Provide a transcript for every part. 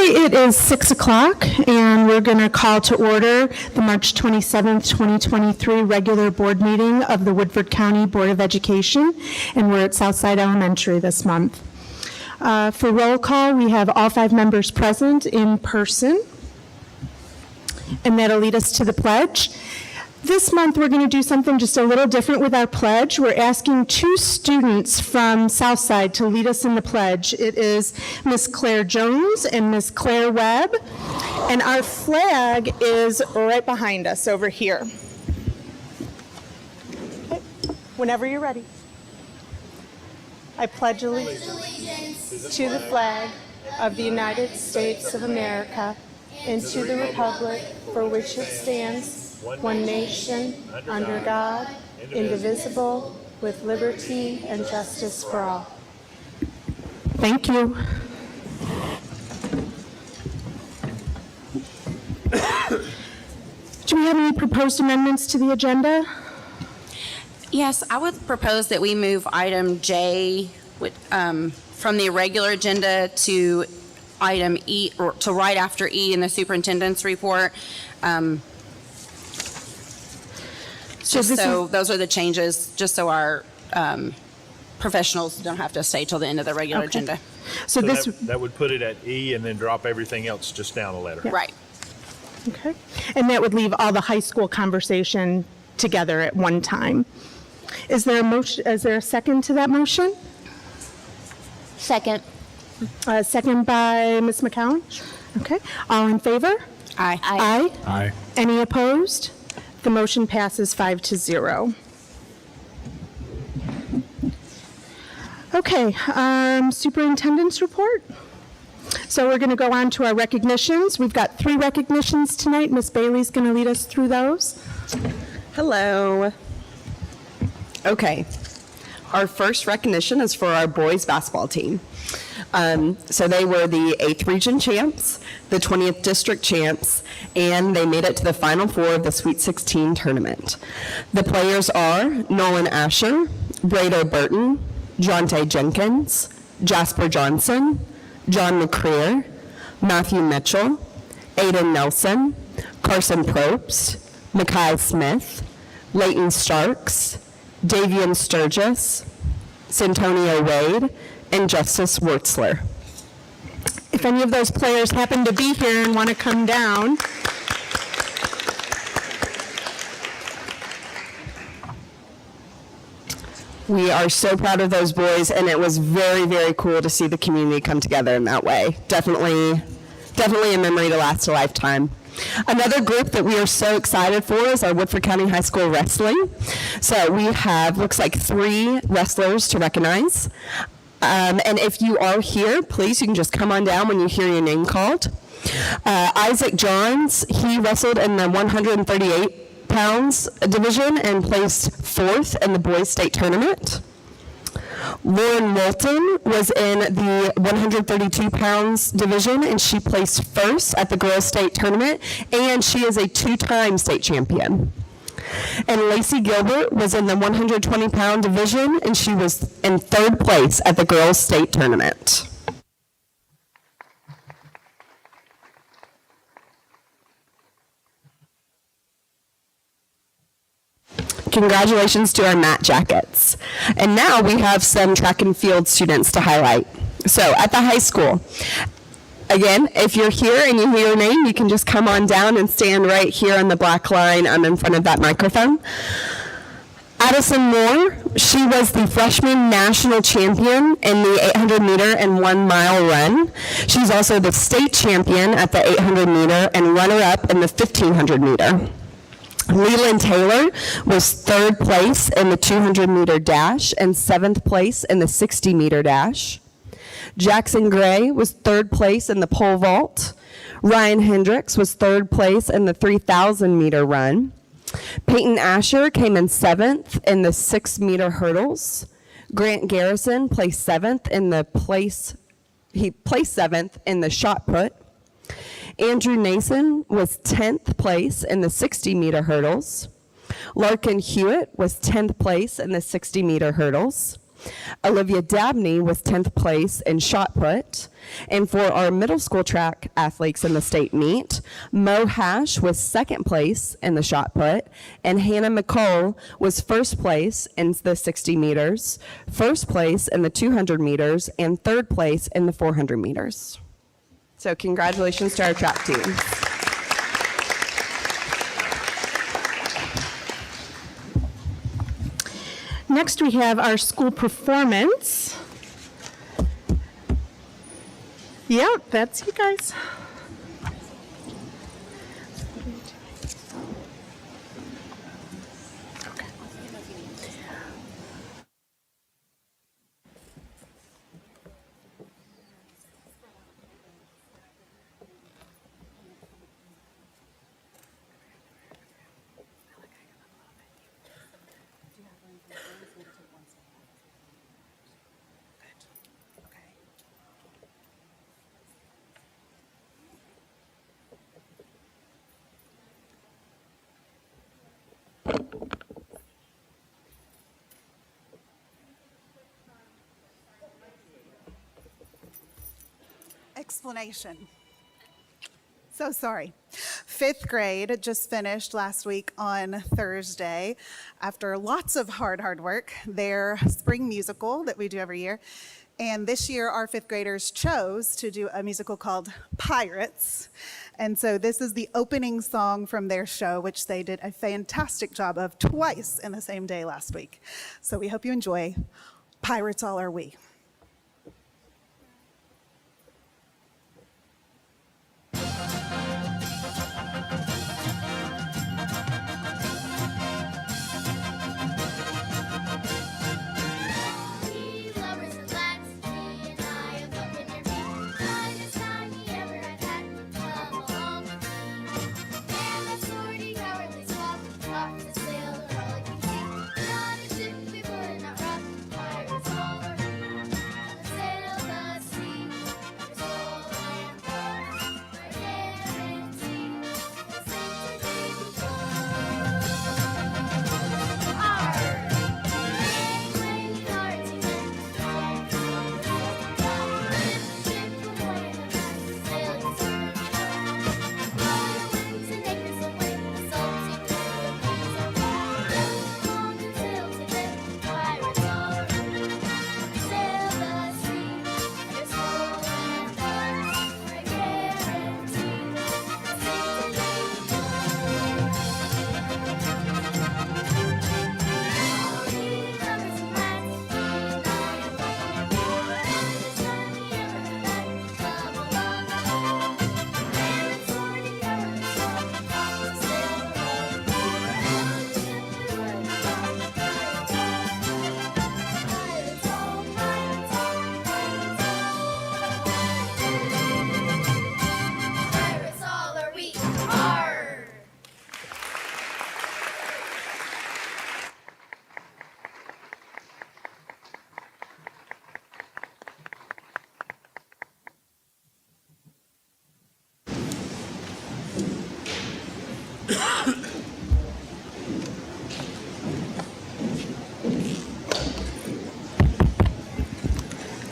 it is 6 o'clock, and we're going to call to order the March 27th, 2023 regular board meeting of the Woodford County Board of Education, and we're at Southside Elementary this month. For roll call, we have all 5 members present in person, and that'll lead us to the pledge. This month, we're going to do something just a little different with our pledge. We're asking 2 students from Southside to lead us in the pledge. It is Miss Claire Jones and Miss Claire Webb, and our flag is right behind us over here. Okay. Whenever you're ready. I pledge allegiance to the flag of the United States of America and to the republic for which it stands, one nation, under God, indivisible, with liberty and justice for all. Thank you. Do we have any proposed amendments to the agenda? Yes, I would propose that we move item J from the regular agenda to item E, or to right after E in the superintendent's report. So those are the changes, just so our professionals don't have to stay till the end of the regular agenda. So that would put it at E and then drop everything else just down a letter. Yeah. Right. Okay. And that would leave all the high school conversation together at one time. Is there a motion? Is there a second to that motion? Second. Second by Ms. McCown. Okay. All in favor? Aye. Aye. Aye. Any opposed? The motion passes 5-0. Okay, superintendent's report. So we're going to go on to our recognitions. We've got 3 recognitions tonight. Ms. Bailey's going to lead us through those. Hello. Okay, our first recognition is for our boys basketball team. So they were the 8th region champs, the 20th district champs, and they made it to the Final Four of the Sweet 16 tournament. The players are Nolan Asher, Brado Burton, Jonte Jenkins, Jasper Johnson, John McCreer, Matthew Mitchell, Aiden Nelson, Carson Probst, Makai Smith, Leighton Starks, Davian Sturgis, Santonio Wade, and Justice Wurtzler. If any of those players happen to be here and want to come down. We are so proud of those boys, and it was very, very cool to see the community come together in that way. Definitely a memory to last a lifetime. Another group that we are so excited for is our Woodford County High School Wrestling. So we have, looks like 3 wrestlers to recognize. And if you are here, please, you can just come on down when you hear your name called. Isaac Johns, he wrestled in the 138 pounds division and placed 4th in the boys state tournament. Lauren Moulton was in the 132 pounds division, and she placed 1st at the girls state tournament, and she is a 2-time state champion. And Lacey Gilbert was in the 120 pound division, and she was in 3rd place at the girls state tournament. Congratulations to our Matt Jackets. And now we have some track and field students to highlight. So at the high school, again, if you're here and you hear your name, you can just come on down and stand right here on the black line. I'm in front of that microphone. Addison Moore, she was the freshman national champion in the 800 meter and 1 mile run. She's also the state champion at the 800 meter and runner-up in the 1500 meter. Leland Taylor was 3rd place in the 200 meter dash and 7th place in the 60 meter dash. Jackson Gray was 3rd place in the pole vault. Ryan Hendricks was 3rd place in the 3,000 meter run. Peyton Asher came in 7th in the 6 meter hurdles. Grant Garrison placed 7th in the he placed 7th in the shot put. Andrew Nason was 10th place in the 60 meter hurdles. Larkin Hewitt was 10th place in the 60 meter hurdles. Olivia Dabney was 10th place in shot put. And for our middle school track athletes in the state meet, Mo Hash was 2nd place in the shot put, and Hannah McCall was 1st place in the 60 meters, 1st place in the 200 meters, and 3rd place in the 400 meters. So congratulations to our track teams. Next, we have our school performance. Yep, that's you guys. Okay. Explanation. So sorry. 5th grade just finished last week on Thursday after lots of hard work, their spring musical that we do every year. And this year our 5th graders chose to do a musical called Pirates. And so this is the opening song from their show, which they did a fantastic job of twice in the same day last week. So we hope you enjoy Pirates All Are We.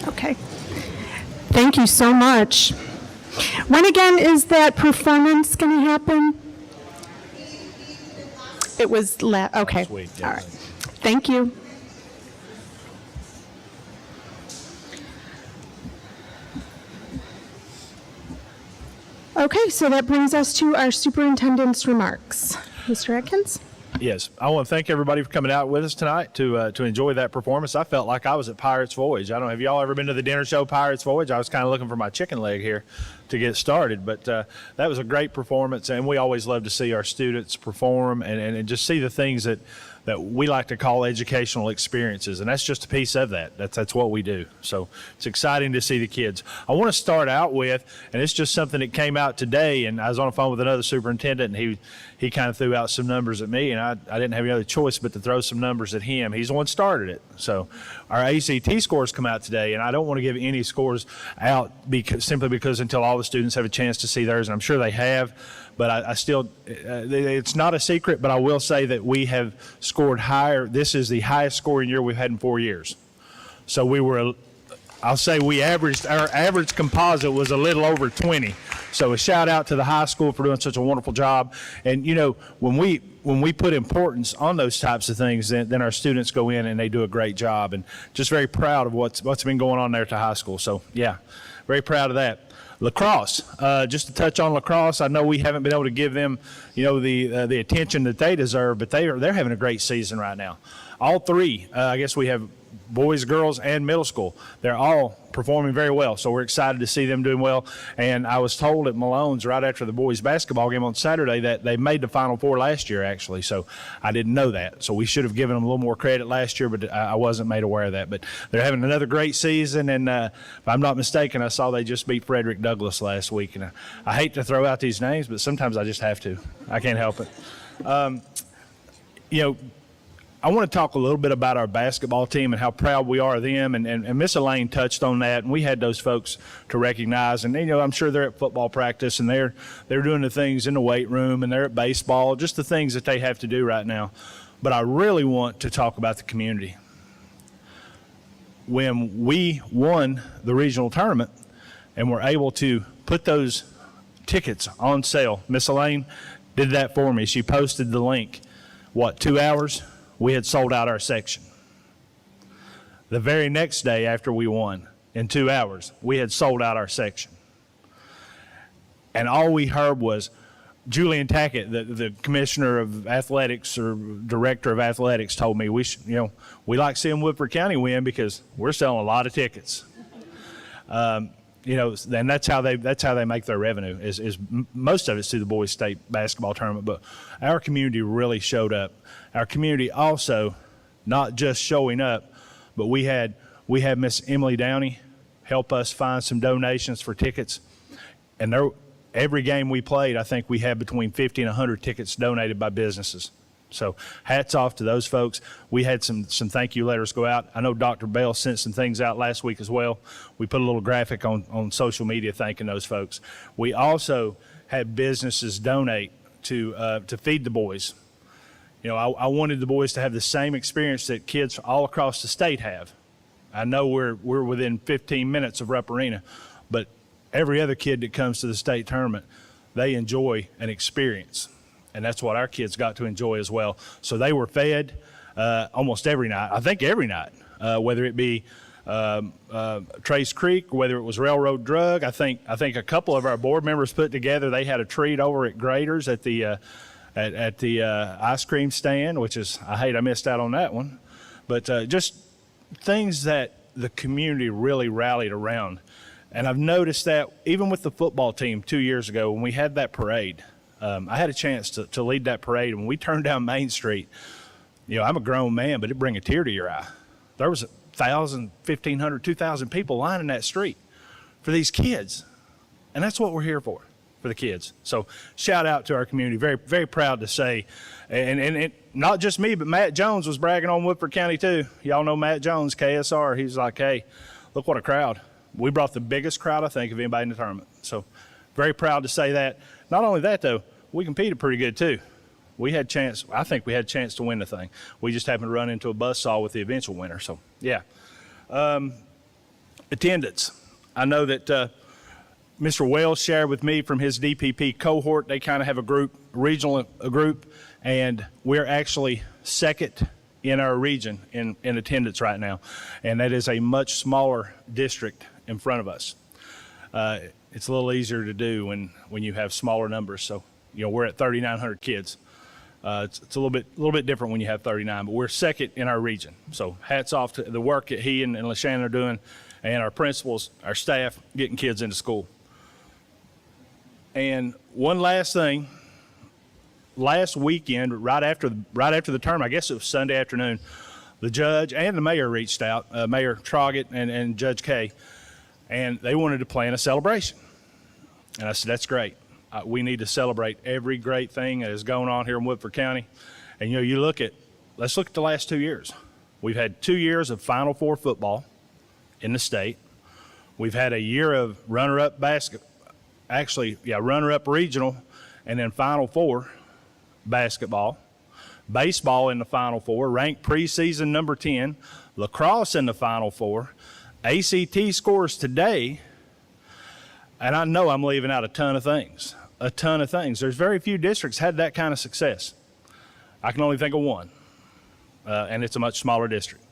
Okay. Thank you so much. When again is that performance going to happen? It was okay. Last week, yeah. All right. Thank you. Okay, so that brings us to our superintendent's remarks. Mr. Atkins? Yes, I want to thank everybody for coming out with us tonight to enjoy that performance. I felt like I was at Pirates Voyage. I don't know, have y'all ever been to the dinner show Pirates Voyage? I was kind of looking for my chicken leg here to get started, but that was a great performance, and we always love to see our students perform and just see the things that we like to call educational experiences, and that's just a piece of that. That's what we do. So it's exciting to see the kids. I want to start out with, and it's just something that came out today, and I was on the phone with another superintendent, and he kind of threw out some numbers at me, and I didn't have any other choice but to throw some numbers at him. He's the one started it. So our ACT scores come out today, and I don't want to give any scores out simply because until all the students have a chance to see theirs, and I'm sure they have. But I still, it's not a secret, but I will say that we have scored higher. This is the highest scoring year we've had in 4 years. So I'll say our average composite was a little over 20. So a shout out to the high school for doing such a wonderful job. And when we put importance on those types of things, then our students go in and they do a great job. And just very proud of what's been going on there at the high school. So yeah, very proud of that. Lacrosse, just to touch on lacrosse, I know we haven't been able to give them, the attention that they deserve, but they're having a great season right now. All three, I guess we have boys, girls, and middle school. They're all performing very well, so we're excited to see them doing well. And I was told at Malone's right after the boys basketball game on Saturday that they made the Final Four last year, actually, so I didn't know that. So we should have given them a little more credit last year, but I wasn't made aware of that. But they're having another great season, and if I'm not mistaken, I saw they just beat Frederick Douglass last week. And I hate to throw out these names, but sometimes I just have to. I can't help it. I want to talk a little bit about our basketball team and how proud we are of them. And Miss Elaine touched on that, and we had those folks to recognize. And I'm sure they're at football practice and they're doing the things in the weight room, and they're at baseball, just the things that they have to do right now. But I really want to talk about the community. When we won the regional tournament and were able to put those tickets on sale, Miss Elaine did that for me. She posted the link. 2 hours? We had sold out our section. The very next day after we won, in 2 hours, we had sold out our section. And all we heard was Julian Tackett, the commissioner of athletics or director of athletics, told me we like seeing Woodford County win because we're selling a lot of tickets. And that's how they make their revenue. Is most of it's through the boys' state basketball tournament, but our community really showed up. Our community also, not just showing up, but we had Miss Emily Downey help us find some donations for tickets, and every game we played, I think we had between 50 and 100 tickets donated by businesses. So hats off to those folks. We had some thank you letters go out. I know Dr. Bell sent some things out last week as well. We put a little graphic on social media thanking those folks. We also had businesses donate to feed the boys. I wanted the boys to have the same experience that kids all across the state have. I know we're within 15 minutes of Rupp Arena, but every other kid that comes to the state tournament, they enjoy an experience. And that's what our kids got to enjoy as well. So they were fed almost every night. I think every night, whether it be Trace Creek, whether it was Railroad Drug. I think a couple of our board members put together. They had a treat over at Grader's at the ice cream stand, which is I missed out on that one. But just things that the community really rallied around. And I've noticed that even with the football team 2 years ago when we had that parade. I had a chance to lead that parade. When we turned down Main Street, I'm a grown man, but it bring a tear to your eye. There was 1,000, 1,500, 2,000 people lining that street for these kids. And that's what we're here for the kids. So shout out to our community. Very, very proud to say, and not just me, but Matt Jones was bragging on Woodford County too. Y'all know Matt Jones, KSR. He's like, hey, look what a crowd. We brought the biggest crowd, I think, of anybody in the tournament. So very proud to say that. Not only that, though, we competed pretty good too. I think we had a chance to win the thing. We just happened to run into a buzzsaw with the eventual winner. So, yeah. Attendance. I know that Mr. Wells shared with me from his DPP cohort. They kind of have a group, a group, and we're actually second in our region in attendance right now. And that is a much smaller district in front of us. It's a little easier to do when you have smaller numbers. So, we're at 3,900 kids. It's a little bit different when you have 39, but we're second in our region. So hats off to the work that he and LaShannon are doing, and our principals, our staff, getting kids into school. And one last thing, last weekend, right after the term, I guess it was Sunday afternoon, the judge and the mayor reached out, Mayor Troggett and Judge Kay, and they wanted to plan a celebration. And I said, that's great. We need to celebrate every great thing that is going on here in Woodford County. And, let's look at the last 2 years. We've had 2 years of Final Four football in the state. We've had a year of runner-up runner-up regional, and then Final Four basketball. Baseball in the Final Four, ranked preseason number 10. lacrosse in the Final Four, ACT scores today, and I know I'm leaving out a ton of things. There's very few districts had that kind of success. I can only think of one, and it's a much smaller district.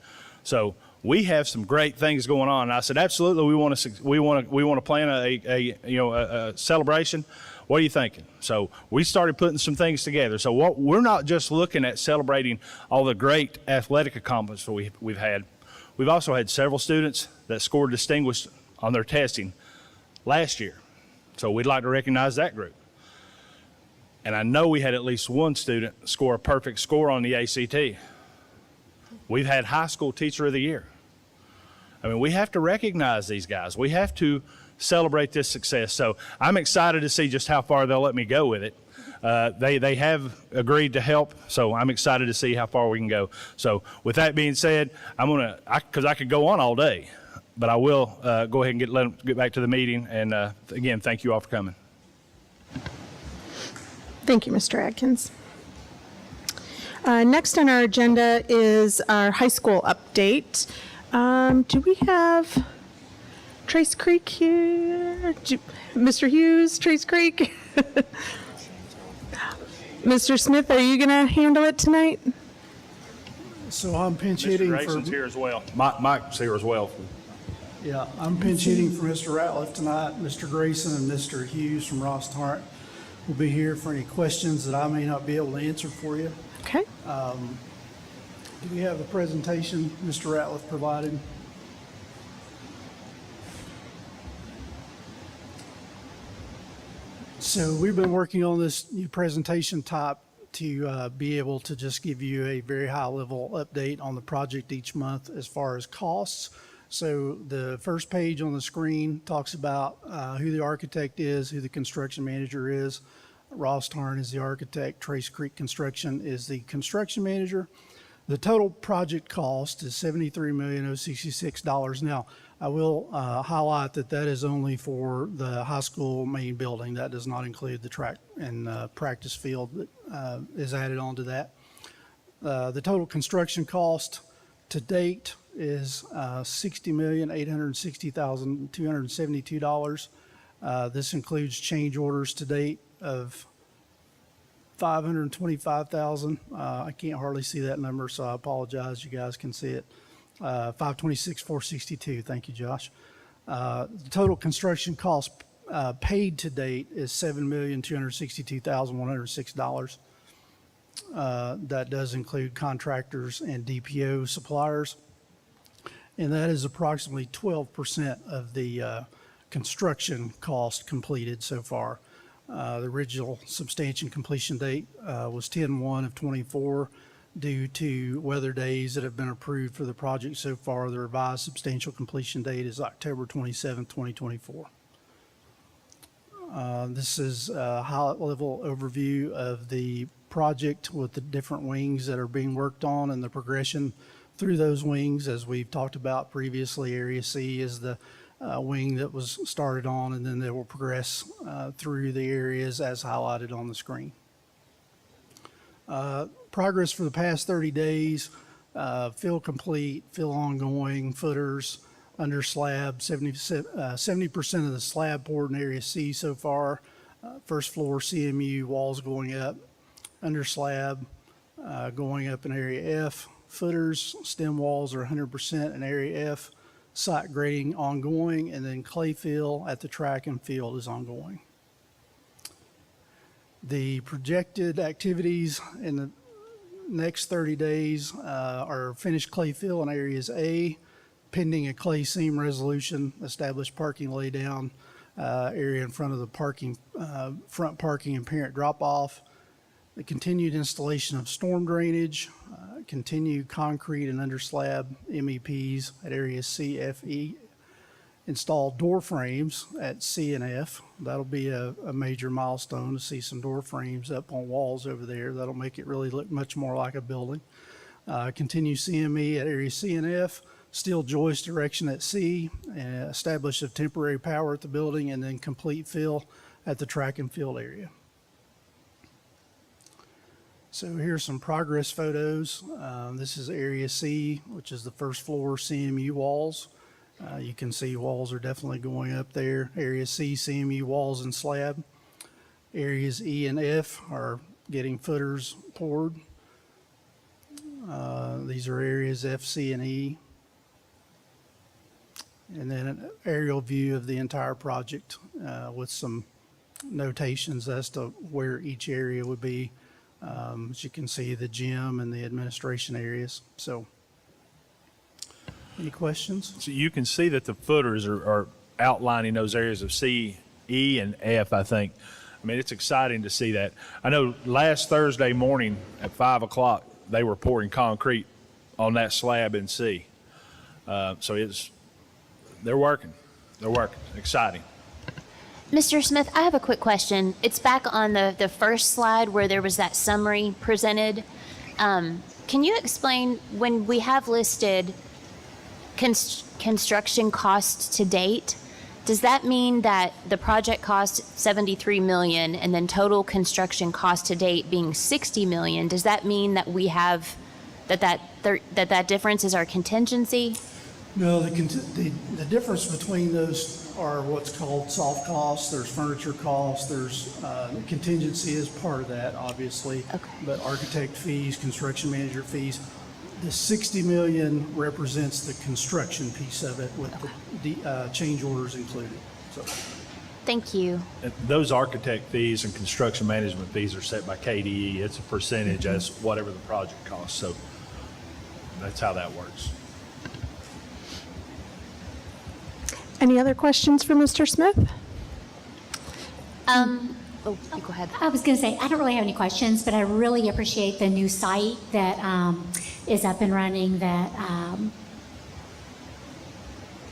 So we have some great things going on. And I said, absolutely, we want to plan a celebration. What are you thinking? So we started putting some things together. So we're not just looking at celebrating all the great athletic accomplishments we've had. We've also had several students that scored distinguished on their testing last year. So we'd like to recognize that group. And I know we had at least one student score a perfect score on the ACT. We've had high school teacher of the year. I mean, we have to recognize these guys. We have to celebrate this success. So I'm excited to see just how far they'll let me go with it. They have agreed to help, so I'm excited to see how far we can go. So with that being said, because I could go on all day, but I will go ahead and let them get back to the meeting. And again, thank you all for coming. Thank you, Mr. Adkins. Next on our agenda is our high school update. Do we have Trace Creek here? Mr. Hughes, Trace Creek? Mr. Smith, are you going to handle it tonight? So I'm pinch Mr. hitting Grayson's for, here as well. Mike's here as well. yeah, I'm pinch hitting for Mr. Ratliff tonight. Mr. Grayson and Mr. Hughes from Ross Tarrant will be here for any questions that I may not be able to answer for you. Okay. Do we have the presentation Mr. Ratliff provided? So we've been working on this new presentation type to be able to just give you a very high level update on the project each month as far as costs. So the first page on the screen talks about who the architect is, who the construction manager is. Ross Tarrant is the architect. Trace Creek Construction is the construction manager. The total project cost is $73,066. Now, I will highlight that that is only for the high school main building. That does not include the track and practice field that is added onto that. The total construction cost to date is $60,860,272. This includes change orders to date of $525,000. I can't hardly see that number, so I apologize. You guys can see it. $526,462. Thank you, Josh. The total construction cost paid to date is $7,262,106. That does include contractors and DPO suppliers, and that is approximately 12% of the construction cost completed so far. The original substantial completion date was 10/1 of 24. Due to weather days that have been approved for the project so far, the revised substantial completion date is October 27, 2024. This is a high-level overview of the project with the different wings that are being worked on and the progression through those wings. As we've talked about previously, Area C is the wing that was started on, and then they will progress through the areas as highlighted on the screen. Progress for the past 30 days, fill complete, fill ongoing, footers, under slab, 70% of the slab poured in Area C so far. First floor CMU walls going up, under slab going up in Area F. Footers, stem walls are 100% in Area F. Site grading ongoing, and then clay fill at the track and field is ongoing. The projected activities in the next 30 days are finished clay fill in areas A, pending a clay seam resolution, established parking laydown area in front of the front parking and parent drop off, the continued installation of storm drainage, continued concrete and under slab MEPs at areas C, F, E, install door frames at C and F. That'll be a major milestone to see some door frames up on walls over there. That'll make it really look much more like a building. Continue CME at area C and F, steel joist erection at C, establish a temporary power at the building, and then complete fill at the track and field area. So here's some progress photos. This is Area C, which is the first floor CMU walls. You can see walls are definitely going up there. Area C, CMU walls and slab. Areas E and F are getting footers poured. These are areas F, C, and E. And then an aerial view of the entire project with some notations as to where each area would be. As you can see, the gym and the administration areas. So, any questions? So you can see that the footers are outlining those areas of C, E, and F, I think. I mean, it's exciting to see that. I know last Thursday morning at 5 o'clock, they were pouring concrete on that slab in C. So they're working. They're working. Exciting. Mr. Smith, I have a quick question. It's back on the first slide where there was that summary presented. Can you explain when we have listed construction costs to date, does that mean that the project cost $73 million and then total construction cost to date being $60 million? Does that mean that we have that difference is our contingency? No, the difference between those are what's called soft costs. There's furniture costs. There's contingency is part of that, obviously. Okay. But architect fees, construction manager fees. The $60 million represents the construction piece of it with the change orders included. So. Thank you. And those architect fees and construction management fees are set by KDE. It's a percentage as whatever the project costs. So that's how that works. Any other questions for Mr. Smith? Oh, you go ahead. I was going to say, I don't really have any questions, but I really appreciate the new site that is up and running that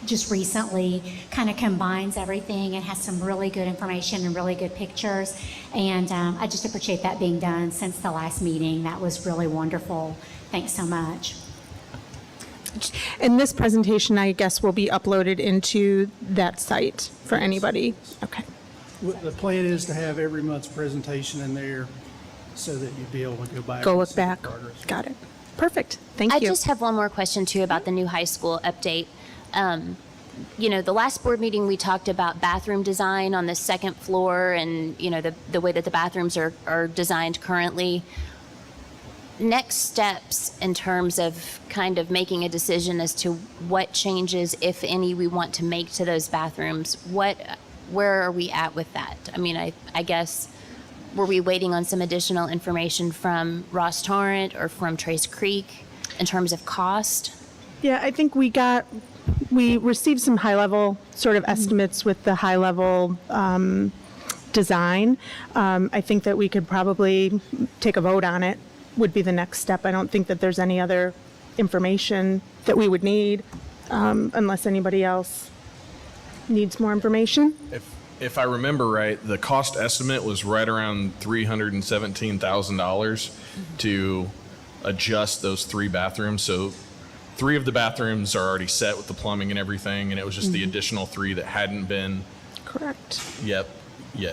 just recently kind of combines everything and has some really good information and really good pictures. And I just appreciate that being done since the last meeting. That was really wonderful. Thanks so much. And this presentation, I guess, will be uploaded into that site for anybody. Okay. The plan is to have every month's presentation in there so that you'd be able to go back. Go and look see the back. progress. Got it. Perfect. Thank I you. just have one more question too about the new high school update. The last board meeting we talked about bathroom design on the second floor and, the way that the bathrooms are designed currently. Next steps in terms of kind of making a decision as to what changes, if any, we want to make to those bathrooms. Where are we at with that? I mean, I guess, were we waiting on some additional information from Ross Torrent or from Trace Creek in terms of cost? Yeah, I think we received some high-level sort of estimates with the high-level design. I think that we could probably take a vote on it, would be the next step. I don't think that there's any other information that we would need unless anybody else needs more information. If I remember right, the cost estimate was right around $317,000 to adjust those 3 bathrooms. So 3 of the bathrooms are already set with the plumbing and everything, and it was just the additional 3 that hadn't been. Correct. Yet.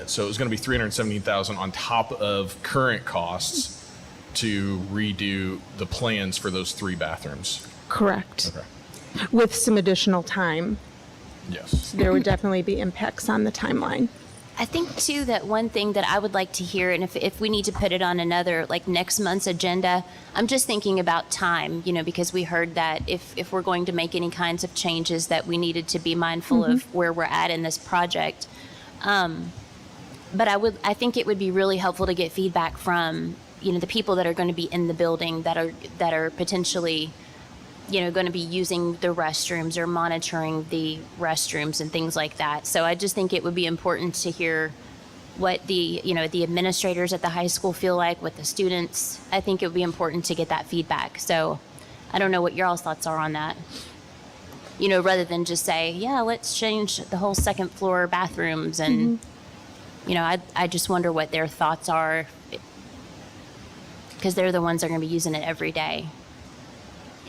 So it was going to be $317,000 on top of current costs to redo the plans for those 3 bathrooms. Correct. Okay. With some additional time. Yes. There would definitely be impacts on the timeline. I think too that one thing that I would like to hear, and if we need to put it on another like next month's agenda, I'm just thinking about time, because we heard that if we're going to make any kinds of changes that we needed to be mindful of where we're at in this project. But I think it would be really helpful to get feedback from, the people that are going to be in the building that are potentially, going to be using the restrooms or monitoring the restrooms and things like that. So I just think it would be important to hear what the administrators at the high school feel like, what the students. I think it would be important to get that feedback. So I don't know what your all's thoughts are on that. Rather than just say, yeah, let's change the whole second floor bathrooms. And, I just wonder what their thoughts are because they're the ones that are going to be using it every day.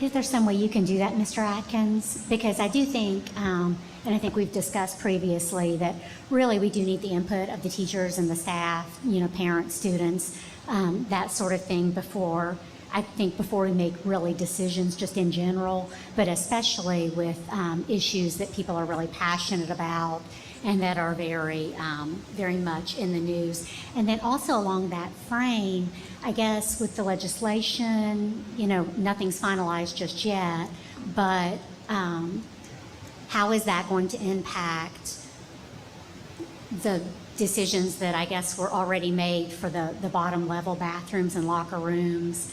Is there some way you can do that, Mr. Atkins? Because I do think, and I think we've discussed previously, that really we do need the input of the teachers and the staff, parents, students, that sort of thing before we make really decisions just in general, but especially with issues that people are really passionate about and that are very, very much in the news. And then also along that frame, I guess with the legislation, nothing's finalized just yet, but how is that going to impact the decisions that I guess were already made for the bottom level bathrooms and locker rooms?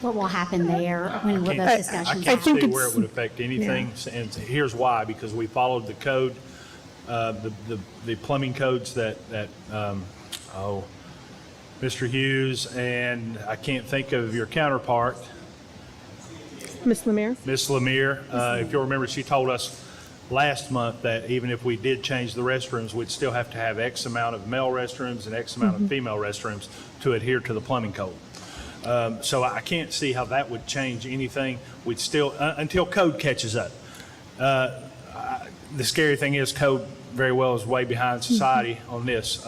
What will happen there when will those discussions I happen? can't think see where it's- it would affect anything, and here's why, because we followed the code, the plumbing codes that Mr. Hughes, and I can't think of your counterpart, Ms. Lemire? Ms. Lemire. If you'll remember, she told us last month that even if we did change the restrooms, we'd still have to have X amount of male restrooms and X amount of female restrooms to adhere to the plumbing code. So I can't see how that would change anything. We'd still, until code catches up. The scary thing is code very well is way behind society on this.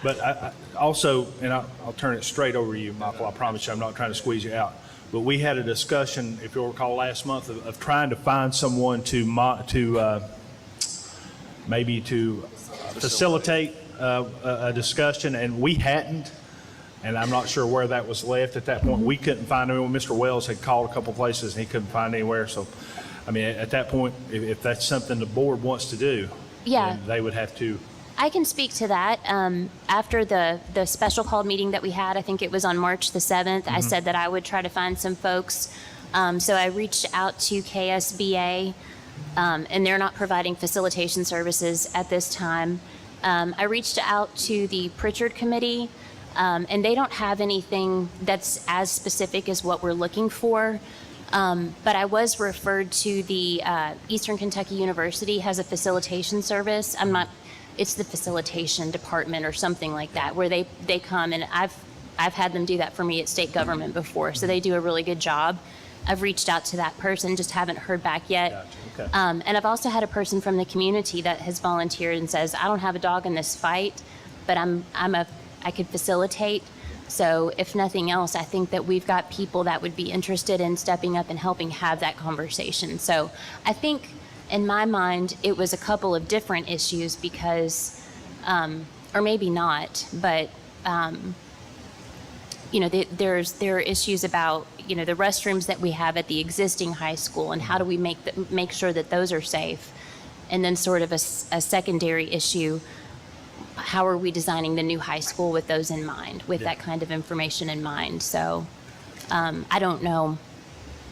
But I also, and I'll turn it straight over to you, Michael, I promise you, I'm not trying to squeeze you out. But we had a discussion, if you'll recall, last month of trying to find someone to maybe to facilitate a discussion, and we hadn't. And I'm not sure where that was left at that point. We couldn't find anyone. Mr. Wells had called a couple places and he couldn't find anywhere. So, I mean, at that point, if that's something the board wants to do, Yeah. then they would have to. I can speak to that. After the special called meeting that we had, I think it was on March the 7th, I said that I would try to find some folks. So I reached out to KSBA, and they're not providing facilitation services at this time. I reached out to the Pritchard Committee, and they don't have anything that's as specific as what we're looking for. But I was referred to the Eastern Kentucky University has a facilitation service. It's the facilitation department or something like that, where they come, and I've had them do that for me at state government before, so they do a really good job. I've reached out to that person, just haven't heard back yet. Gotcha. Okay. And I've also had a person from the community that has volunteered and says, I don't have a dog in this fight, but I could facilitate. So if nothing else, I think that we've got people that would be interested in stepping up and helping have that conversation. So I think in my mind, it was a couple of different issues because, or maybe not, but, there are issues about, the restrooms that we have at the existing high school and how do we make sure that those are safe? And then sort of a secondary issue, how are we designing the new high school with those in mind, with that kind of information in mind? So I don't know.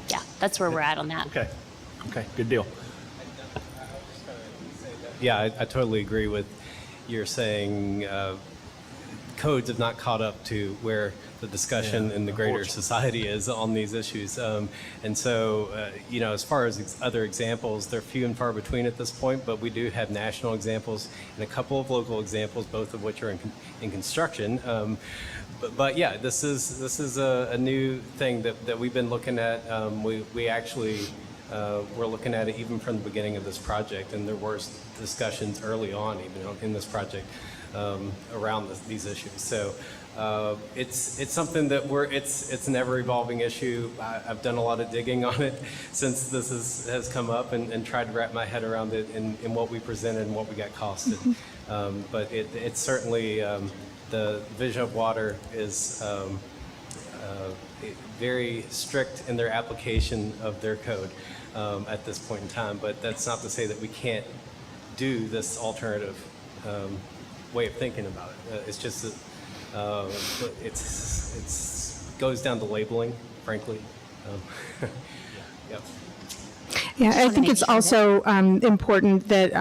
Yeah, that's where we're at on that. Okay, good deal. Yeah, I totally agree with your saying codes have not caught up to where the discussion in the greater society is on these issues. And so, as far as other examples, they're few and far between at this point, but we do have national examples and a couple of local examples, both of which are in construction. But yeah, this is a new thing that we've been looking at. We actually we're looking at it even from the beginning of this project, and there were discussions early on, even in this project, around these issues. So it's something that it's an ever-evolving issue. I've done a lot of digging on it since this has come up, and tried to wrap my head around it in what we presented and what we got costed. But it's certainly the Division of Water is very strict in their application of their code at this point in time. But that's not to say that we can't do this alternative way of thinking about it. It's just that it's goes down to labeling, frankly. Yep. Yeah, I think it's also important that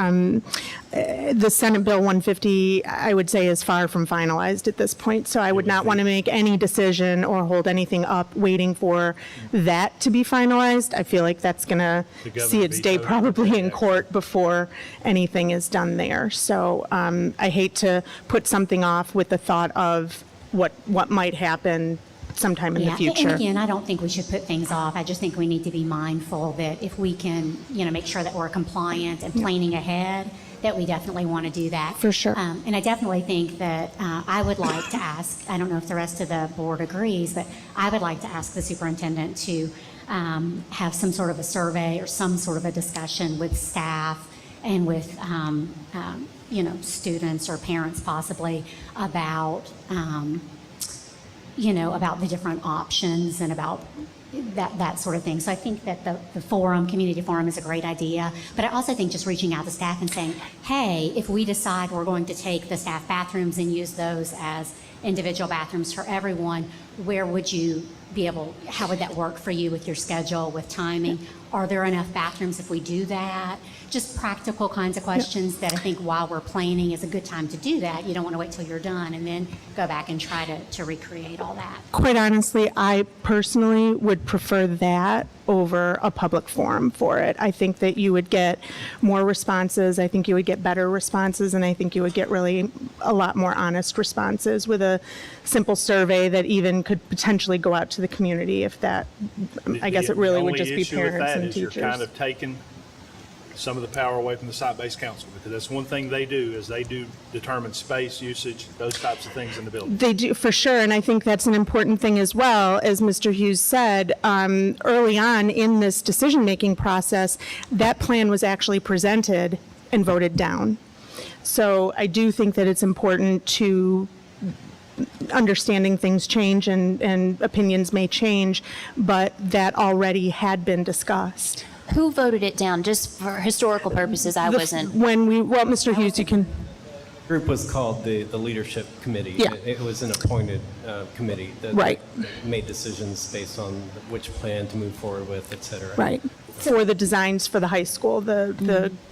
the Senate Bill 150, I would say, is far from finalized at this point. So I would not want to make any decision or hold anything up waiting for that to be finalized. I feel like that's going to see its day probably in court before anything is done there. So I hate to put something off with the thought of what might happen sometime in the Yeah, future. and again, I don't think we should put things off. I just think we need to be mindful that if we can, make sure that we're compliant and planning ahead, that we definitely want to do that. For sure. And I definitely think that I would like to ask, I don't know if the rest of the board agrees, but I would like to ask the superintendent to have some sort of a survey or some sort of a discussion with staff and with, students or parents possibly about, about the different options and about that sort of thing. So I think that the forum, community forum, is a great idea. But I also think just reaching out to staff and saying, hey, if we decide we're going to take the staff bathrooms and use those as individual bathrooms for everyone, where would you be able, how would that work for you with your schedule, with timing? Are there enough bathrooms if we do that? Just practical kinds of questions that I think while we're planning is a good time to do that. You don't want to wait till you're done and then go back and try to recreate all that. Quite honestly, I personally would prefer that over a public forum for it. I think that you would get more responses. I think you would get better responses, and I think you would get really a lot more honest responses with a simple survey that even could potentially go out to the community if that, I guess it really would just be parents and teachers. You're kind of taking some of the power away from the site-based council, because that's one thing they do, is they do determine space, usage, those types of things in the building. They do, for sure, and I think that's an important thing as well. As Mr. Hughes said, early on in this decision-making process, that plan was actually presented and voted down. So I do think that it's important to understanding things change and opinions may change, but that already had been discussed. Who voted it down? Just for historical purposes, I wasn't. Mr. Hughes, you can. Group was called the Leadership Committee. Yeah. It was an appointed committee that Right. made decisions based on which plan to move forward with, et cetera. Right. For the designs for the high school, the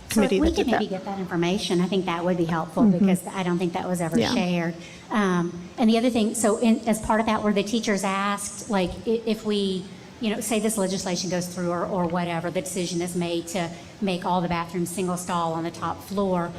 committee So if we that did can maybe that. get that information, I think that would be helpful because I don't think that was ever Yeah. shared. And the other thing, so as part of that, were the teachers asked, like, if we, say this legislation goes through or whatever, the decision is made to make all the bathrooms single stall on the top floor,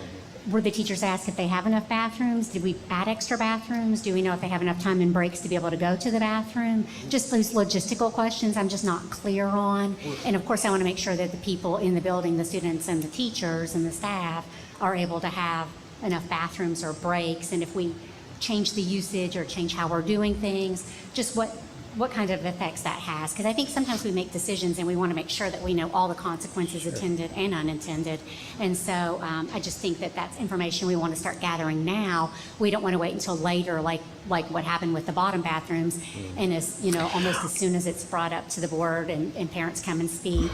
were the teachers asked if they have enough bathrooms? Did we add extra bathrooms? Do we know if they have enough time in breaks to be able to go to the bathroom? Just those logistical questions I'm just not clear on. And of course, I want to make sure that the people in the building, the students and the teachers and the staff, are able to have enough bathrooms or breaks. And if we change the usage or change how we're doing things, just what kind of effects that has. Because I think sometimes we make decisions and we want to make sure that we know all the consequences intended and unintended. And so I just think that that's information we want to start gathering now. We don't want to wait until later, like what happened with the bottom bathrooms. And as almost as soon as it's brought up to the board and parents come and speak,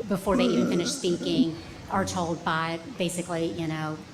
before they even finish speaking, are told by basically,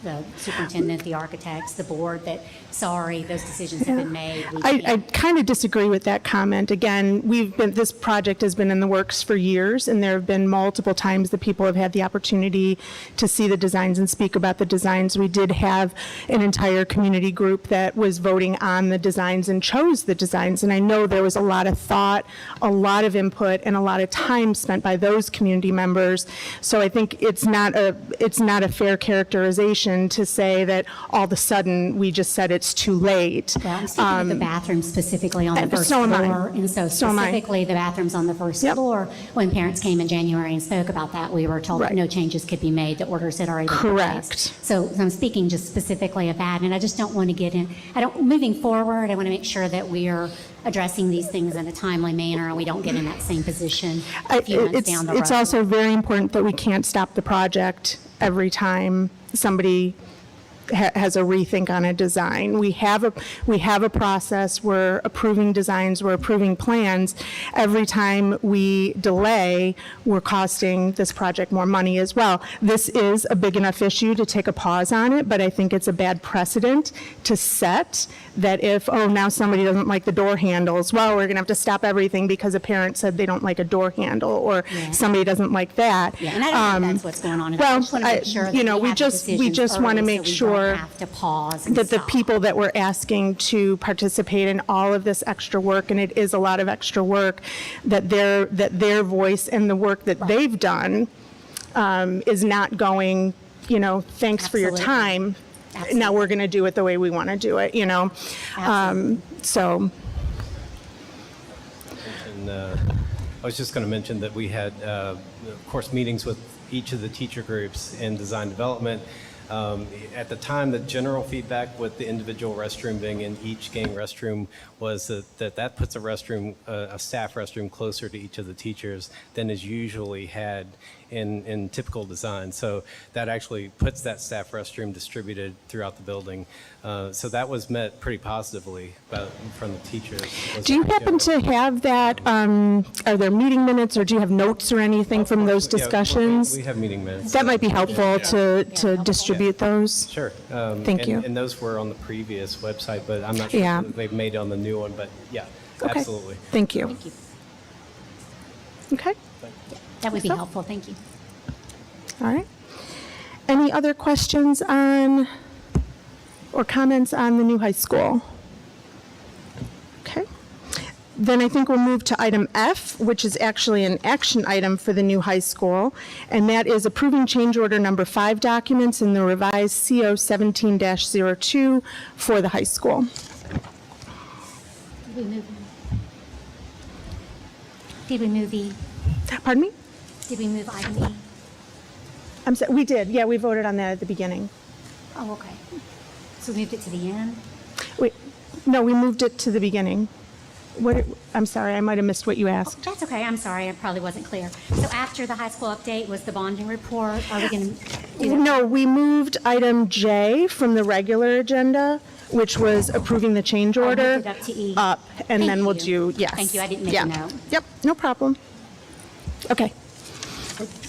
the superintendent, the architects, the board that, sorry, those decisions have been made. I kind of disagree with that comment. Again, this project has been in the works for years, and there have been multiple times that people have had the opportunity to see the designs and speak about the designs. We did have an entire community group that was voting on the designs and chose the designs, and I know there was a lot of thought, a lot of input, and a lot of time spent by those community members. So I think it's not a fair characterization to say that all of a sudden we just said it's too late. Well, I'm speaking of the bathrooms specifically on the first so am I. floor. And so So am I. specifically the bathrooms on the first Yep. floor, when parents came in January and spoke about that, we were told that Right. no changes could be made, the orders had already been Correct. placed. So I'm speaking just specifically of that, and I just don't want to get in, moving forward, I want to make sure that we are addressing these things in a timely manner and we don't get in that same position a few months down the road. It's also very important that we can't stop the project every time somebody has a rethink on a design. We have a process. We're approving designs. We're approving plans. Every time we delay, we're costing this project more money as well. This is a big enough issue to take a pause on it, but I think it's a bad precedent to set that if, now somebody doesn't like the door handles, well, we're going to have to stop everything because a parent said they don't like a door handle, or somebody doesn't like that. Yeah, and I don't think that's what's going on. I Well, just want to make sure that we have just decisions want to early make so we sure don't have to pause and that the stop. people that we're asking to participate in all of this extra work, and it is a lot of extra work, that their voice and the work that they've done is not going, thanks for your Absolutely. time. Absolutely. Now we're going to do it the way we want to do it, Absolutely. So, And I was just going to mention that we had, of course, meetings with each of the teacher groups in design development. At the time, the general feedback with the individual restroom being in each gang restroom was that puts a staff restroom closer to each of the teachers than is usually had in typical design. So that actually puts that staff restroom distributed throughout the building. So that was met pretty positively from the teachers. Do you happen to have that, are there meeting minutes, or do you have notes or anything from those Yeah, discussions? we have meeting minutes. That might be helpful to distribute those. Sure. Thank you. And those were on the previous website, but I'm not sure Yeah. if they've made it on the new one, but yeah, Okay. absolutely. Thank you. Thank you. Okay, That would be So- helpful. Thank you. all right. Any other questions on, or comments on the new high school? Okay. Then I think we'll move to item F, which is actually an action item for the new high school, and that is approving change order number 5 documents in the revised CO 17-02 for the high school. Did we move E? Pardon me? Did we move item E? I'm sorry, we did, yeah, we voted on that at the beginning. Oh, okay. So we moved it to the end? Wait, no, we moved it to the beginning. What, I'm sorry, I might have missed what you asked. That's okay, I'm sorry, I probably wasn't clear. So after the high school update was the bonding report, are we going to do that? No, we moved item J from the regular agenda, which was approving the change I order, moved it up to E. up, and Thank then we'll you. do, yes. Thank you, I didn't make Yeah. a note. Yep, no problem. Okay.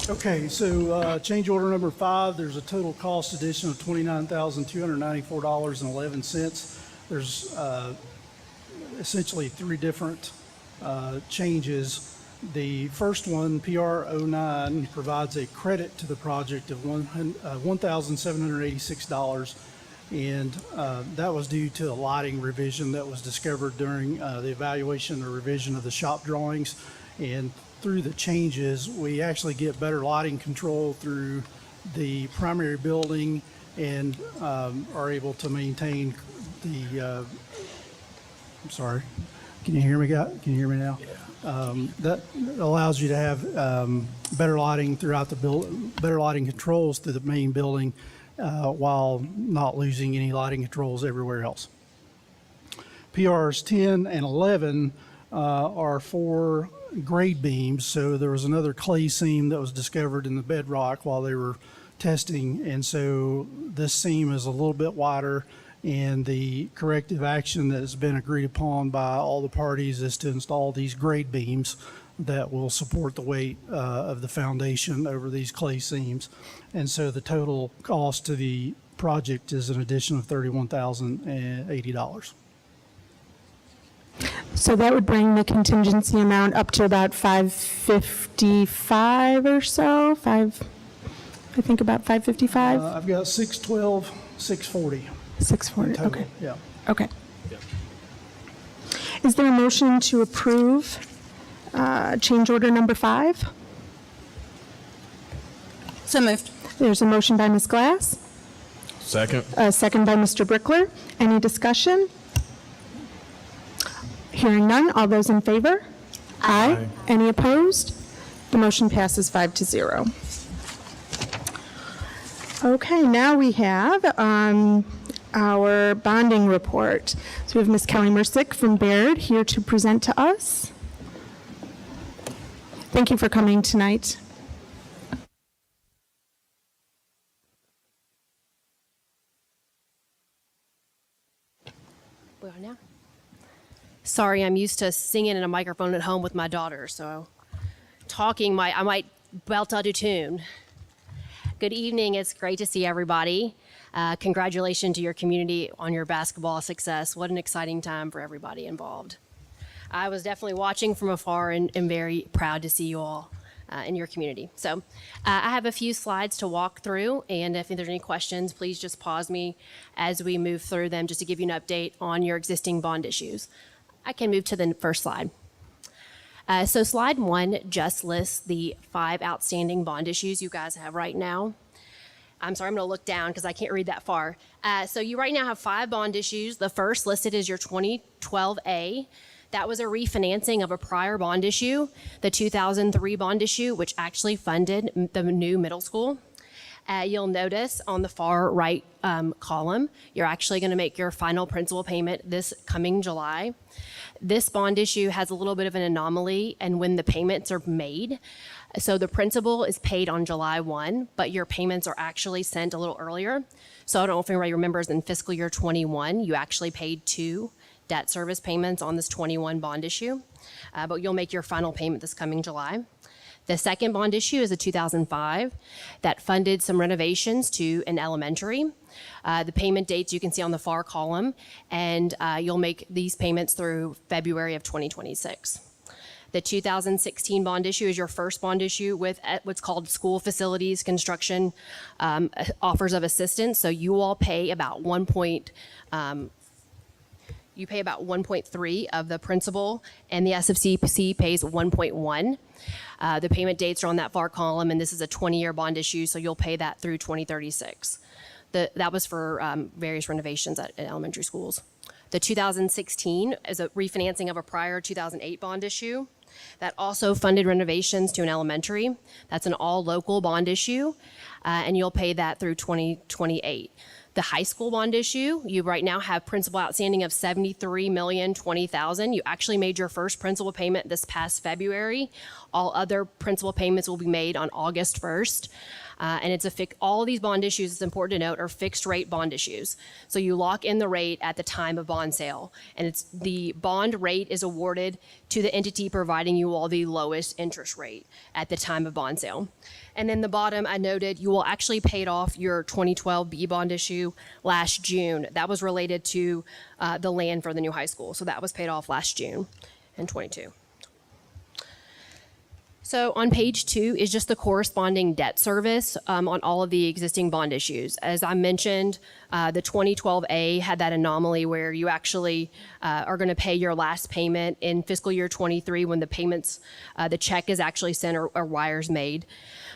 Okay, so change order number 5, there's a total cost addition of $29,294.11. There's essentially 3 different changes. The first one, PR 09, provides a credit to the project of $1,786. And that was due to a lighting revision that was discovered during the evaluation or revision of the shop drawings. And through the changes, we actually get better lighting control through the primary building and are able to maintain the, I'm sorry, can you hear me, Can you hear me now? That allows you to have better lighting throughout the better lighting controls through the main building while not losing any lighting controls everywhere else. PRs 10 and 11 are for grade beams. So there was another clay seam that was discovered in the bedrock while they were testing. And so this seam is a little bit wider, and the corrective action that has been agreed upon by all the parties is to install these grade beams that will support the weight of the foundation over these clay seams. And so the total cost to the project is an addition of $31,080. So that would bring the contingency amount up to about 555 or so, I think about 555, I've got 612, 640 640, total. okay, Yeah. okay. Is there a motion to approve change order number 5? So moved. There's a motion by Ms. Glass, Second. a second by Mr. Brickler. Any discussion? Hearing none, all those in favor? Aye. Any opposed? The motion passes 5-0. Okay, now we have our bonding report. So we have Ms. Kelly Mersick from Baird here to present to us. Thank you for coming tonight. We are now. Sorry, I'm used to singing in a microphone at home with my daughter, so talking I might belt out of tune. Good evening. It's great to see everybody. Congratulations to your community on your basketball success. What an exciting time for everybody involved. I was definitely watching from afar and very proud to see you all in your community. So I have a few slides to walk through, and if there's any questions, please just pause me as we move through them just to give you an update on your existing bond issues. I can move to the first slide. So slide 1 just lists the 5 outstanding bond issues you guys have right now. I'm sorry, I'm going to look down because I can't read that far. So you right now have 5 bond issues. The first listed is your 2012A. That was a refinancing of a prior bond issue, the 2003 bond issue, which actually funded the new middle school. You'll notice on the far right column, you're actually going to make your final principal payment this coming July. This bond issue has a little bit of an anomaly and when the payments are made. So the principal is paid on July 1, but your payments are actually sent a little earlier. So I don't know if anybody remembers in fiscal year 21, you actually paid 2 debt service payments on this 21 bond issue, but you'll make your final payment this coming July. The second bond issue is a 2005 that funded some renovations to an elementary. The payment dates you can see on the far column, and you'll make these payments through February of 2026. The 2016 bond issue is your first bond issue with what's called school facilities construction offers of assistance. So you all pay about 1.3 of the principal, and the SFCC pays 1.1. The payment dates are on that far column, and this is a 20-year bond issue, so you'll pay that through 2036. That was for various renovations at elementary schools. The 2016 is a refinancing of a prior 2008 bond issue that also funded renovations to an elementary. That's an all-local bond issue, and you'll pay that through 2028. The high school bond issue, you right now have principal outstanding of $73,020,000. You actually made your first principal payment this past February. All other principal payments will be made on August 1st. And it's all of these bond issues, it's important to note, are fixed rate bond issues. So you lock in the rate at the time of bond sale. And the bond rate is awarded to the entity providing you all the lowest interest rate at the time of bond sale. And then the bottom, I noted, you will actually paid off your 2012 B bond issue last June. That was related to the land for the new high school. So that was paid off last June in 22. So on page 2 is just the corresponding debt service on all of the existing bond issues. As I mentioned, the 2012A had that anomaly where you actually are going to pay your last payment in fiscal year 23 when the payments, the check is actually sent or wires made.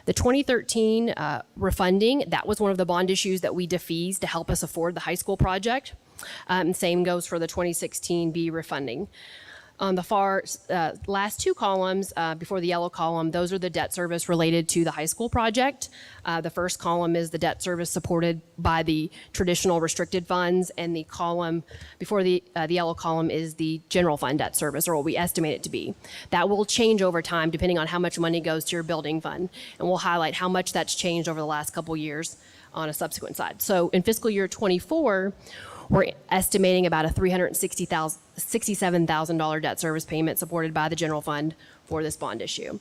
The 2013 refunding, that was one of the bond issues that we defeased to help us afford the high school project. Same goes for the 2016 B refunding. On the far last 2 columns before the yellow column, those are the debt service related to the high school project. The first column is the debt service supported by the traditional restricted funds, and the column before the yellow column is the general fund debt service, or what we estimate it to be. That will change over time depending on how much money goes to your building fund, and we'll highlight how much that's changed over the last couple years on a subsequent slide. So in fiscal year 24, we're estimating about a $367,000 debt service payment supported by the general fund for this bond issue.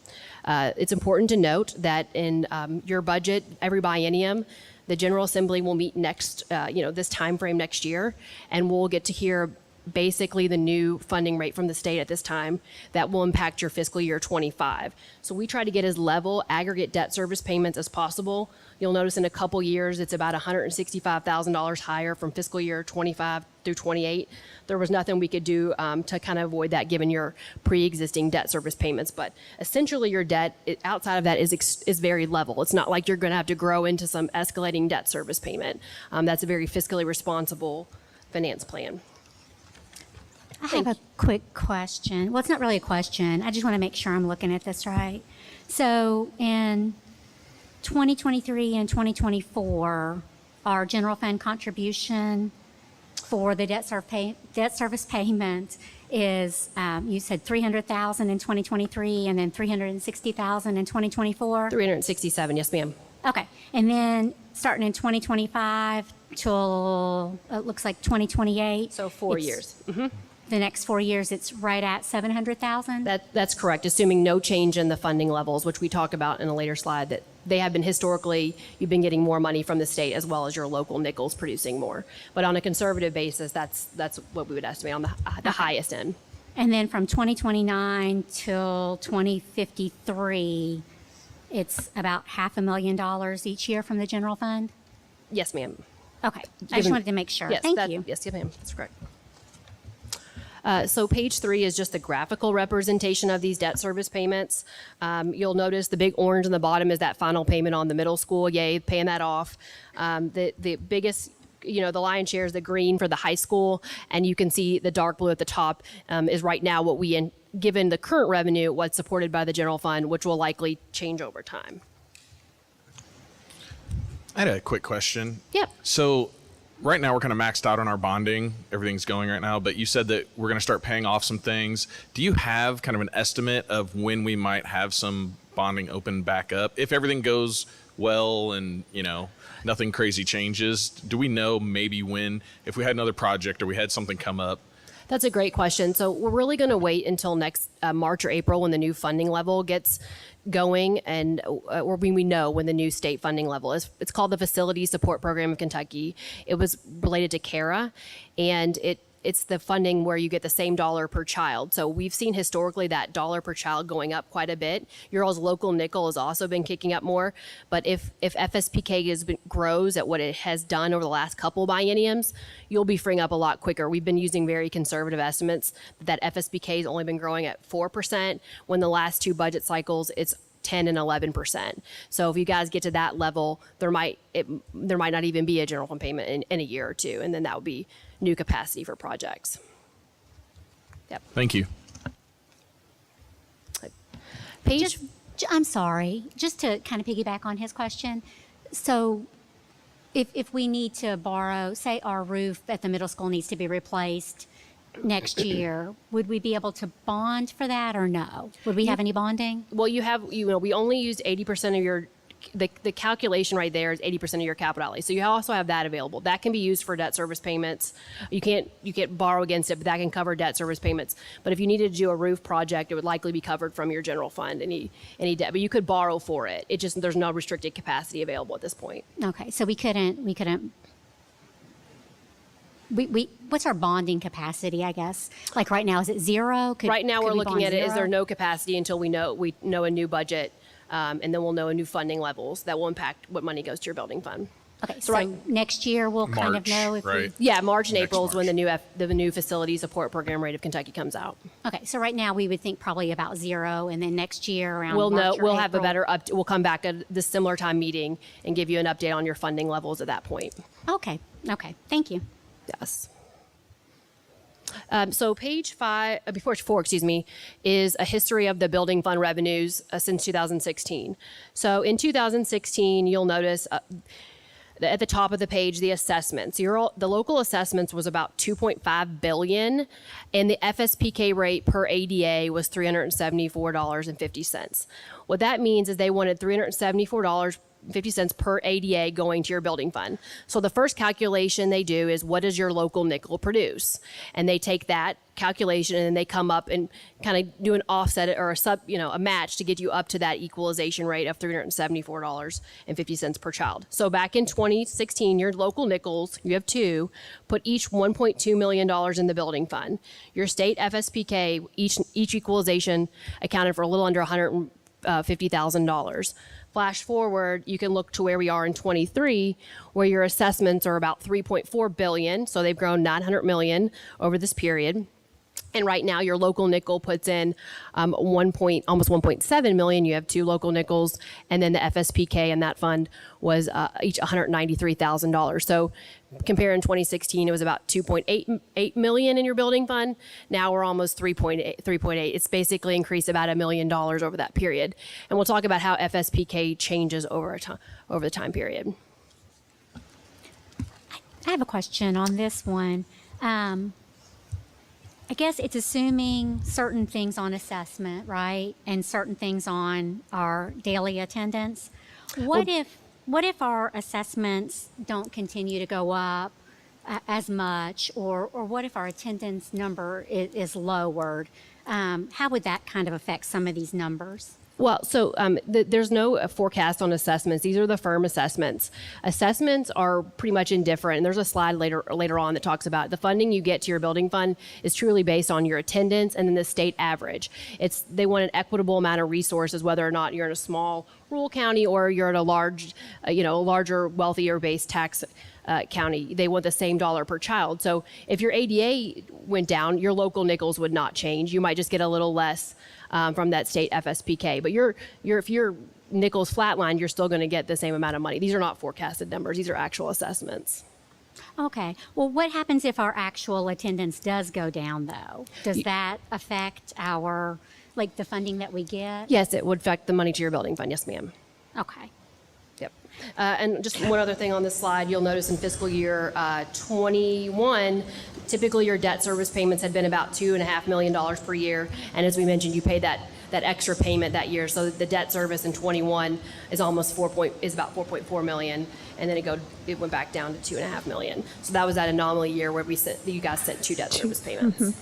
It's important to note that in your budget, every biennium, the General Assembly will meet next, this time frame next year, and we'll get to hear basically the new funding rate from the state at this time that will impact your fiscal year 25. So we try to get as level aggregate debt service payments as possible. You'll notice in a couple years, it's about $165,000 higher from fiscal year 25 through 28. There was nothing we could do to kind of avoid that given your pre-existing debt service payments. But essentially your debt outside of that is very level. It's not like you're going to have to grow into some escalating debt service payment. That's a very fiscally responsible finance plan. I have a quick question. Well, it's not really a question. I just want to make sure I'm looking at this right. So in 2023 and 2024, our general fund contribution for the debt service payment is, you said 300,000 in 2023 and then 360,000 in 2024? 367, yes, ma'am. Okay. And then starting in 2025 till it looks like 2028? So 4 years. Mm-hmm. The next 4 years, it's right at 700,000? That's correct, assuming no change in the funding levels, which we talk about in a later slide, that they have been historically, you've been getting more money from the state as well as your local nickels producing more. But on a conservative basis, that's what we would estimate on the highest end. And then from 2029 till 2053, it's about $500,000 each year from the general fund? Yes, ma'am. Okay, I just wanted to make sure. Yes, Thank you. Yes, ma'am, that's correct. So page 3 is just the graphical representation of these debt service payments. You'll notice the big orange on the bottom is that final payment on the middle school. Yay, paying that off. The biggest the lion's share is the green for the high school, and you can see the dark blue at the top is right now what given the current revenue, what's supported by the general fund, which will likely change over time. I had a quick question. Yep. So right now we're kind of maxed out on our bonding. Everything's going right now, but you said that we're going to start paying off some things. Do you have kind of an estimate of when we might have some bonding open back up? If everything goes well and, nothing crazy changes, do we know maybe when, if we had another project or we had something come up? That's a great question. So we're really going to wait until next March or April when the new funding level gets going, and or when we know when the new state funding level is. It's called the Facility Support Program of Kentucky. It was related to CARA, and it's the funding where you get the same dollar per child. So we've seen historically that dollar per child going up quite a bit. Your all's local nickel has also been kicking up more. But if FSPK grows at what it has done over the last couple bienniums, you'll be freeing up a lot quicker. We've been using very conservative estimates that FSPK has only been growing at 4%, when the last two budget cycles it's 10 and 11%. So if you guys get to that level, there might not even be a general fund payment in a year or two, and then that would be new capacity for projects. Yep. Thank you. Paige? I'm sorry, just to kind of piggyback on his question. So if we need to borrow, say our roof at the middle school needs to be replaced next year, would we be able to bond for that or no? Would we have any bonding? Well, we only used 80% of your, the calculation right there is 80% of your capital outlay. So you also have that available. That can be used for debt service payments. You can't borrow against it, but that can cover debt service payments. But if you needed to do a roof project, it would likely be covered from your general fund, any debt, but you could borrow for it. There's no restricted capacity available at this point. Okay, so we couldn't, what's our bonding capacity, I guess? Like right now, is it zero? Right now, could we're we looking bond at it, is zero? there no capacity until we know a new budget, and then we'll know a new funding levels that will impact what money goes to your building fund. Okay, so next year we'll kind of March, know if right? Yeah, March and Next April is when March. the new Facility Support Program rate of Kentucky comes out. Okay, so right now we would think probably about zero, and then next year around We'll March know, or we'll have a April. better we'll come back at this similar time meeting and give you an update on your funding levels at that point. Okay, thank you. Yes. So page 4, is a history of the building fund revenues since 2016. So in 2016, you'll notice at the top of the page, the assessments. The local assessments was about $2.5 billion, and the FSPK rate per ADA was $374.50. What that means is they wanted $374.50 per ADA going to your building fund. So the first calculation they do is, what does your local nickel produce? And they take that calculation and then they come up and kind of do an offset or a match to get you up to that equalization rate of $374.50 per child. So back in 2016, your local nickels, you have two, put each $1.2 million in the building fund. Your state FSPK, each equalization accounted for a little under $150,000. Flash forward, you can look to where we are in 23, where your assessments are about $3.4 billion. So they've grown $900 million over this period. And right now, your local nickel puts in almost 1.7 million. You have two local nickels, and then the FSPK in that fund was each $193,000. So compare in 2016, it was about 2.8 million in your building fund. Now we're almost 3.8. It's basically increased about $1 million over that period. And we'll talk about how FSPK changes over the time period. I have a question on this one. I guess it's assuming certain things on assessment, right? And certain things on our daily attendance. What if our assessments don't continue to go up as much, or what if our attendance number is lowered? How would that kind of affect some of these numbers? Well, so there's no forecast on assessments. These are the firm assessments. Assessments are pretty much indifferent. And there's a slide later on that talks about the funding you get to your building fund is truly based on your attendance and then the state average. They want an equitable amount of resources, whether or not you're in a small rural county or you're in a larger, wealthier based tax county. They want the same dollar per child. So if your ADA went down, your local nickels would not change. You might just get a little less from that state FSPK. But if your nickels flatline, you're still going to get the same amount of money. These are not forecasted numbers. These are actual assessments. Okay. Well, what happens if our actual attendance does go down, though? Does that affect our, like, the funding that we get? Yes, it would affect the money to your building fund. Yes, ma'am. Okay. Yep. And just one other thing on this slide, you'll notice in fiscal year 21, typically your debt service payments had been about $2.5 million per year. And as we mentioned, you paid that extra payment that year. So the debt service in 21 is is about 4.4 million. And then it went back down to 2.5 million. So that was that anomaly year where you guys sent 2 debt service payments.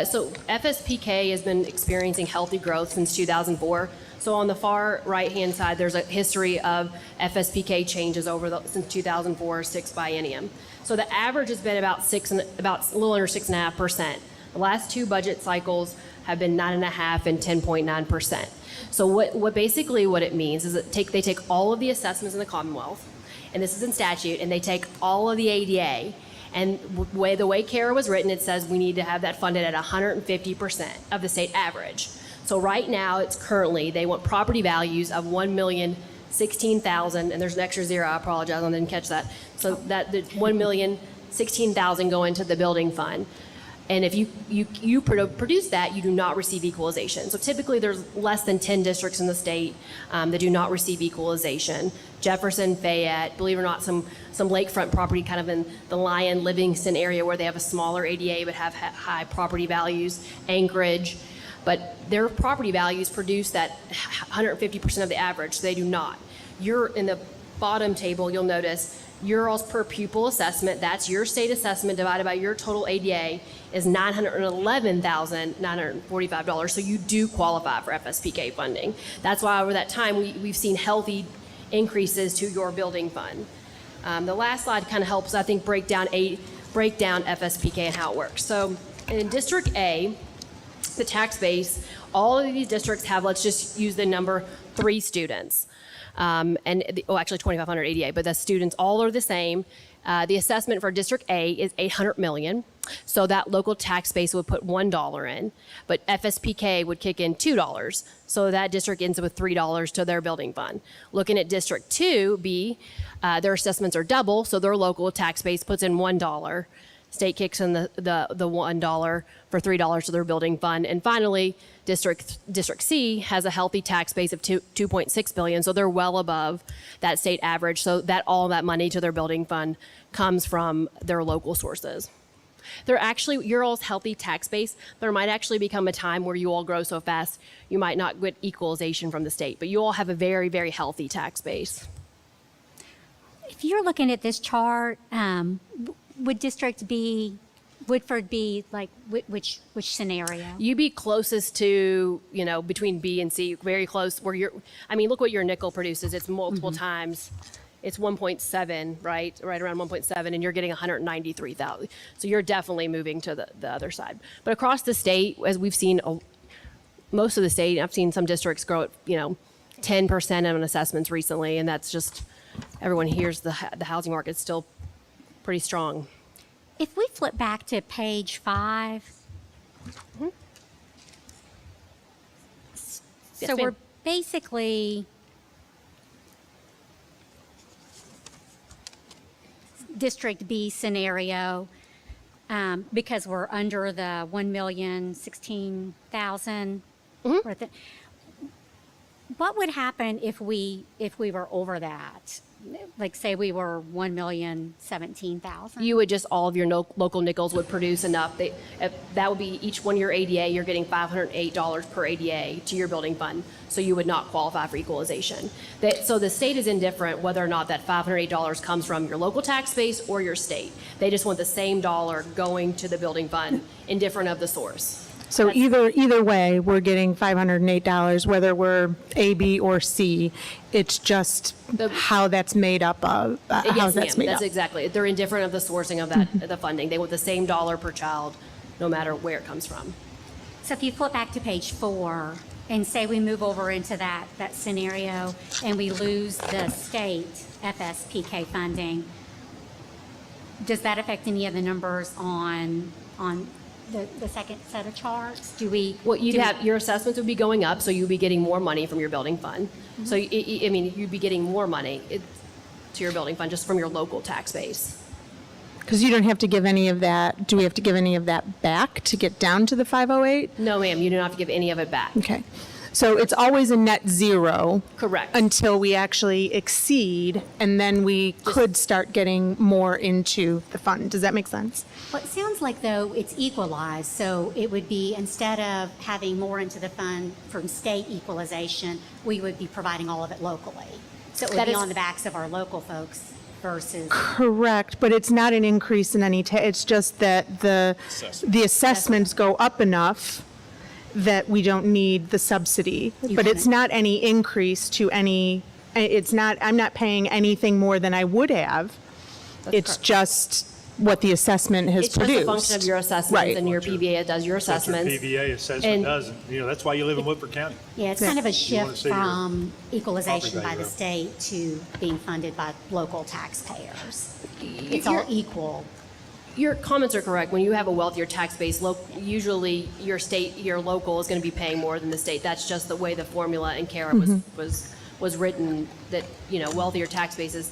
So FSPK has been experiencing healthy growth since 2004. So on the far right-hand side, there's a history of FSPK changes since 2004, 6 biennium. So the average has been about a little under 6.5%. The last 2 budget cycles have been 9.5% and 10.9%. So what basically what it means is that they take all of the assessments in the Commonwealth, and this is in statute, and they take all of the ADA. And the way CARA was written, it says we need to have that funded at 150% of the state average. So right now, they want property values of $1,016,000, and there's an extra zero, I apologize, I didn't catch that. So that the $1,016,000 go into the building fund. And if you produce that, you do not receive equalization. So typically, there's less than 10 districts in the state that do not receive equalization. Jefferson, Fayette, believe it or not, some lakefront property kind of in the Lyon, Livingston area where they have a smaller ADA but have high property values, Anchorage. But their property values produce that 150% of the average. So they do not. You're in the bottom table, you'll notice Ural's per pupil assessment, that's your state assessment divided by your total ADA, is $911,945. So you do qualify for FSPK funding. That's why over that time we've seen healthy increases to your building fund. The last slide kind of helps, I think, break down FSPK and how it works. So in District A, the tax base, all of these districts have, let's just use the number 3 students. Actually 2,500 ADA, but the students all are the same. The assessment for District A is $800 million. So that local tax base would put $1 in, but FSPK would kick in $2. So that district ends up with $3 to their building fund. Looking at District 2B, their assessments are double, so their local tax base puts in $1. State kicks in the $1 for $3 to their building fund. And finally, District C has a healthy tax base of $2.6 billion, so they're well above that state average. So that all that money to their building fund comes from their local sources. Your all's healthy tax base, there might actually become a time where you all grow so fast you might not get equalization from the state, but you all have a very, very healthy tax base. If you're looking at this chart, would Woodford be like which scenario? You'd be closest to, between B and C, very close look what your nickel produces. It's multiple times. It's 1.7, right around 1.7, and you're getting 193,000. So you're definitely moving to the other side. But across the state, as we've seen, most of the state, I've seen some districts grow at, 10% on assessments recently, and that's just, everyone hears the housing market's still pretty strong. If we flip back to page 5, so we're basically District B scenario, because we're under the 1,016,000. What would happen if we were over that? Like, say we were 1,017,000. You would just, all of your local nickels would produce enough. That would be each one of your ADA, you're getting $508 per ADA to your building fund. So you would not qualify for equalization. So the state is indifferent whether or not that $508 comes from your local tax base or your state. They just want the same dollar going to the building fund, indifferent of the source. So either way, we're getting $508, whether we're A, B, or C. It's just how that's made up of. Yes, ma'am. That's exactly. They're indifferent of the sourcing of the funding. They want the same dollar per child, no matter where it comes from. So if you flip back to page 4 and say we move over into that scenario and we lose the state FSPK funding, does that affect any of the numbers on the second set of charts? Your assessments would be going up, so you'd be getting more money from your building fund. So you'd be getting more money. to your building fund, just from your local tax base. Because you don't have to give any of that, do we have to give any of that back to get down to the 508? No, ma'am, you do not have to give any of it back. Okay. So it's always a net zero. Correct. Until we actually exceed, and then we could start getting more into the fund. Does that make sense? Well, it sounds like, though, it's equalized, so it would be, instead of having more into the fund from state equalization, we would be providing all of it locally. So it would That be is- on the backs of our local folks versus, Correct, but it's not an increase in any, it's just that the assessments go up enough that we don't need the subsidy. But it's not any increase to any, it's not, I'm not paying anything more than I would have. It's correct. just what the assessment has It's just produced. a function of your assessments, Right. and your PVA does your That's what your assessments. PVA assessment And- does, and, that's why you live in Woodford County. yeah, it's kind of a wanna shift see your from equalization property by the value state to being funded by local taxpayers. It's all You're- equal. Your comments are correct. When you have a wealthier tax base, usually your local is going to be paying more than the state. That's just the way the formula in CARA was written, that, wealthier tax bases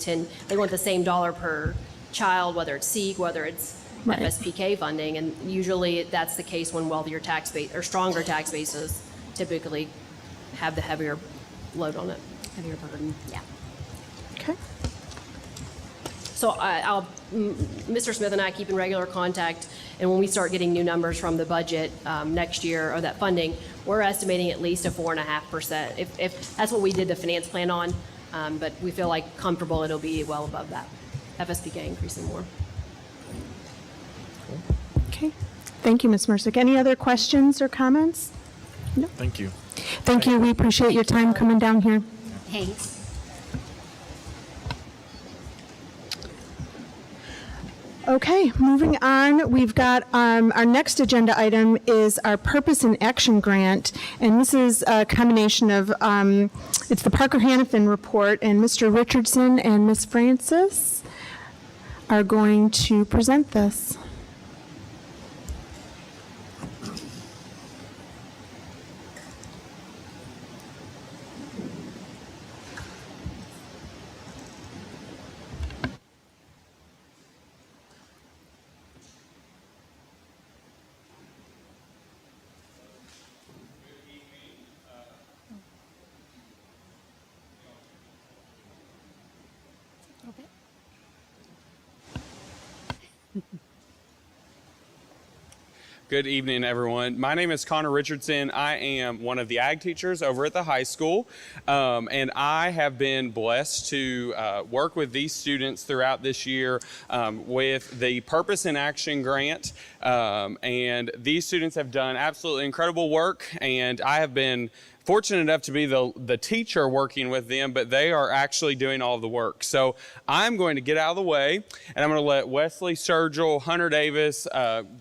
they want the same dollar per child, whether it's SEEK, whether it's Right. FSPK funding, and usually that's the case when wealthier tax base, or stronger tax bases typically have the heavier load on it, heavier burden. Yeah. Okay. So Mr. Smith and I keep in regular contact, and when we start getting new numbers from the budget next year, or that funding, we're estimating at least a 4.5%. If that's what we did the finance plan on, but we feel like comfortable it'll be well above that. FSPK increasing more. Okay. Thank you, Ms. Mercick. Any other questions or comments? Thank you. Thank you. We appreciate your time coming down here. Thanks. Okay, moving on, we've got, our next agenda item is our Purpose in Action Grant, and this is a combination of, it's the Parker Hannafin report, and Mr. Richardson and Ms. Francis are going to present this. Good evening, everyone. My name is Connor Richardson. I am one of the ag teachers over at the high school, and I have been blessed to work with these students throughout this year with the Purpose in Action grant, and these students have done absolutely incredible work, and I have been fortunate enough to be the teacher working with them, but they are actually doing all of the work. So I'm going to get out of the way, and I'm going to let Wesley Sturgill, Hunter Davis,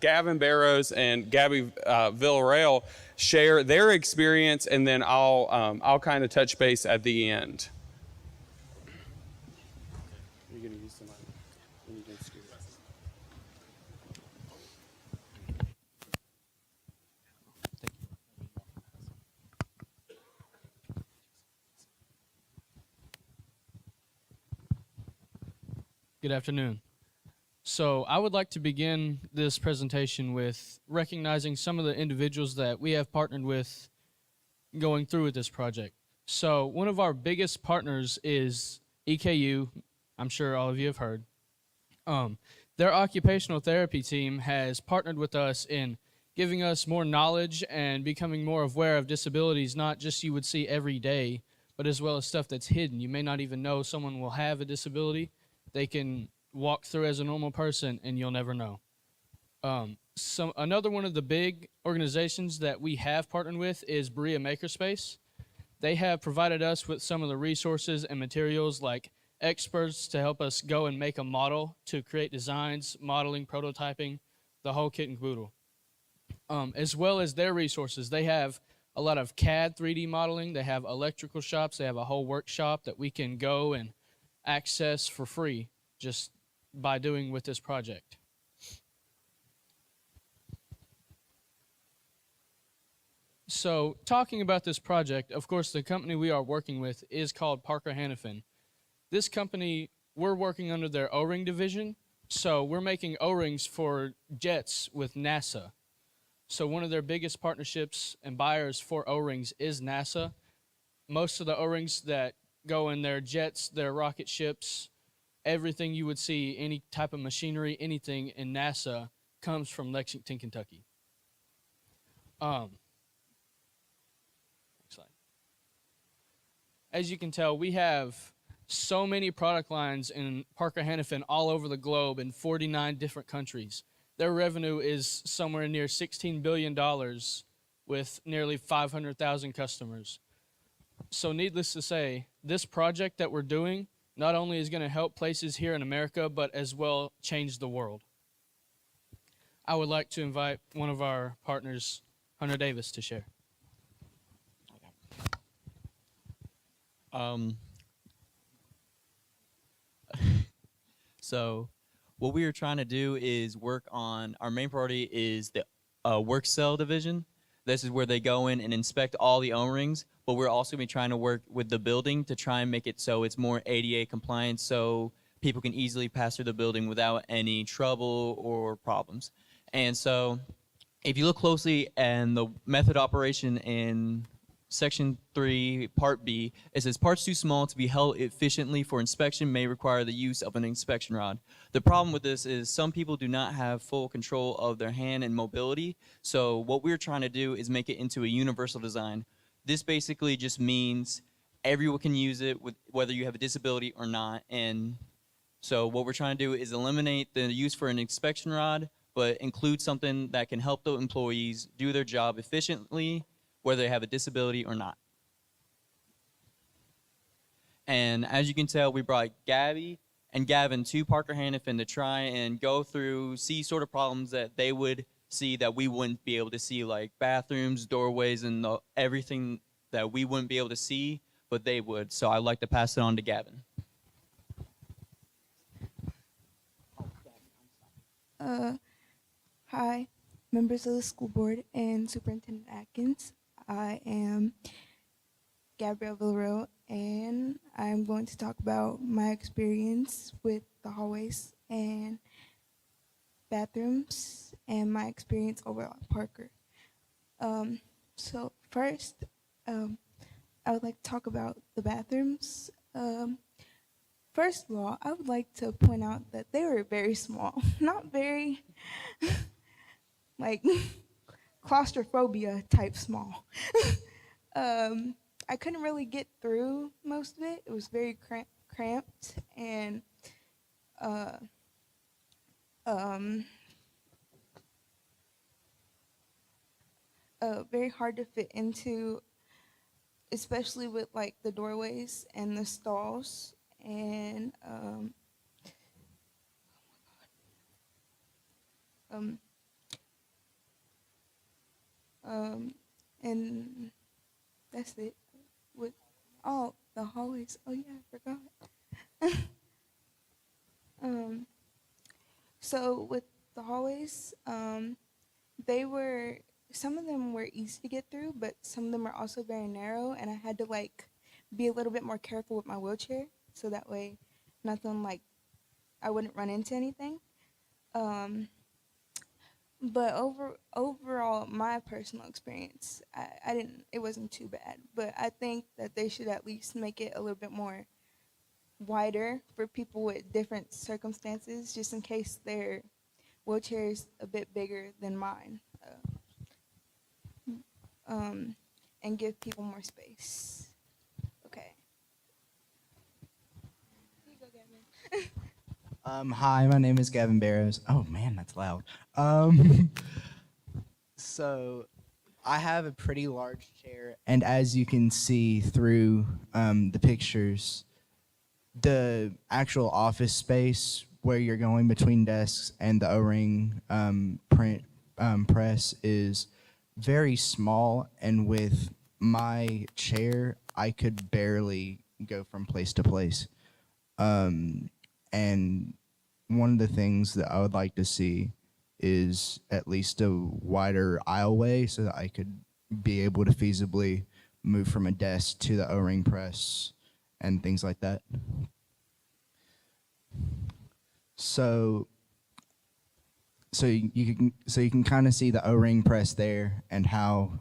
Gavin Barrows, and Gabby Villarreal share their experience, and then I'll kind of touch base at the end. You're going to use the mic. You can scoot it. Good afternoon. So I would like to begin this presentation with recognizing some of the individuals that we have partnered with going through with this project. So one of our biggest partners is EKU. I'm sure all of you have heard. Their occupational therapy team has partnered with us in giving us more knowledge and becoming more aware of disabilities, not just you would see every day, but as well as stuff that's hidden. You may not even know someone will have a disability. They can walk through as a normal person and you'll never know. Another one of the big organizations that we have partnered with is Berea Makerspace. They have provided us with some of the resources and materials like experts to help us go and make a model to create designs, modeling, prototyping, the whole kit and caboodle. As well as their resources, they have a lot of CAD 3D modeling. They have electrical shops. They have a whole workshop that we can go and access for free just by doing with this project. So talking about this project, of course, the company we are working with is called Parker Hannafin. This company we're working under their O-ring division. So we're making O-rings for jets with NASA. So one of their biggest partnerships and buyers for O-rings is NASA. Most of the O-rings that go in their jets, their rocket ships, everything you would see, any type of machinery, anything in NASA comes from Lexington, Kentucky. Next slide. As you can tell, we have so many product lines in Parker Hannifin all over the globe in 49 different countries. Their revenue is somewhere near $16 billion with nearly 500,000 customers. So needless to say, this project that we're doing not only is going to help places here in America, but as well change the world. I would like to invite one of our partners, Hunter Davis, to share. So what we are trying to do is work on, our main priority is the work cell division. This is where they go in and inspect all the O-rings, but we're also going to be trying to work with the building to try and make it so it's more ADA compliant so people can easily pass through the building without any trouble or problems. And so if you look closely and the method operation in Section 3, Part B, it says parts too small to be held efficiently for inspection may require the use of an inspection rod. The problem with this is some people do not have full control of their hand and mobility, so what we're trying to do is make it into a universal design. This basically just means everyone can use it, whether you have a disability or not, and so what we're trying to do is eliminate the use for an inspection rod, but include something that can help the employees do their job efficiently, whether they have a disability or not. And as you can tell, we brought Gabby and Gavin to Parker Hannifin to try and go through, see sort of problems that they would see that we wouldn't be able to see, like bathrooms, doorways, and everything that we wouldn't be able to see, but they would. So I'd like to pass it on to Gavin. Hi, members of the school board and Superintendent Atkins. I am Gabrielle Villarreal, and I'm going to talk about my experience with the hallways and bathrooms and my experience overall at Parker. So first, I would like to talk about the bathrooms. First of all, I would like to point out that they were very small, not very like claustrophobia type small. I couldn't really get through most of it. It was very cramped and very hard to fit into, especially with like the doorways and the stalls. And and that's it. With all the hallways. Oh yeah, I forgot. So with the hallways, some of them were easy to get through, but some of them are also very narrow, and I had to like be a little bit more careful with my wheelchair, so that way nothing like I wouldn't run into anything. But overall, my personal experience, it wasn't too bad, but I think that they should at least make it a little bit more wider for people with different circumstances, just in case their wheelchair is a bit bigger than mine, and give people more space. Okay. Here you go, Gavin. Hi, my name is Gavin Barrows. Oh man, that's loud. So I have a pretty large chair, and as you can see through the pictures, the actual office space where you're going between desks and the O-ring print press is very small, and with my chair, I could barely go from place to place. And one of the things that I would like to see is at least a wider aisleway so that I could be able to feasibly move from a desk to the O-ring press and things like that. So you can kind of see the O-ring press there and how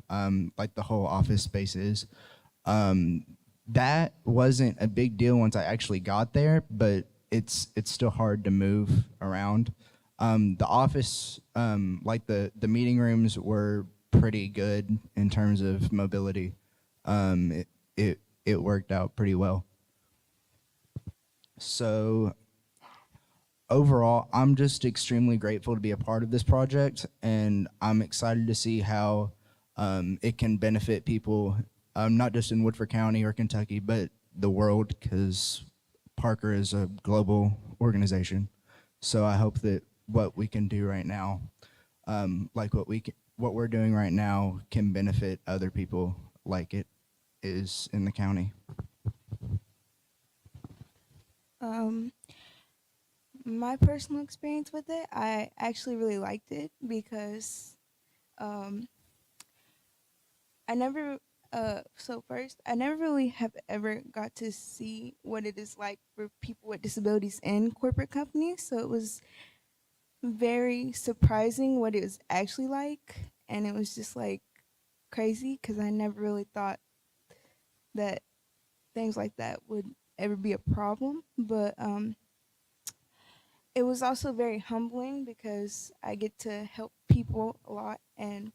like the whole office space is. That wasn't a big deal once I actually got there, but it's still hard to move around. The office, like the meeting rooms, were pretty good in terms of mobility. It worked out pretty well. So overall, I'm just extremely grateful to be a part of this project, and I'm excited to see how it can benefit people, not just in Woodford County or Kentucky, but the world, because Parker is a global organization. So I hope that what we can do right now, like what we're doing right now, can benefit other people like it is in the county. My personal experience with it, I actually really liked it because I never, I never really have ever got to see what it is like for people with disabilities in corporate companies. So it was very surprising what it was actually like. And it was just like crazy because I never really thought that things like that would ever be a problem. But it was also very humbling because I get to help people a lot and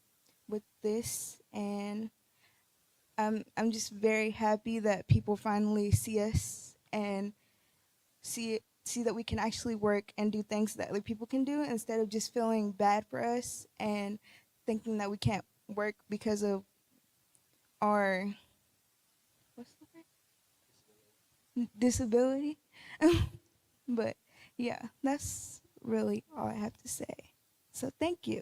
with this, and I'm just very happy that people finally see us and see that we can actually work and do things that other people can do instead of just feeling bad for us and thinking that we can't work because of our disability. But yeah, that's really all I have to say. So thank you.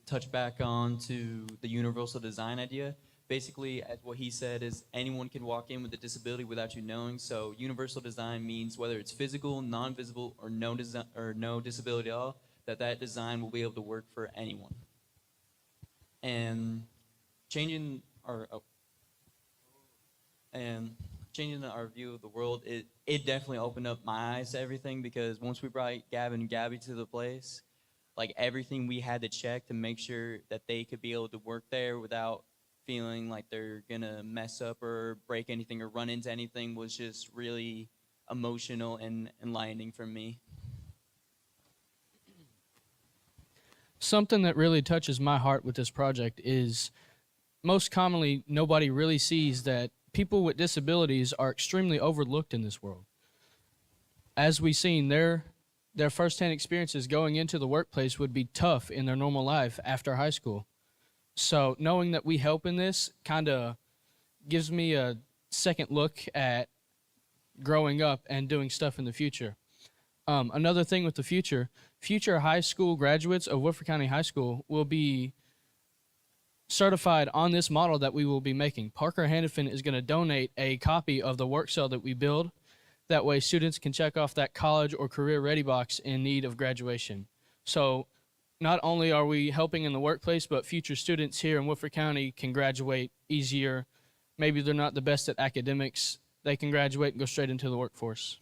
Touch back on to the universal design idea. Basically, as what he said is anyone can walk in with a disability without you knowing. So universal design means whether it's physical, non-visible, or no disability at all, that design will be able to work for anyone. And changing our view of the world, it definitely opened up my eyes to everything, because once we brought Gavin and Gabby to the place, like everything we had to check to make sure that they could be able to work there without feeling like they're gonna mess up or break anything or run into anything was just really emotional and enlightening for me. Something that really touches my heart with this project is most commonly nobody really sees that people with disabilities are extremely overlooked in this world. As we've seen, their firsthand experiences going into the workplace would be tough in their normal life after high school. So knowing that we help in this kind of gives me a second look at growing up and doing stuff in the future. Another thing with the future high school graduates of Woodford County High School will be certified on this model that we will be making. Parker Hannafin is going to donate a copy of the work cell that we build. That way students can check off that college or career ready box in need of graduation. So not only are we helping in the workplace, but future students here in Woodford County can graduate easier. Maybe they're not the best at academics. They can graduate and go straight into the workforce.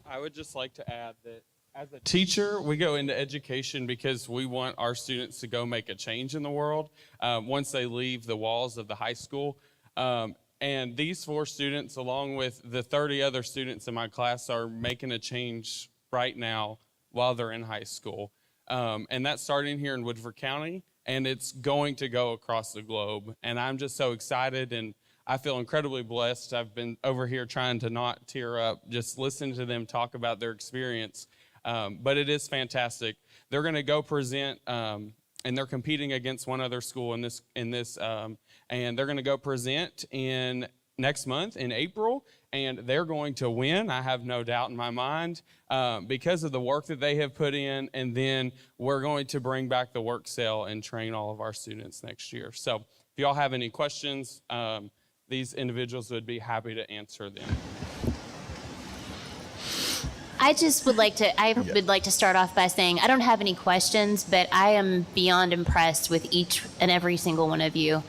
I would just like to add that as a teacher, we go into education because we want our students to go make a change in the world once they leave the walls of the high school. And these 4 students, along with the 30 other students in my class, are making a change right now while they're in high school. And that's starting here in Woodford County, and it's going to go across the globe. And I'm just so excited, and I feel incredibly blessed. I've been over here trying to not tear up, just listening to them talk about their experience. But it is fantastic. They're going to go present, and they're competing against one other school in this, and they're going to go present in next month in April, and they're going to win. I have no doubt in my mind because of the work that they have put in. And then we're going to bring back the work cell and train all of our students next year. So if y'all have any questions, these individuals would be happy to answer them. I just would like to start off by saying I don't have any questions, but I am beyond impressed with each and every single one of you.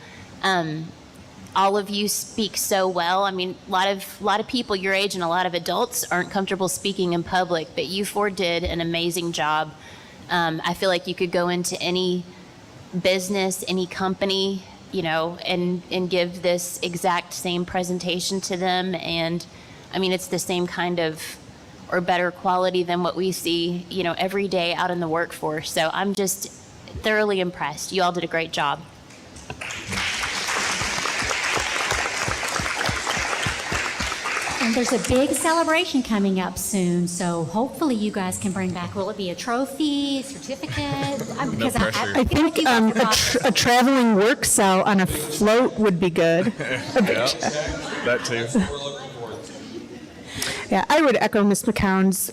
All of you speak so well. I mean, a lot of people your age and a lot of adults aren't comfortable speaking in public, but you four did an amazing job. I feel like you could go into any business, any company, and give this exact same presentation to them. And I mean, it's the same kind of or better quality than what we see, every day out in the workforce. So I'm just thoroughly impressed. You all did a great job. And there's a big celebration coming up soon, so hopefully you guys can bring back, will it be a trophy, certificate? Because pressure. I think a traveling work cell on a float would be good. That too. Yeah, I would echo Ms. McCown's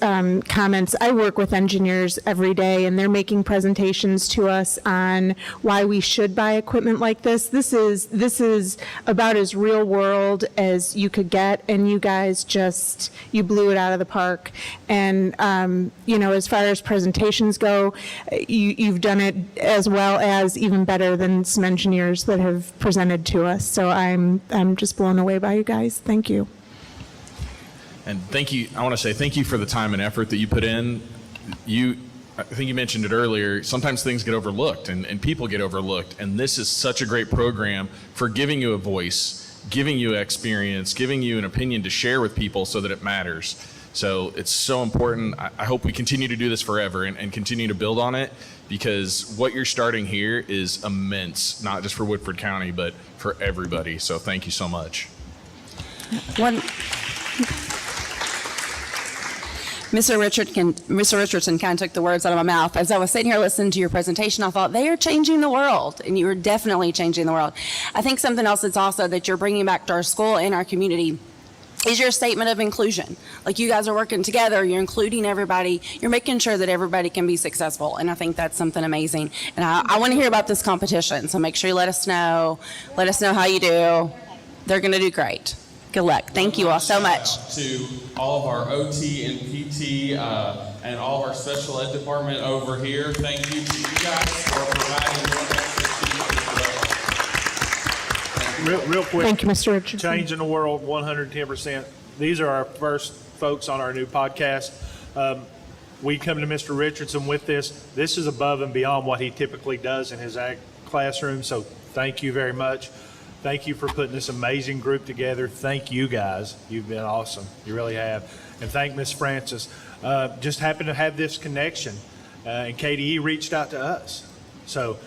comments. I work with engineers every day, and they're making presentations to us on why we should buy equipment like this. This is about as real world as you could get, and you guys you blew it out of the park. And as far as presentations go, you've done it as well as even better than some engineers that have presented to us. So I'm just blown away by you guys. Thank you. And thank you. I want to say thank you for the time and effort that you put in. I think you mentioned it earlier. Sometimes things get overlooked and people get overlooked. And this is such a great program for giving you a voice, giving you experience, giving you an opinion to share with people so that it matters. So it's so important. I hope we continue to do this forever and continue to build on it, because what you're starting here is immense, not just for Woodford County, but for everybody. So thank you so much. Mr. Richardson kind of took the words out of my mouth. As I was sitting here listening to your presentation, I thought, they are changing the world, and you are definitely changing the world. I think something else that's also that you're bringing back to our school and our community is your statement of inclusion. Like, you guys are working together, you're including everybody, you're making sure that everybody can be successful, and I think that's something amazing. And I want to hear about this competition, so make sure you let us know how you do. They're going to do great. Good luck. Thank you all so much. To all of our OT and PT and all of our special ed department over here, thank you to you guys for providing more Real quick. Thank you, Mr. Richardson. Changing the world 110%. These are our first folks on our new podcast. We come to Mr. Richardson with this. This is above and beyond what he typically does in his ag classroom, so thank you very much. Thank you for putting this amazing group together. Thank you guys. You've been awesome. You really have. And thank Ms. Francis. Just happened to have this connection, and KDE reached out to us. So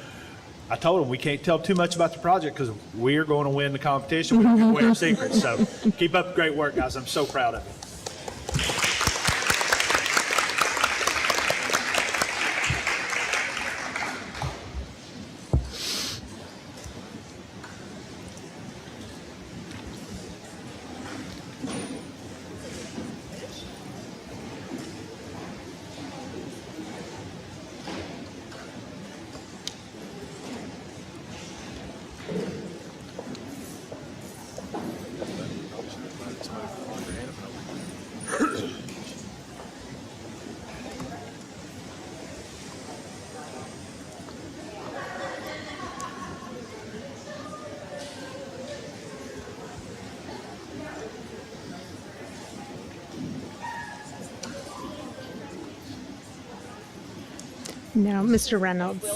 I told them we can't tell too much about the project because we're going to win the competition. We're going to win our secrets. So keep up the great work, guys. I'm so proud of you. No, Mr. Reynolds.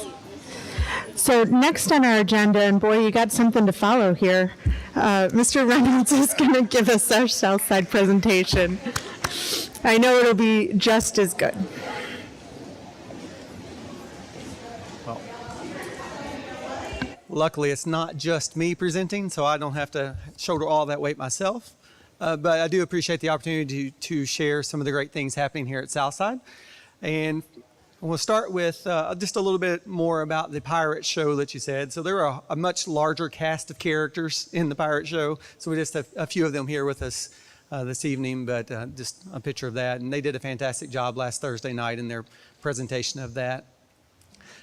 So next on our agenda, and boy, you got something to follow here. Mr. Reynolds is going to give us our Southside presentation. I know it'll be just as good. Luckily, it's not just me presenting, so I don't have to shoulder all that weight myself. But I do appreciate the opportunity to share some of the great things happening here at Southside. And we'll start with just a little bit more about the pirate show that you said. So there are a much larger cast of characters in the pirate show. So we just have a few of them here with us this evening, but just a picture of that. And they did a fantastic job last Thursday night in their presentation of that.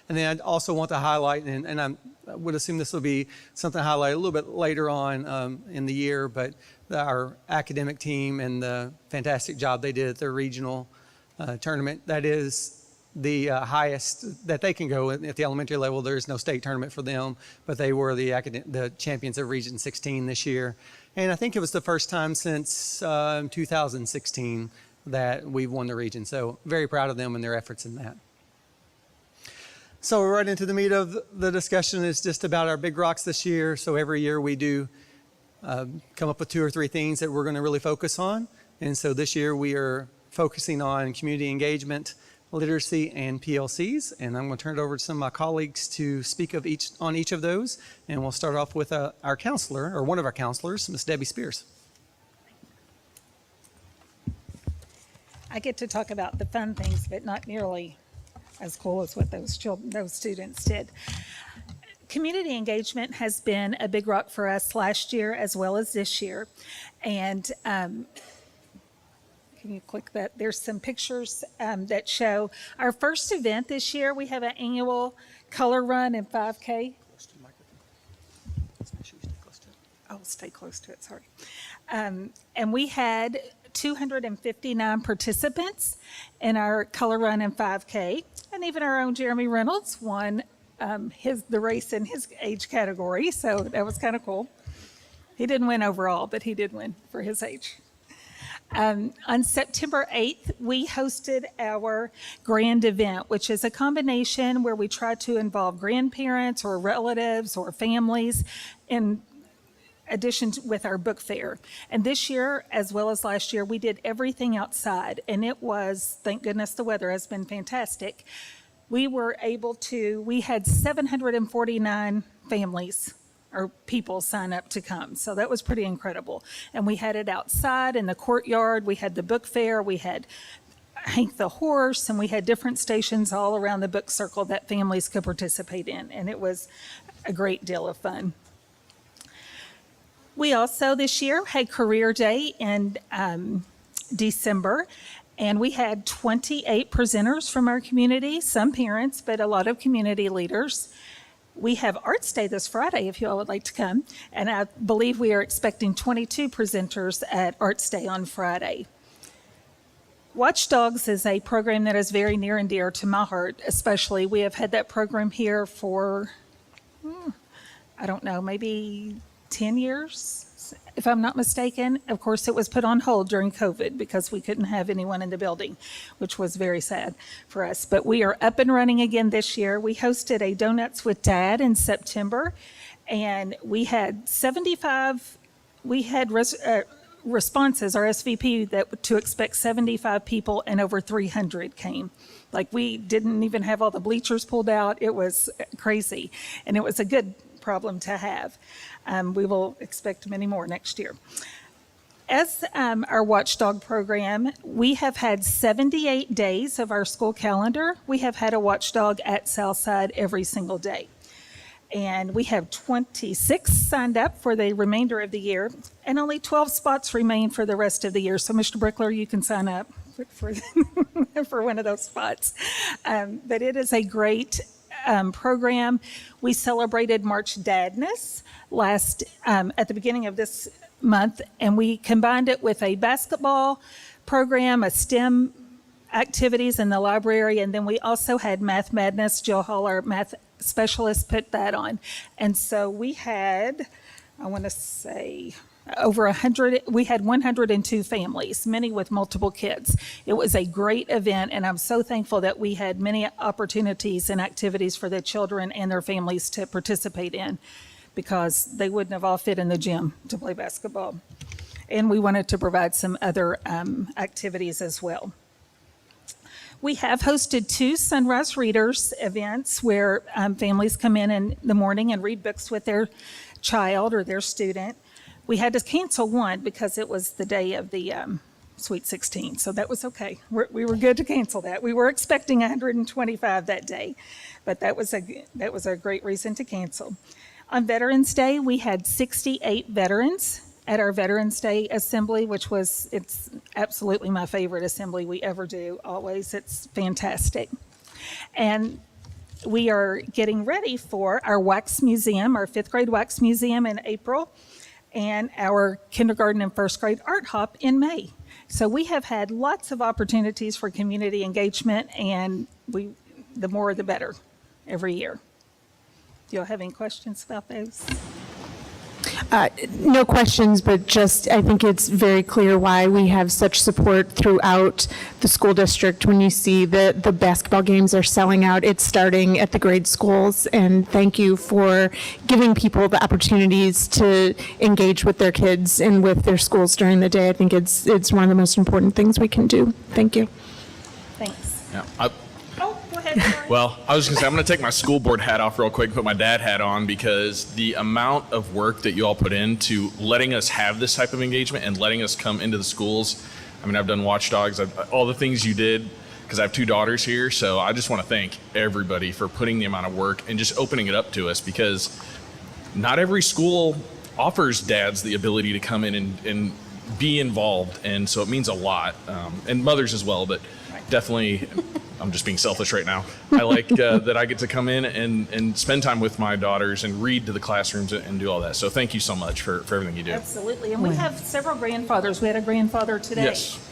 And then I also want to highlight, and I would assume this will be something highlighted a little bit later on in the year, but our academic team and the fantastic job they did at their regional tournament. That is the highest that they can go at the elementary level. There is no state tournament for them, but they were the champions of Region 16 this year. And I think it was the first time since 2016 that we've won the region. So very proud of them and their efforts in that. So we're right into the meat of the discussion. Is just about our big rocks this year. So every year we do come up with 2 or 3 things that we're going to really focus on. And so this year we are focusing on community engagement, literacy, and PLCs. And I'm going to turn it over to some of my colleagues to speak on each of those. And we'll start off with our counselor, or one of our counselors, Ms. Debbie Spears. I get to talk about the fun things, but not nearly as cool as what those students did. Community engagement has been a big rock for us last year as well as this year. And can you click that? There's some pictures that show our first event this year. We have an annual color run and 5K. I'll stay close to it, sorry. And we had 259 participants in our color run and 5K. And even our own Jeremy Reynolds won the race in his age category. So that was kind of cool. He didn't win overall, but he did win for his age. On September 8th, we hosted our grand event, which is a combination where we try to involve grandparents or relatives or families in addition with our book fair. And this year, as well as last year, we did everything outside. And it was, thank goodness the weather has been fantastic. We had 749 families or people sign up to come. So that was pretty incredible. And we had it outside in the courtyard. We had the book fair. We had Hank the Horse, and we had different stations all around the book circle that families could participate in. And it was a great deal of fun. We also this year had Career Day in December. And we had 28 presenters from our community, some parents, but a lot of community leaders. We have Arts Day this Friday, if you all would like to come. And I believe we are expecting 22 presenters at Arts Day on Friday. Watchdogs is a program that is very near and dear to my heart, especially. We have had that program here for, I don't know, maybe 10 years, if I'm not mistaken. Of course, it was put on hold during COVID because we couldn't have anyone in the building, which was very sad for us. But we are up and running again this year. We hosted a Donuts with Dad in September, and we had 75, responses, RSVP, to expect 75 people, and over 300 came. Like, we didn't even have all the bleachers pulled out. It was crazy, and it was a good problem to have. We will expect many more next year. As our Watchdog program, we have had 78 days of our school calendar. We have had a Watchdog at Southside every single day. And we have 26 signed up for the remainder of the year, and only 12 spots remain for the rest of the year. So, Mr. Brickler, you can sign up for one of those spots. But it is a great program. We celebrated March Dadness at the beginning of this month, and we combined it with a basketball program, a STEM activities in the library, and then we also had Math Madness. Jill Hall, our math specialist, put that on. And so we had, I want to say, over 100, we had 102 families, many with multiple kids. It was a great event, and I'm so thankful that we had many opportunities and activities for the children and their families to participate in, because they wouldn't have all fit in the gym to play basketball. And we wanted to provide some other activities as well. We have hosted 2 Sunrise Readers events where families come in the morning and read books with their child or their student. We had to cancel one because it was the day of the Sweet 16, so that was okay. We were good to cancel that. We were expecting 125 that day, but that was a great reason to cancel. On Veterans Day, we had 68 veterans at our Veterans Day assembly, it's absolutely my favorite assembly we ever do, always. It's fantastic. And we are getting ready for our wax museum, our 5th grade wax museum in April. and our kindergarten and first grade art hop in May. So we have had lots of opportunities for community engagement, and the more the better every year. Do y'all have any questions about those? No questions, but just, I think it's very clear why we have such support throughout the school district. When you see the basketball games are selling out, it's starting at the grade schools. And thank you for giving people the opportunities to engage with their kids and with their schools during the day. I think it's one of the most important things we can do. Thank you. Thanks. Yeah. Oh, go ahead. Sorry. Well, I was just gonna say, I'm gonna take my school board hat off real quick and put my dad hat on, because the amount of work that you all put into letting us have this type of engagement and letting us come into the schools. I mean, I've done watchdogs, all the things you did, because I have 2 daughters here. So I just want to thank everybody for putting the amount of work and just opening it up to us, because not every school offers dads the ability to come in and be involved. And so it means a lot, and mothers as well, but definitely, I'm just being selfish right now. I like that I get to come in and spend time with my daughters and read to the classrooms and do all that. So thank you so much for everything you do. Absolutely. And we have several grandfathers. We had a grandfather today. Yes.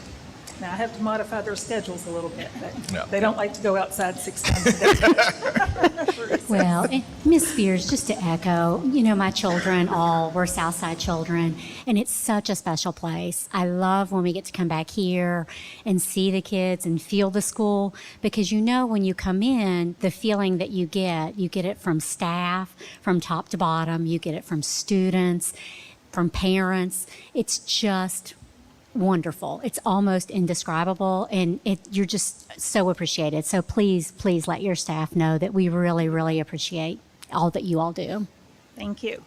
Now, I have to modify their schedules a little bit, but Yeah. they don't like to go outside 6 times a day. Well, Ms. Spears, just to echo, my children all were Southside children, and it's such a special place. I love when we get to come back here and see the kids and feel the school, because when you come in, the feeling that you get it from staff, from top to bottom, you get it from students, from parents. It's just wonderful. It's almost indescribable, and you're just so appreciated. So please let your staff know that we really, really appreciate all that you all do. Thank you.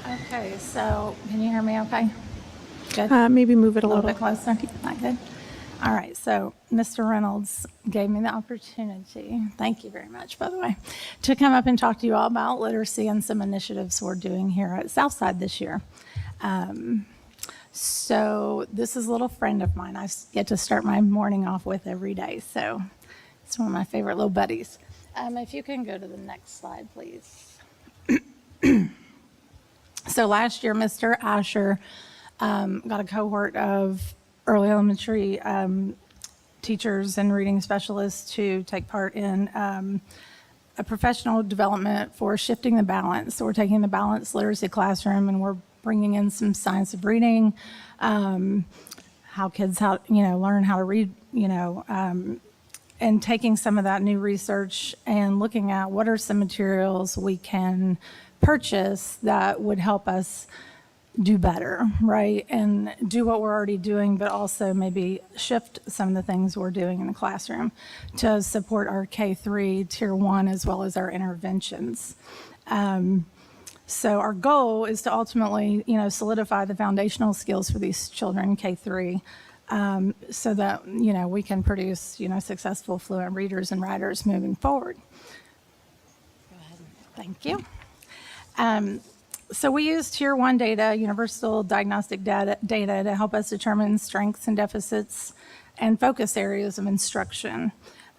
Okay, so can you hear me okay? Good. Maybe move it A little bit closer. Not good. All right, so Mr. Reynolds gave me the opportunity, thank you very much, by the way, to come up and talk to you all about literacy and some initiatives we're doing here at Southside this year. So this is a little friend of mine I get to start my morning off with every day, so it's one of my favorite little buddies. If you can go to the next slide, please. So last year, Mr. Asher got a cohort of early elementary teachers and reading specialists to take part in a professional development for shifting the balance. So we're taking the balanced literacy classroom and we're bringing in some science of reading, how kids learn how to read, and taking some of that new research and looking at what are some materials we can purchase that would help us do better, right? And do what we're already doing, but also maybe shift some of the things we're doing in the classroom to support our K-3 Tier 1 as well as our interventions. So our goal is to ultimately, solidify the foundational skills for these children, K-3, so that, we can produce, successful, fluent readers and writers moving forward. Go ahead. Thank you. So we use Tier 1 data, universal diagnostic data to help us determine strengths and deficits and focus areas of instruction.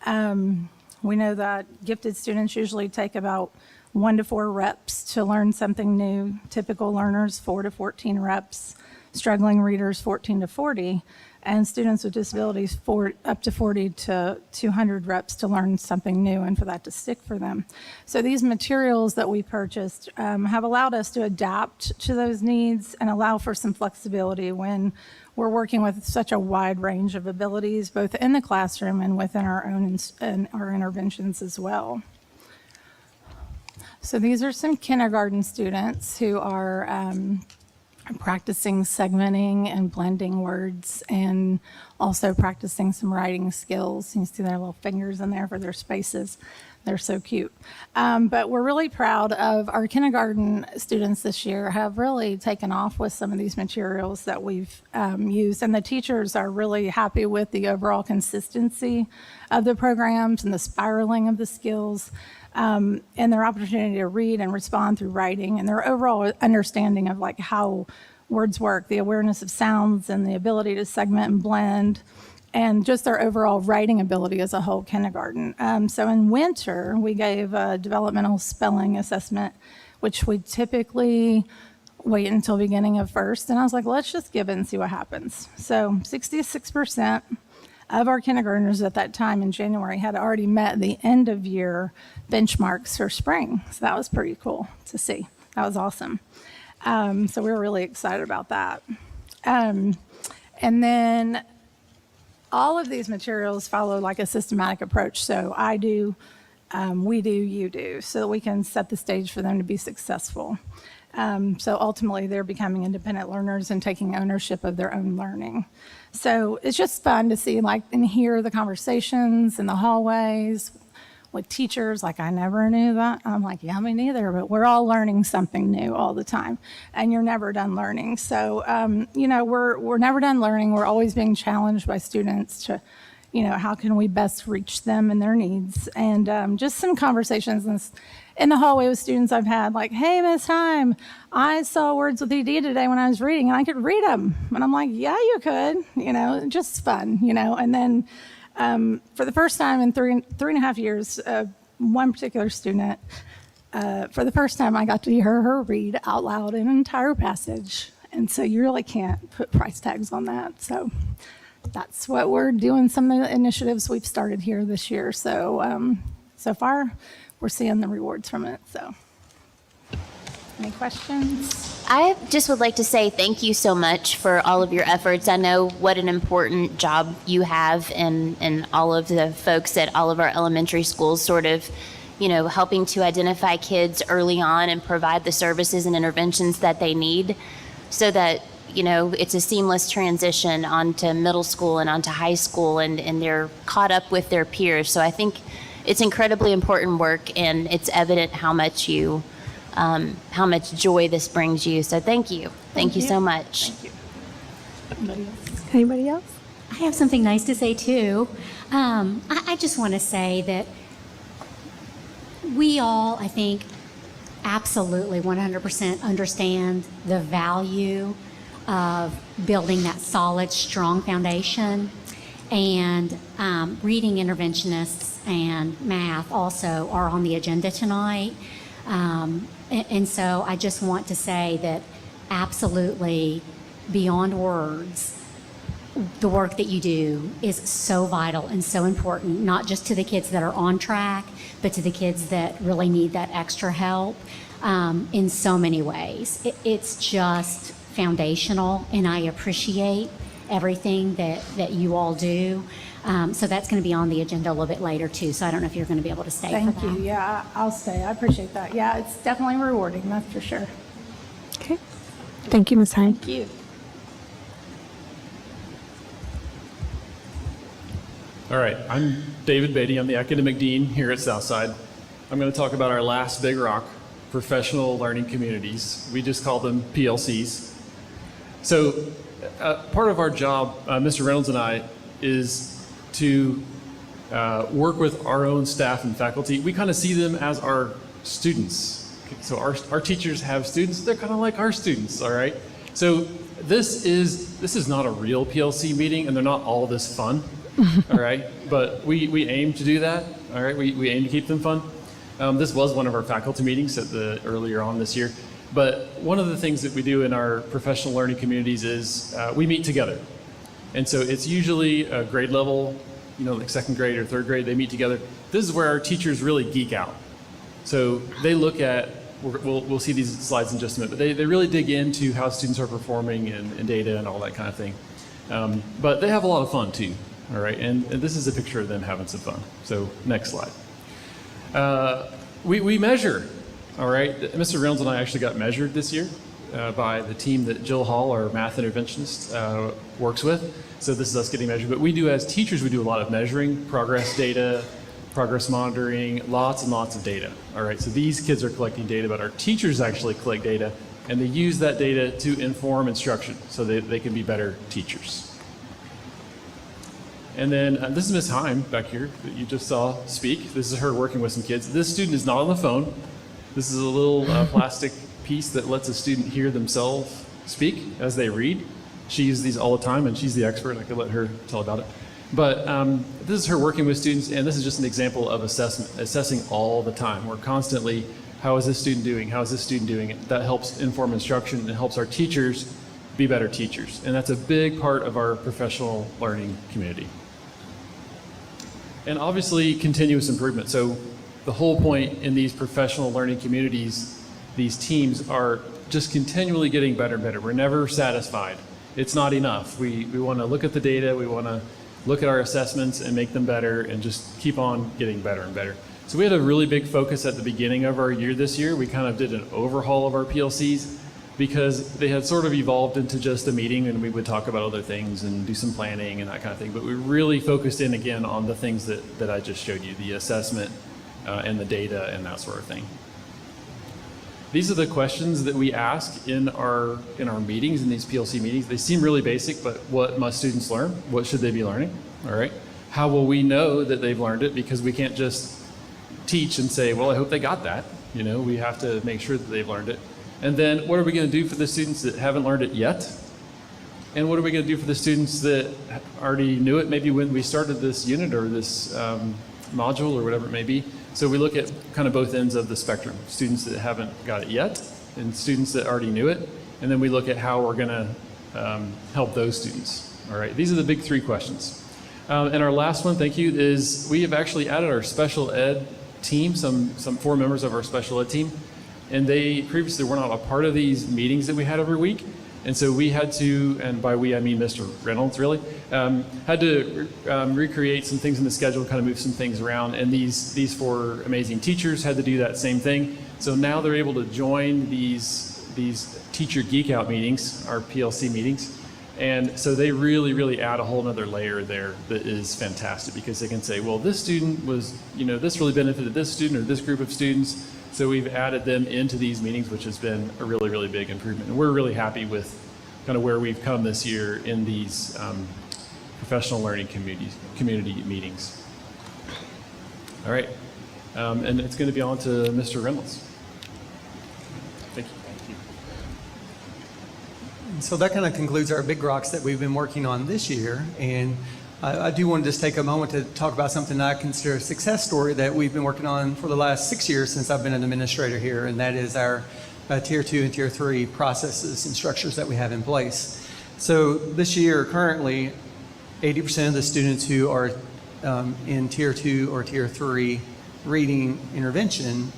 We know that gifted students usually take about 1 to 4 reps to learn something new. Typical learners, 4 to 14 reps. Struggling readers, 14 to 40. And students with disabilities, up to 40 to 200 reps to learn something new and for that to stick for them. So these materials that we purchased have allowed us to adapt to those needs and allow for some flexibility when we're working with such a wide range of abilities, both in the classroom and within our own and our interventions as well. So these are some kindergarten students who are practicing segmenting and blending words and also practicing some writing skills. You can see their little fingers in there for their spaces. They're so cute. But we're really proud of our kindergarten students this year have really taken off with some of these materials that we've used. And the teachers are really happy with the overall consistency of the programs and the spiraling of the skills. And their opportunity to read and respond through writing and their overall understanding of how words work, the awareness of sounds and the ability to segment and blend and just their overall writing ability as a whole kindergarten. So in winter, we gave a developmental spelling assessment, which we typically wait until beginning of first. And I was like, let's just give it and see what happens. So 66% of our kindergartners at that time in January had already met the end of year benchmarks for spring. So that was pretty cool to see. That was awesome. So we were really excited about that. And then all of these materials follow like a systematic approach. So I do, we do, you do, so that we can set the stage for them to be successful. So ultimately, they're becoming independent learners and taking ownership of their own learning. So it's just fun to see like and hear the conversations in the hallways with teachers. Like, I never knew that. I'm like, yeah, me neither, but we're all learning something new all the time, and you're never done learning. So, you know, we're never done learning. We're always being challenged by students to, you know, how can we best reach them and their needs? And just some conversations in the hallway with students I've had, like, hey, Miss Time, I saw words with ED today when I was reading, and I could read them. And I'm like, yeah, you could, you know, just fun, you know. And then for the first time in three and a half years, one particular student, for the first time, I got to hear her read out loud an entire passage. And so you really can't put price tags on that. So that's what we're doing, some of the initiatives we've started here this year. So, so far, we're seeing the rewards from it. So, any questions? I just would like to say thank you so much for all of your efforts. I know what an important job you have, and all of the folks at all of our elementary schools sort of, you know, helping to identify kids early on and provide the services and interventions that they need so that, you know, it's a seamless transition onto middle school and onto high school, and they're caught up with their peers. So I think it's incredibly important work, and it's evident how much you, how much joy this brings you. So thank you. Thank you so much. Thank you. Anybody else? I have something nice to say too. I just want to say that we all, I think, absolutely 100% understand the value of building that solid, strong foundation. And reading interventionists and math also are on the agenda tonight. And so I just want to say that absolutely, beyond words, the work that you do is so vital and so important, not just to the kids that are on track, but to the kids that really need that extra help in so many ways. It's just foundational, and I appreciate everything that you all do. So that's going to be on the agenda a little bit later too. So I don't know if you're going to be able to stay for that. Thank you. Yeah, I'll stay. I appreciate that. Yeah, it's definitely rewarding, that's for sure. Okay. Thank you, Ms. Hine. Thank you. All right, I'm David Beatty. I'm the academic dean here at Southside. I'm going to talk about our last big rock, professional learning communities. We just call them PLCs. So part of our job, Mr. Reynolds and I, is to work with our own staff and faculty. We kind of see them as our students. So our teachers have students. They're kind of like our students, all right? So this is not a real PLC meeting, and they're not all this fun, all right? But we aim to do that, all right? We aim to keep them fun. This was one of our faculty meetings earlier on this year. But one of the things that we do in our professional learning communities is we meet together. And so it's usually a grade level, you know, like second grade or third grade, they meet together. This is where our teachers really geek out. So they look at, we'll see these slides in just a minute, but they really dig into how students are performing and data and all that kind of thing. But they have a lot of fun too, all right? And this is a picture of them having some fun. So next slide. We measure, all right? Mr. Reynolds and I actually got measured this year by the team that Jill Hall, our math interventionist, works with. So this is us getting measured. But we do, as teachers, we do a lot of measuring, progress data, progress monitoring, lots and lots of data. All right, so these kids are collecting data, but our teachers actually collect data, and they use that data to inform instruction so they can be better teachers. And then this is Ms. Heim back here that you just saw speak. This is her working with some kids. This student is not on the phone. This is a little plastic piece that lets a student hear themselves speak as they read. She uses these all the time, and she's the expert. I could let her tell about it. But this is her working with students, and this is just an example of assessing all the time. We're constantly, how is this student doing? How is this student doing? That helps inform instruction and helps our teachers be better teachers. And that's a big part of our professional learning community. And obviously, continuous improvement. So the whole point in these professional learning communities, these teams are just continually getting better and better. We're never satisfied. It's not enough. We want to look at the data, we want to look at our assessments and make them better and just keep on getting better and better. So we had a really big focus at the beginning of our year this year. We kind of did an overhaul of our PLCs because they had sort of evolved into just a meeting and we would talk about other things and do some planning and that kind of thing. But we really focused in again on the things that I just showed you, the assessment and the data and that sort of thing. These are the questions that we ask in our meetings, in these PLC meetings. They seem really basic, but what must students learn? What should they be learning? All right. How will we know that they've learned it? Because we can't just teach and say, well, I hope they got that. You know, we have to make sure that they've learned it. And then what are we going to do for the students that haven't learned it yet? And what are we going to do for the students that already knew it maybe when we started this unit or this module or whatever it may be? So we look at kind of both ends of the spectrum, students that haven't got it yet and students that already knew it. And then we look at how we're going to help those students. All right, these are the big three questions. And our last one, thank you, is we have actually added our special ed team, some 4 members of our special ed team. And they previously were not a part of these meetings that we had every week. And so we had to, and by we I mean Mr. Reynolds really, had to recreate some things in the schedule, kind of move some things around. And these 4 amazing teachers had to do that same thing. So now they're able to join these teacher geek out meetings, our PLC meetings. And so they really, really add a whole nother layer there that is fantastic because they can say, well, this student was, you know, this really benefited this student or this group of students. So we've added them into these meetings, which has been a really, really big improvement. And we're really happy with kind of where we've come this year in these professional learning community meetings. All right. And it's going to be on to Mr. Reynolds. Thank you. Thank you. So that kind of concludes our big rocks that we've been working on this year. And I do want to just take a moment to talk about something that I consider a success story that we've been working on for the last 6 years since I've been an administrator here, and that is our Tier 2 and Tier 3 processes and structures that we have in place. So this year, currently, 80% of the students who are in Tier 2 or Tier 3 reading intervention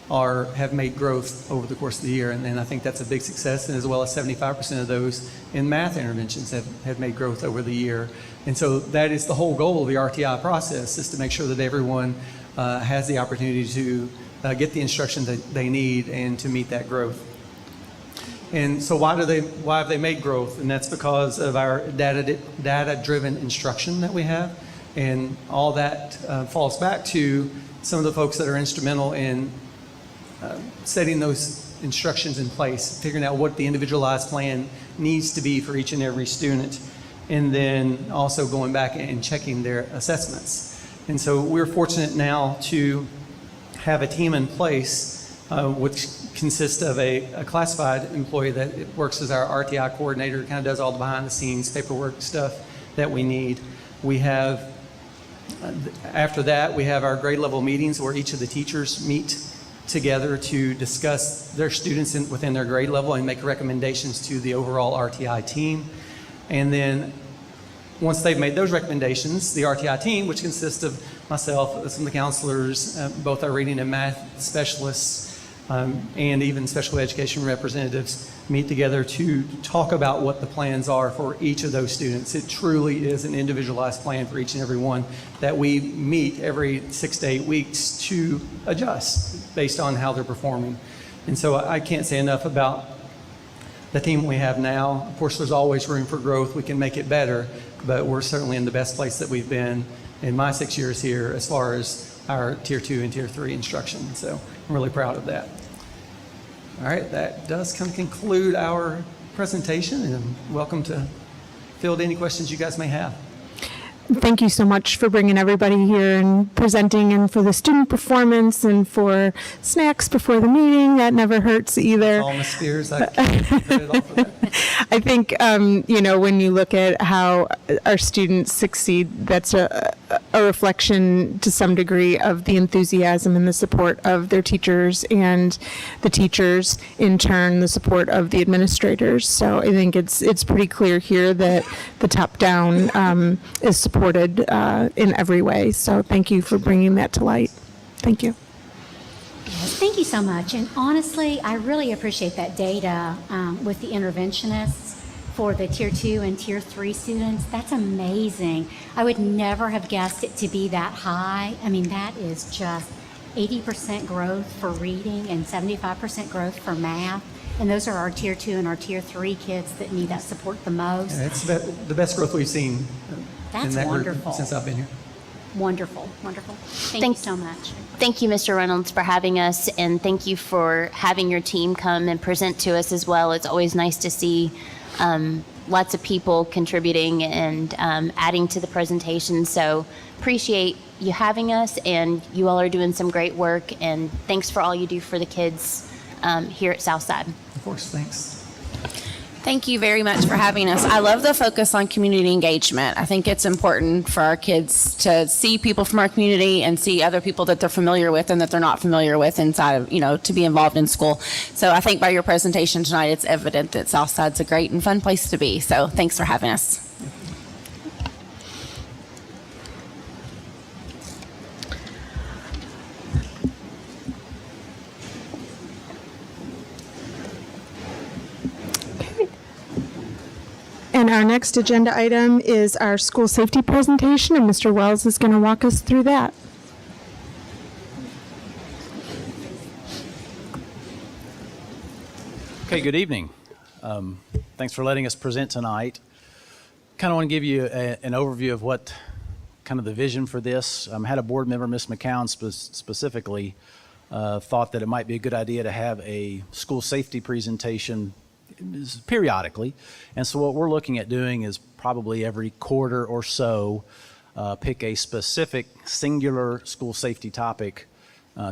have made growth over the course of the year, and I think that's a big success, and as well as 75% of those in math interventions have made growth over the year. And so that is the whole goal of the RTI process, is to make sure that everyone has the opportunity to get the instruction that they need and to meet that growth. And so why have they made growth? And that's because of our data-driven instruction that we have, and all that falls back to some of the folks that are instrumental in setting those instructions in place, figuring out what the individualized plan needs to be for each and every student, and then also going back and checking their assessments. And so we're fortunate now to have a team in place which consists of a classified employee that works as our RTI coordinator, kind of does all the behind the scenes paperwork stuff that we need. We have, after that, we have our grade level meetings where each of the teachers meet together to discuss their students within their grade level and make recommendations to the overall RTI team. And then once they've made those recommendations, the RTI team, which consists of myself, some of the counselors, both our reading and math specialists, and even special education representatives, meet together to talk about what the plans are for each of those students. It truly is an individualized plan for each and every one that we meet every 6 to 8 weeks to adjust based on how they're performing. And so I can't say enough about the team we have now. Of course, there's always room for growth. We can make it better, but we're certainly in the best place that we've been in my 6 years here as far as our Tier 2 and Tier 3 instruction. So I'm really proud of that. All right, that does kind of conclude our presentation, and welcome to field any questions you guys may have. Thank you so much for bringing everybody here and presenting, and for the student performance, and for snacks before the meeting. That never hurts either. All Ms. Spears, I can't credit it all for that. I think, when you look at how our students succeed, that's a reflection to some degree of the enthusiasm and the support of their teachers, and the teachers, in turn, the support of the administrators. So I think it's pretty clear here that the top-down is supported in every way. So thank you for bringing that to light. Thank you. Yes, thank you so much. And honestly, I really appreciate that data with the interventionists for the Tier 2 and Tier 3 students. That's amazing. I would never have guessed it to be that high. I mean, that is just 80% growth for reading and 75% growth for math. And those are our Tier 2 and our Tier 3 kids that need that support the most. Yeah, it's the best growth we've seen That's in that wonderful. group since I've been here. Wonderful, wonderful. Thank you so much. Thank you, Mr. Reynolds, for having us, and thank you for having your team come and present to us as well. It's always nice to see lots of people contributing and adding to the presentation. So appreciate you having us, and you all are doing some great work, and thanks for all you do for the kids here at Southside. Of course, thanks. Thank you very much for having us. I love the focus on community engagement. I think it's important for our kids to see people from our community and see other people that they're familiar with and that they're not familiar with inside of, to be involved in school. So I think by your presentation tonight, it's evident that Southside's a great and fun place to be. So thanks for having us. And our next agenda item is our school safety presentation, and Mr. Wells is going to walk us through that. Okay, good evening. Thanks for letting us present tonight. Kind of want to give you an overview of what kind of the vision for this. Had a board member, Ms. McCown specifically, thought that it might be a good idea to have a school safety presentation periodically. And so what we're looking at doing is probably every quarter or so, pick a specific singular school safety topic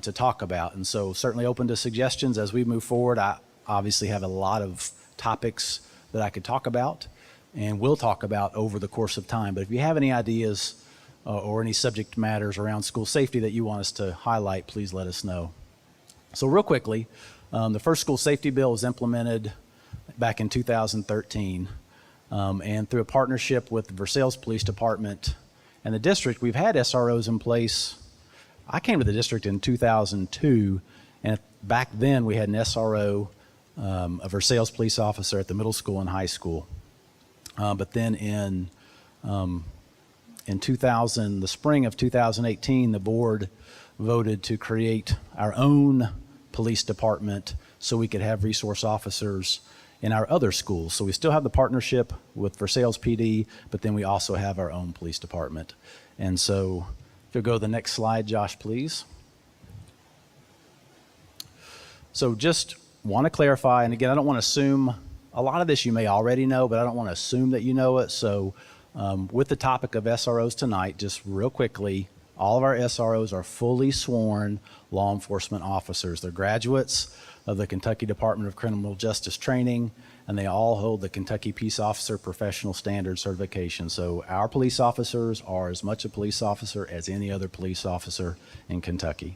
to talk about. And so certainly open to suggestions as we move forward. I obviously have a lot of topics that I could talk about and will talk about over the course of time. But if you have any ideas or any subject matters around school safety that you want us to highlight, please let us know. So real quickly, the first school safety bill was implemented back in 2013. And through a partnership with the Versailles Police Department and the district, we've had SROs in place. I came to the district in 2002, and back then we had an SRO, a Versailles police officer at the middle school and high school. But then in 2000, the spring of 2018, the board voted to create our own police department so we could have resource officers in our other schools. So we still have the partnership with Versailles PD, but then we also have our own police department. And so if you'll go to the next slide, Josh, please. So just want to clarify, and again, I don't want to assume, a lot of this you may already know, but I don't want to assume that you know it. So with the topic of SROs tonight, just real quickly, all of our SROs are fully sworn law enforcement officers. They're graduates of the Kentucky Department of Criminal Justice Training, and they all hold the Kentucky Peace Officer Professional Standard Certification. So our police officers are as much a police officer as any other police officer in Kentucky.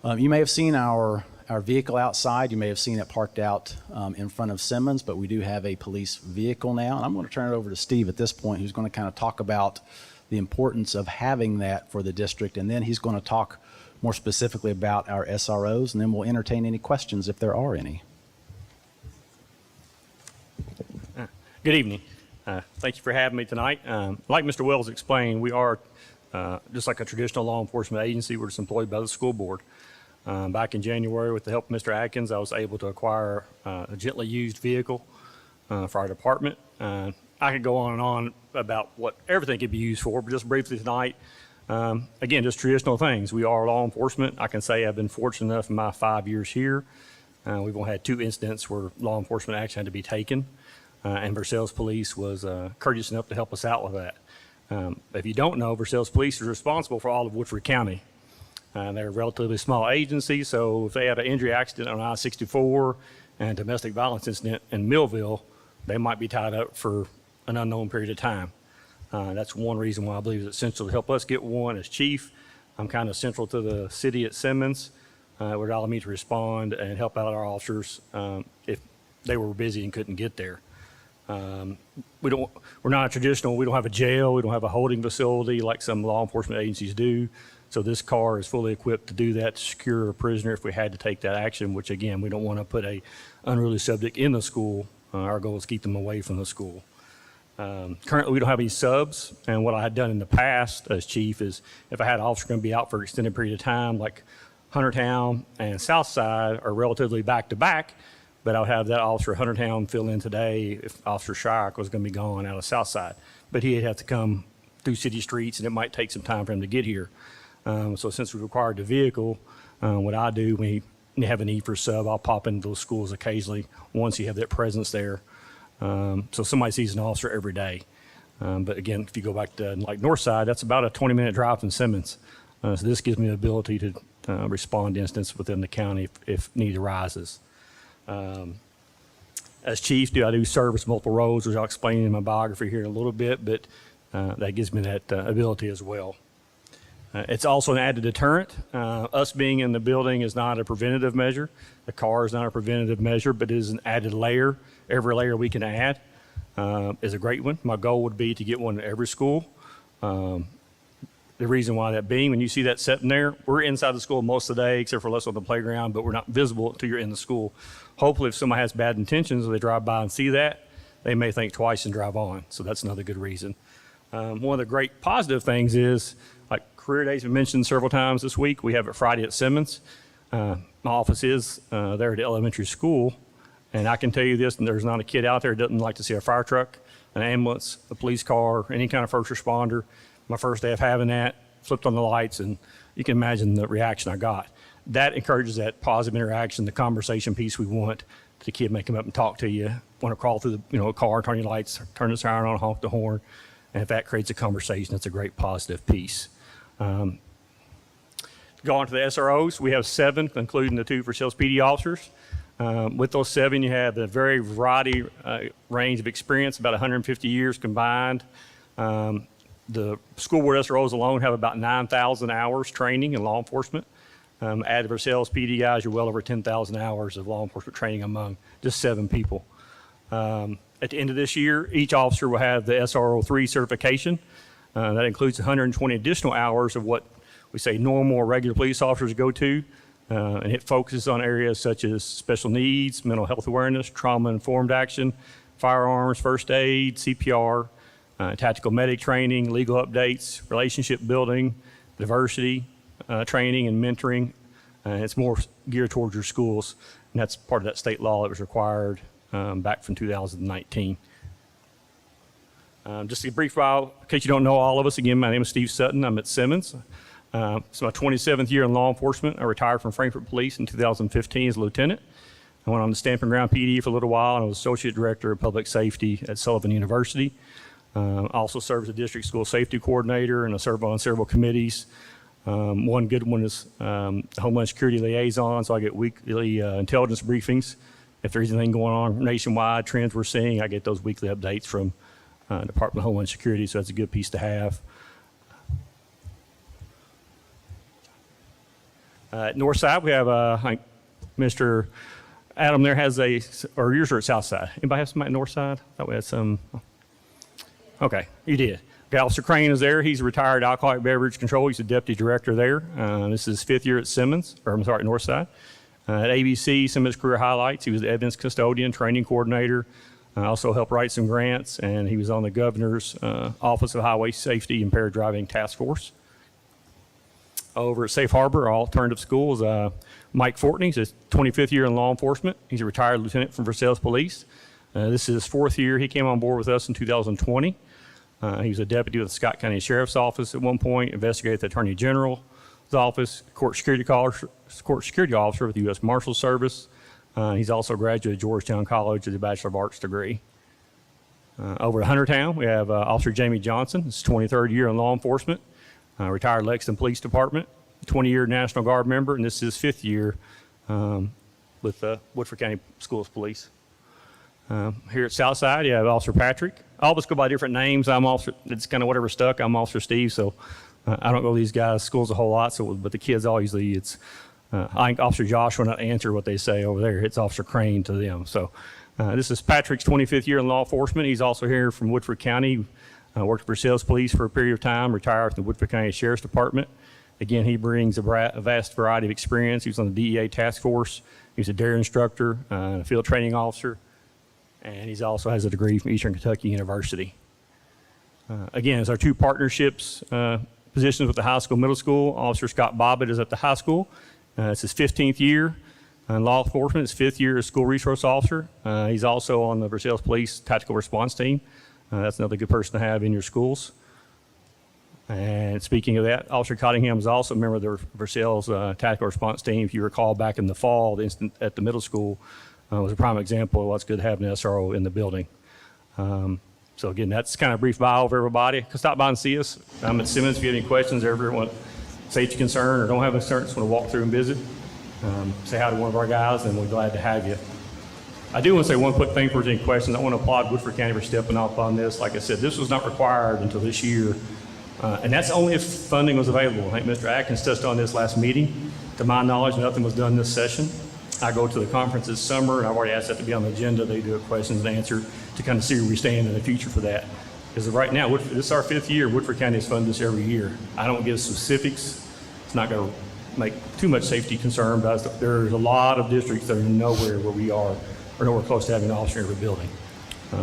You may have seen our vehicle outside. You may have seen it parked out in front of Simmons, but we do have a police vehicle now. And I'm going to turn it over to Steve at this point, who's going to kind of talk about the importance of having that for the district, and then he's going to talk more specifically about our SROs, and then we'll entertain any questions if there are any. Good evening. Thank you for having me tonight. Like Mr. Wells explained, we are just like a traditional law enforcement agency. We're just employed by the school board. Back in January, with the help of Mr. Atkins, I was able to acquire a gently used vehicle for our department. I could go on and on about what everything could be used for, but just briefly tonight, again, just traditional things. We are law enforcement. I can say I've been fortunate enough in my 5 years here. We've only had 2 incidents where law enforcement action had to be taken. and Versailles Police was courteous enough to help us out with that. If you don't know, Versailles Police is responsible for all of Woodford County. They're a relatively small agency, so if they had an injury accident on I-64 and a domestic violence incident in Millville, they might be tied up for an unknown period of time. That's one reason why I believe it's essential to help us get one as chief. I'm kind of central to the city at Simmons. It would allow me to respond and help out our officers if they were busy and couldn't get there. We're not a traditional, we don't have a jail, we don't have a holding facility like some law enforcement agencies do. So this car is fully equipped to do that, to secure a prisoner if we had to take that action, which again, we don't want to put a unruly subject in the school. Our goal is to keep them away from the school. Currently, we don't have any subs, and what I had done in the past as chief is if I had an officer going to be out for an extended period of time, like Huntertown and Southside are relatively back-to-back, but I would have that officer at Huntertown fill in today if Officer Shyrock was going to be gone out of Southside. But he'd have to come through city streets, and it might take some time for him to get here. So since we required the vehicle, what I do when you have a need for a sub, I'll pop into those schools occasionally once you have that presence there. So somebody sees an officer every day. But again, if you go back to like Northside, that's about a 20-minute drive from Simmons. So this gives me the ability to respond to incidents within the county if need arises. As chief, I do service multiple roles, which I'll explain in my biography here in a little bit, but that gives me that ability as well. It's also an added deterrent. Us being in the building is not a preventative measure. The car is not a preventative measure, but it is an added layer. Every layer we can add is a great one. My goal would be to get one at every school. The reason why that being, when you see that sitting there, we're inside the school most of the day, except for less on the playground, but we're not visible until you're in the school. Hopefully, if somebody has bad intentions, or they drive by and see that, they may think twice and drive on. So that's another good reason. One of the great positive things is, like career days we mentioned several times this week, we have it Friday at Simmons. My office is there at the elementary school, and I can tell you this, and there's not a kid out there that doesn't like to see a fire truck, an ambulance, a police car, any kind of first responder. My first day of having that, flipped on the lights, and you can imagine the reaction I got. That encourages that positive interaction, the conversation piece we want. The kid may come up and talk to you, want to crawl through the a car, turn your lights, turn the siren on, honk the horn. And if that creates a conversation, that's a great positive piece. Go on to the SROs. We have 7, including the 2 Versailles PD officers. With those 7, you have a very variety range of experience, about 150 years combined. The school board SROs alone have about 9,000 hours training in law enforcement. Add the Versailles PD guys, you're well over 10,000 hours of law enforcement training among just 7 people. At the end of this year, each officer will have the SRO 3 certification. That includes 120 additional hours of what we say normal or regular police officers go to. And it focuses on areas such as special needs, mental health awareness, trauma-informed action, firearms, first aid, CPR, tactical medic training, legal updates, relationship building, diversity training and mentoring. It's more geared towards your schools, and that's part of that state law that was required back from 2019. Just a brief bio, in case you don't know all of us, again, my name is Steve Sutton. I'm at Simmons. It's my 27th year in law enforcement. I retired from Frankfort Police in 2015 as a lieutenant. I went on to Stamping Ground PD for a little while, and I was associate director of public safety at Sullivan University. I also served as a district school safety coordinator, and I serve on several committees. One good one is Homeland Security Liaison, so I get weekly intelligence briefings. If there's anything going on nationwide, trends we're seeing, I get those weekly updates from Department of Homeland Security, so that's a good piece to have. At Northside, we have Mr. Adam there has or yours are at Southside. Anybody have somebody at Northside? Thought we had some. Okay, you did. Okay, Officer Crane is there. He's a retired alcoholic beverage control. He's the deputy director there. This is his 5th year at Simmons, or I'm sorry, at Northside. At ABC, some of his career highlights, he was the evidence custodian, training coordinator, also helped write some grants, and he was on the governor's Office of Highway Safety and Impaired Driving Task Force. Over at Safe Harbor, alternative schools, Mike Fortney, he's his 25th year in law enforcement. He's a retired lieutenant from Versailles Police. This is his 4th year. He came on board with us in 2020. He was a deputy with the Scott County Sheriff's Office at one point, investigated at the Attorney General's Office, court security officer with the U.S. Marshals Service. He's also a graduate of Georgetown College with a Bachelor of Arts degree. Over at Huntertown, we have Officer Jamie Johnson. His 23rd year in law enforcement, retired Lexington Police Department, 20-year National Guard member, and this is his 5th year with Woodford County Schools Police. Here at Southside, you have Officer Patrick. All of us go by different names. I'm Officer, it's kind of whatever stuck. I'm Officer Steve, so I don't go to these guys' schools a whole lot, but the kids all usually, I think Officer Josh will not answer what they say over there. It's Officer Crane to them. So this is Patrick's 25th year in law enforcement. He's also here from Woodford County, worked for Sales Police for a period of time, retired from the Woodford County Sheriff's Department. Again, he brings a vast variety of experience. He was on the DEA task force. He was a dare instructor, a field training officer, and he also has a degree from Eastern Kentucky University. Again, as our 2 partnerships positions with the high school, middle school, Officer Scott Bobbitt is at the high school. It's his 15th year in law enforcement, his 5th year as school resource officer. He's also on the Versailles Police Tactical Response Team. That's another good person to have in your schools. And speaking of that, Officer Cottingham is also a member of the Versailles Tactical Response Team. If you recall, back in the fall, the incident at the middle school was a prime example of what's good having an SRO in the building. So again, that's kind of a brief bio of everybody. Stop by and see us. I'm at Simmons. If you have any questions or ever want safety concern or don't have a concern, just want to walk through and visit, say hi to one of our guys, and we're glad to have you. I do want to say one quick thing for any questions. I want to applaud Woodford County for stepping up on this. Like I said, this was not required until this year, and that's only if funding was available. I think Mr. Atkins touched on this last meeting. To my knowledge, nothing was done this session. I go to the conference this summer, and I've already asked that to be on the agenda. They do a questions and answer to kind of see where we stand in the future for that. Because right now, this is our 5th year. Woodford County has funded this every year. I don't give specifics. It's not going to make too much safety concern, but there's a lot of districts that are nowhere where we are, or nowhere close to having an officer in every building.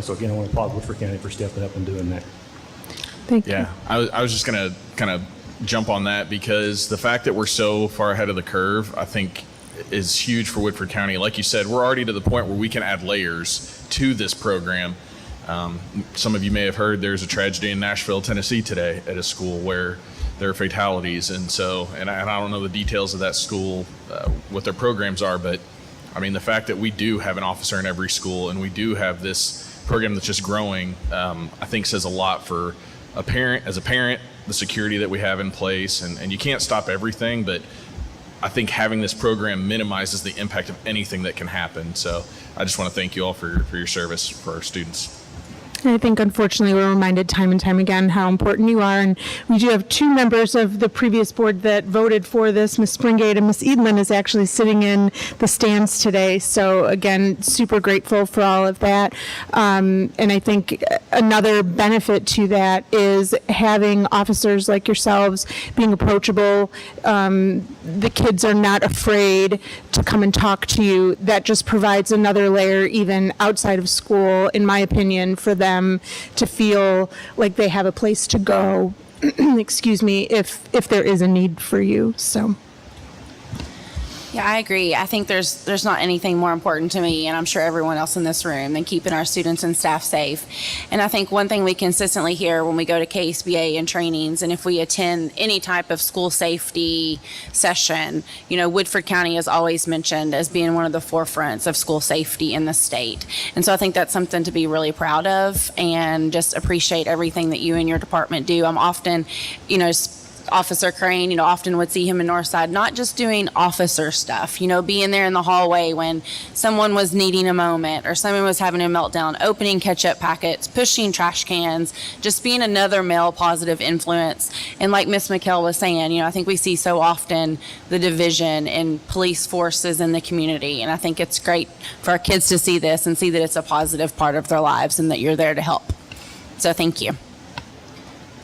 So again, I want to applaud Woodford County for stepping up and doing that. Thank you. Yeah, I was just going to kind of jump on that because the fact that we're so far ahead of the curve, I think, is huge for Woodford County. Like you said, we're already to the point where we can add layers to this program. Some of you may have heard there's a tragedy in Nashville, Tennessee today at a school where there are fatalities. And so, and I don't know the details of that school, what their programs are, but I mean, the fact that we do have an officer in every school and we do have this program that's just growing, I think says a lot for a parent, the security that we have in place. And you can't stop everything, but I think having this program minimizes the impact of anything that can happen. So I just want to thank you all for your service for our students. I think, unfortunately, we're reminded time and time again how important you are. And we do have 2 members of the previous board that voted for this. Ms. Springate and Ms. Edlin is actually sitting in the stands today. So, again, super grateful for all of that. And I think another benefit to that is having officers like yourselves being approachable. The kids are not afraid to come and talk to you. That just provides another layer, even outside of school, in my opinion, for them to feel like they have a place to go, excuse me, if there is a need for you. So. Yeah, I agree. I think there's not anything more important to me, and I'm sure everyone else in this room, than keeping our students and staff safe. And I think one thing we consistently hear when we go to KSBA and trainings, and if we attend any type of school safety session, you know, Woodford County is always mentioned as being one of the forefronts of school safety in the state. And so I think that's something to be really proud of, and just appreciate everything that you and your department do. I'm often, you know, Officer Crane, you know, often would see him in Northside, not just doing officer stuff, you know, being there in the hallway when someone was needing a moment or someone was having a meltdown, opening ketchup packets, pushing trash cans, just being another male positive influence. And like Miss McKell was saying, you know, I think we see so often the division in police forces in the community. And I think it's great for our kids to see this and see that it's a positive part of their lives and that you're there to help. So thank you.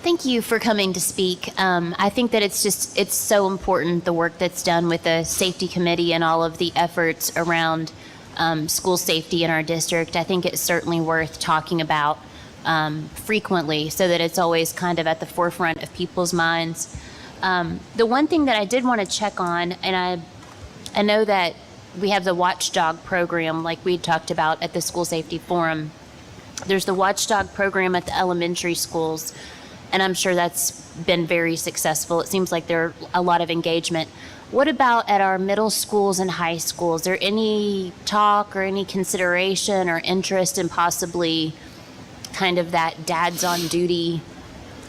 Thank you for coming to speak. I think that it's so important, the work that's done with the safety committee and all of the efforts around school safety in our district. I think it's certainly worth talking about frequently so that it's always kind of at the forefront of people's minds. The one thing that I did want to check on, and I know that we have the Watchdog program like we talked about at the School Safety Forum. There's the Watchdog program at the elementary schools, and I'm sure that's been very successful. It seems like there are a lot of engagement. What about at our middle schools and high schools? Is there any talk or any consideration or interest in possibly kind of that dads on duty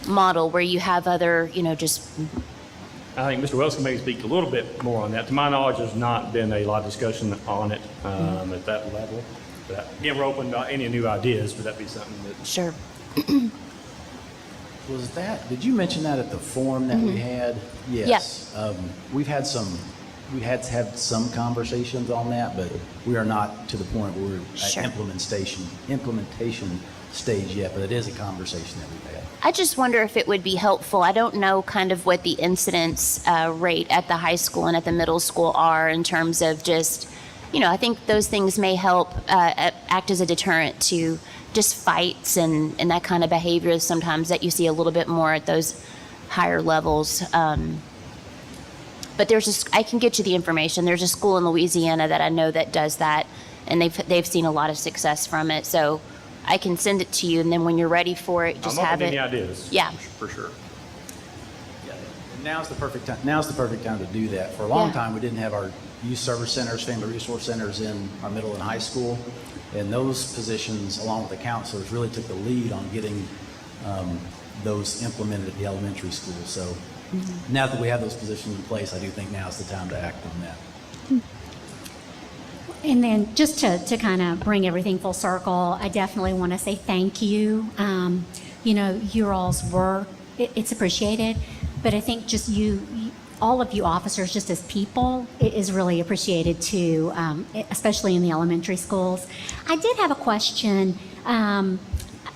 model where you have other, just I think Mr. Wells can maybe speak a little bit more on that. To my knowledge, there's not been a lot of discussion on it at that level. But again, we're open to any new ideas, but that'd be something that. Sure. Did you mention that at the forum that we had? Yes. We had to have some conversations on that, but we are not to the point where we're Sure. at implementation stage yet, but it is a conversation that we've had. I just wonder if it would be helpful. I don't know kind of what the incidence rate at the high school and at the middle school are in terms of just, I think those things may help act as a deterrent to just fights and that kind of behavior sometimes that you see a little bit more at those higher levels. But I can get you the information. There's a school in Louisiana that I know that does that, and they've seen a lot of success from it. So I can send it to you, and then when you're ready for it, just I'm have open it. to any ideas. Yeah. For sure. Yeah, now's the perfect time to do that. For a long Yeah. time, we didn't have our youth service centers, family resource centers in our middle and high school. And those positions, along with the counselors, really took the lead on getting those implemented at the elementary school. So now that we have those positions in place, I do think now is the time to act on that. And then just to kind of bring everything full circle, I definitely want to say thank you. Your all's work, it's appreciated, but I think just all of you officers, just as people, it is really appreciated too, especially in the elementary schools. I did have a question.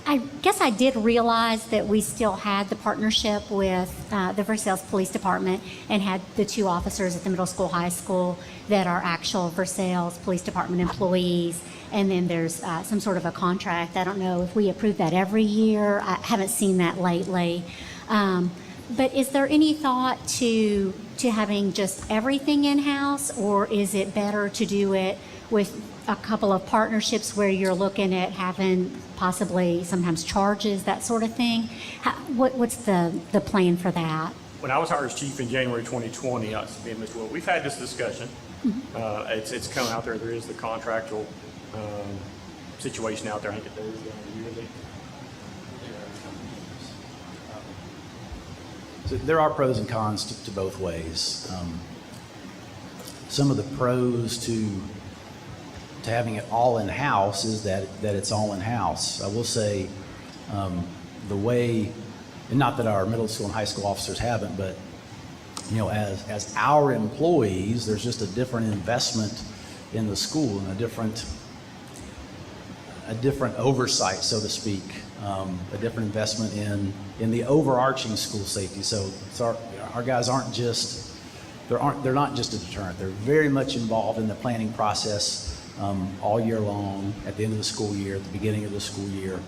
I guess I did realize that we still had the partnership with the Versailles Police Department and had the 2 officers at the middle school, high school that are actual Versailles Police Department employees. And then there's some sort of a contract. I don't know if we approve that every year. I haven't seen that lately. But is there any thought to having just everything in-house, or is it better to do it with a couple of partnerships where you're looking at having possibly sometimes charges, that sort of thing? What's the plan for that? When I was hired as chief in January 2020, me and Mr. Will, we've had this discussion. It's come out there. There is the contractual situation out there. I think it is yearly. So there are pros and cons to both ways. Some of the pros to having it all in-house is that it's all in-house. I will say the way, and not that our middle school and high school officers haven't, but as our employees, there's just a different investment in the school and a different oversight, so to speak, a different investment in the overarching school safety. So our guys aren't just, they're not just a deterrent. They're very much involved in the planning process all year long, at the end of the school year, at the beginning of the school year.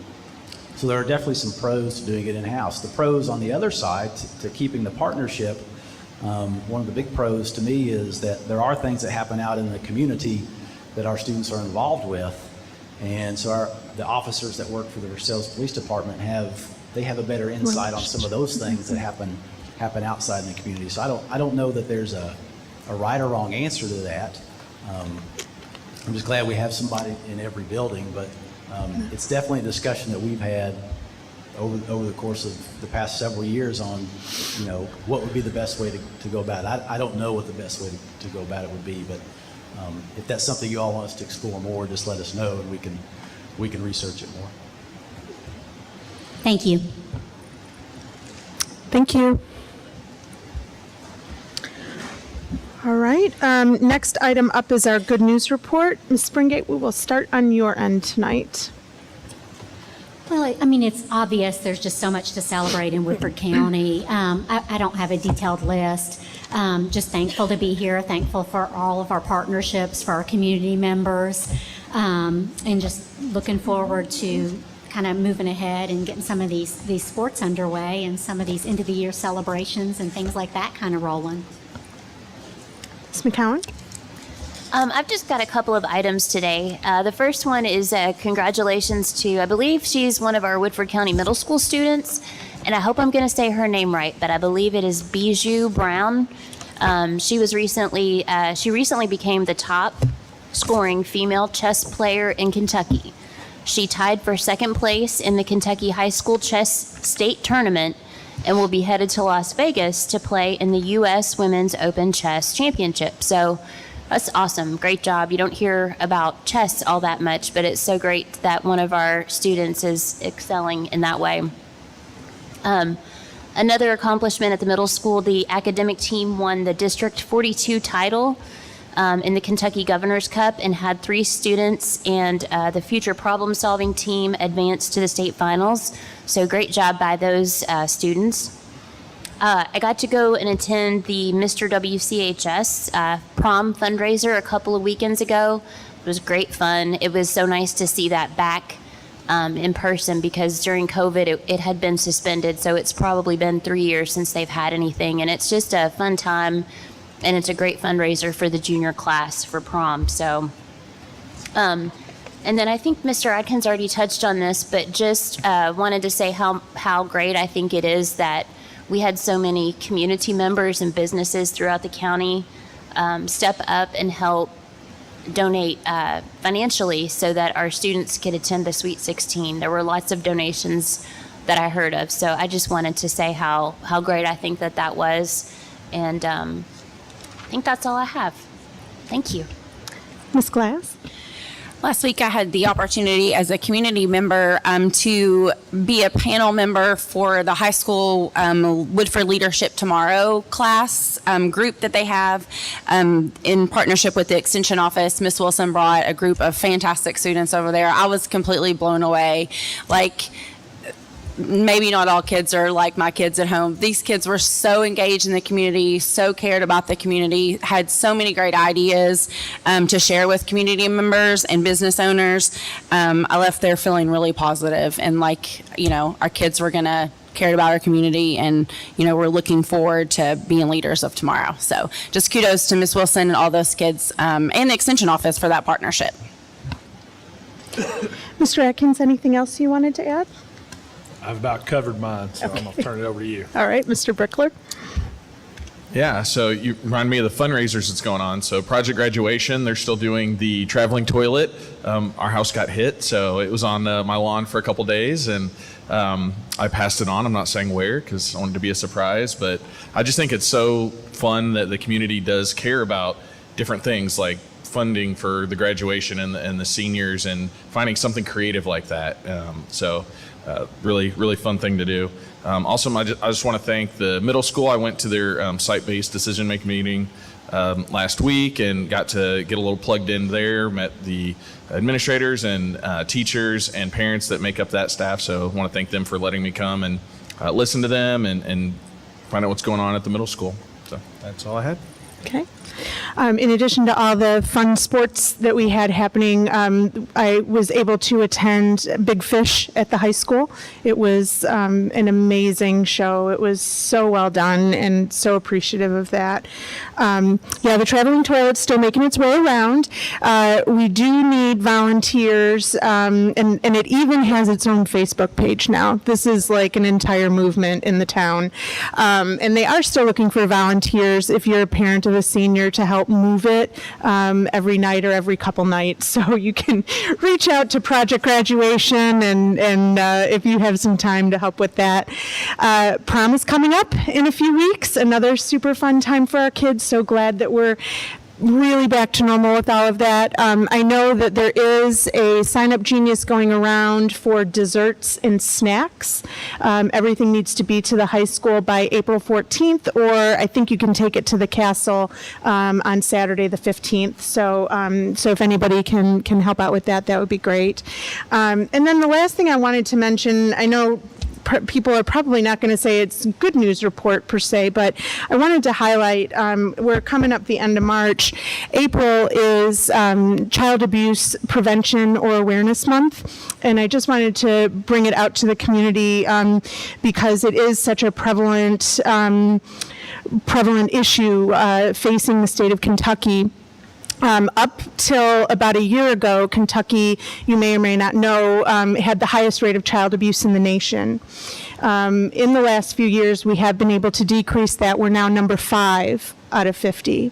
So there are definitely some pros to doing it in-house. The pros on the other side to keeping the partnership, one of the big pros to me is that there are things that happen out in the community that our students are involved with. And so the officers that work for the Versailles Police Department have a better insight on some of those things that happen outside in the community. So I don't know that there's a right or wrong answer to that. I'm just glad we have somebody in every building, but it's definitely a discussion that we've had over the course of the past several years on, what would be the best way to go about it. I don't know what the best way to go about it would be, but if that's something you all want us to explore more, just let us know and we can research it more. Thank you. Thank you. All right. Next item up is our good news report. Ms. Springate, we will start on your end tonight. Well, it's obvious there's just so much to celebrate in Woodford County. I don't have a detailed list. Just thankful to be here, thankful for all of our partnerships, for our community members, and just looking forward to kind of moving ahead and getting some of these sports underway and some of these end of the year celebrations and things like that kind of rolling. Ms. McCowan? I've just got a couple of items today. The first one is congratulations to, I believe she's one of our Woodford County Middle School students, and I hope I'm going to say her name right, but I believe it is Bijou Brown. She recently became the top scoring female chess player in Kentucky. She tied for second place in the Kentucky High School Chess State Tournament and will be headed to Las Vegas to play in the U.S. Women's Open Chess Championship. So that's awesome. Great job. You don't hear about chess all that much, but it's so great that one of our students is excelling in that way. Another accomplishment at the middle school, the academic team won the District 42 title in the Kentucky Governor's Cup and had 3 students, and the future problem-solving team advanced to the state finals. So great job by those students. I got to go and attend the Mr. WCHS prom fundraiser a couple of weekends ago. It was great fun. It was so nice to see that back in person, because during COVID it had been suspended, so it's probably been 3 years since they've had anything, and it's just a fun time, and it's a great fundraiser for the junior class for prom. So and then I think Mr. Adkins already touched on this, but just wanted to say how great I think it is that we had so many community members and businesses throughout the county step up and help donate financially so that our students could attend the Sweet 16. There were lots of donations that I heard of, so I just wanted to say how great I think that was, and I think that's all I have. Thank you. Ms. Glass? Last week, I had the opportunity as a community member to be a panel member for the high school Woodford Leadership Tomorrow class group that they have in partnership with the Extension Office. Miss Wilson brought a group of fantastic students over there. I was completely blown away. Like, maybe not all kids are like my kids at home. These kids were so engaged in the community, so cared about the community, had so many great ideas to share with community members and business owners. I left there feeling really positive, and like, our kids were gonna care about our community, and we're looking forward to being leaders of tomorrow. So just kudos to Miss Wilson and all those kids and the Extension Office for that partnership. Mr. Atkins, anything else you wanted to add? I've about covered mine, so I'm going to turn it over to you. All right, Mr. Brickler. Yeah, so you remind me of the fundraisers that's going on. So Project Graduation, they're still doing the traveling toilet. Our house got hit, so it was on my lawn for a couple days, and I passed it on. I'm not saying where, because I wanted it to be a surprise, but I just think it's so fun that the community does care about different things like funding for the graduation and the seniors, and finding something creative like that. Really, really fun thing to do. Also, I just want to thank the middle school. I went to their site-based decision-making meeting last week and got to get a little plugged in there, met the administrators and teachers and parents that make up that staff. So I want to thank them for letting me come and listen to them and find out what's going on at the middle school. So that's all I had. Okay. In addition to all the fun sports that we had happening, I was able to attend Big Fish at the high school. It was an amazing show. It was so well done, and so appreciative of that. The traveling toilet's still making its way around. We do need volunteers, and it even has its own Facebook page now. This is like an entire movement in the town. And they are still looking for volunteers if you're a parent of a senior to help move it every night or every couple nights. So you can reach out to Project Graduation and if you have some time to help with that. Prom is coming up in a few weeks, another super fun time for our kids. So glad that we're really back to normal with all of that. I know that there is a Sign Up Genius going around for desserts and snacks. Everything needs to be to the high school by April 14th, or I think you can take it to the castle on Saturday the 15th. So if anybody can help out with that, that would be great. And then the last thing I wanted to mention, I know people are probably not going to say it's a good news report per se, but I wanted to highlight, we're coming up the end of March. April is Child Abuse Prevention or Awareness Month, and I just wanted to bring it out to the community because it is such a prevalent issue facing the state of Kentucky. Up till about a year ago, Kentucky, you may or may not know, had the highest rate of child abuse in the nation. In the last few years, we have been able to decrease that. We're now number 5 out of 50.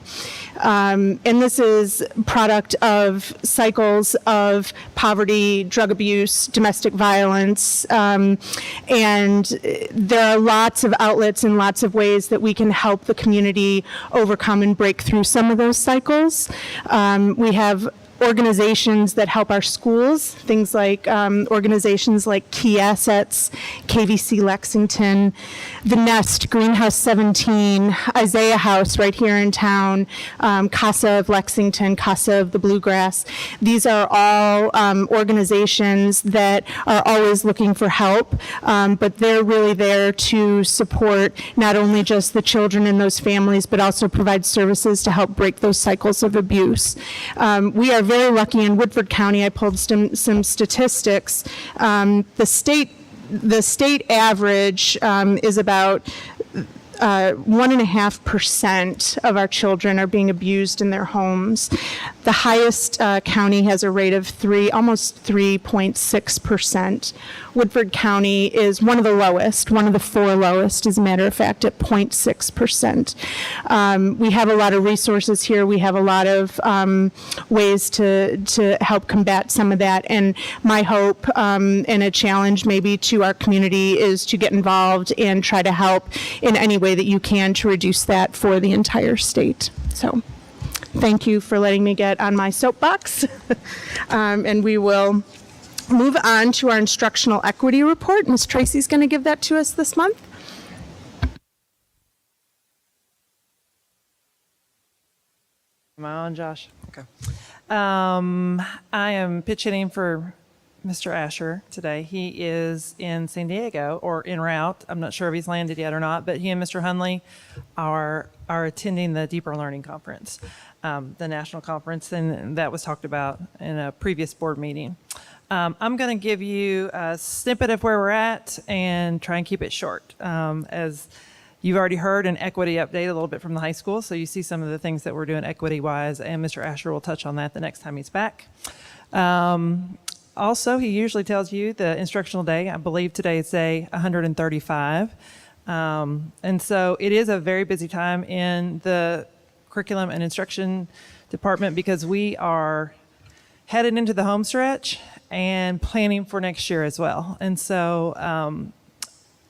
And this is product of cycles of poverty, drug abuse, domestic violence, and there are lots of outlets and lots of ways that we can help the community overcome and break through some of those cycles. We have organizations that help our schools, things like organizations like Key Assets, KVC Lexington, The Nest, Greenhouse 17, Isaiah House right here in town, Casa of Lexington, Casa of the Bluegrass. These are all organizations that are always looking for help, but they're really there to support not only just the children in those families, but also provide services to help break those cycles of abuse. We are very lucky in Woodford County. I pulled some statistics. The state average is about 1.5% of our children are being abused in their homes. The highest county has a rate of almost 3.6%. Woodford County is one of the lowest, one of the 4 lowest, as a matter of fact, at 0.6%. We have a lot of resources here. We have a lot of ways to help combat some of that. And my hope and a challenge maybe to our community is to get involved and try to help in any way that you can to reduce that for the entire state. So thank you for letting me get on my soapbox. And we will move on to our instructional equity report. Ms. Tracy's going to give that to us this month. Am I on, Josh? Okay. I am pitch hitting for Mr. Asher today. He is in San Diego or en route. I'm not sure if he's landed yet or not, but he and Mr. Hunley are attending the Deeper Learning Conference, the national conference, and that was talked about in a previous board meeting. I'm going to give you a snippet of where we're at and try and keep it short. As you've already heard an equity update a little bit from the high school, so you see some of the things that we're doing equity-wise, and Mr. Asher will touch on that the next time he's back. Also, he usually tells you the instructional day. I believe today is day 135. And so it is a very busy time in the curriculum and instruction department because we are headed into the home stretch and planning for next year as well. And so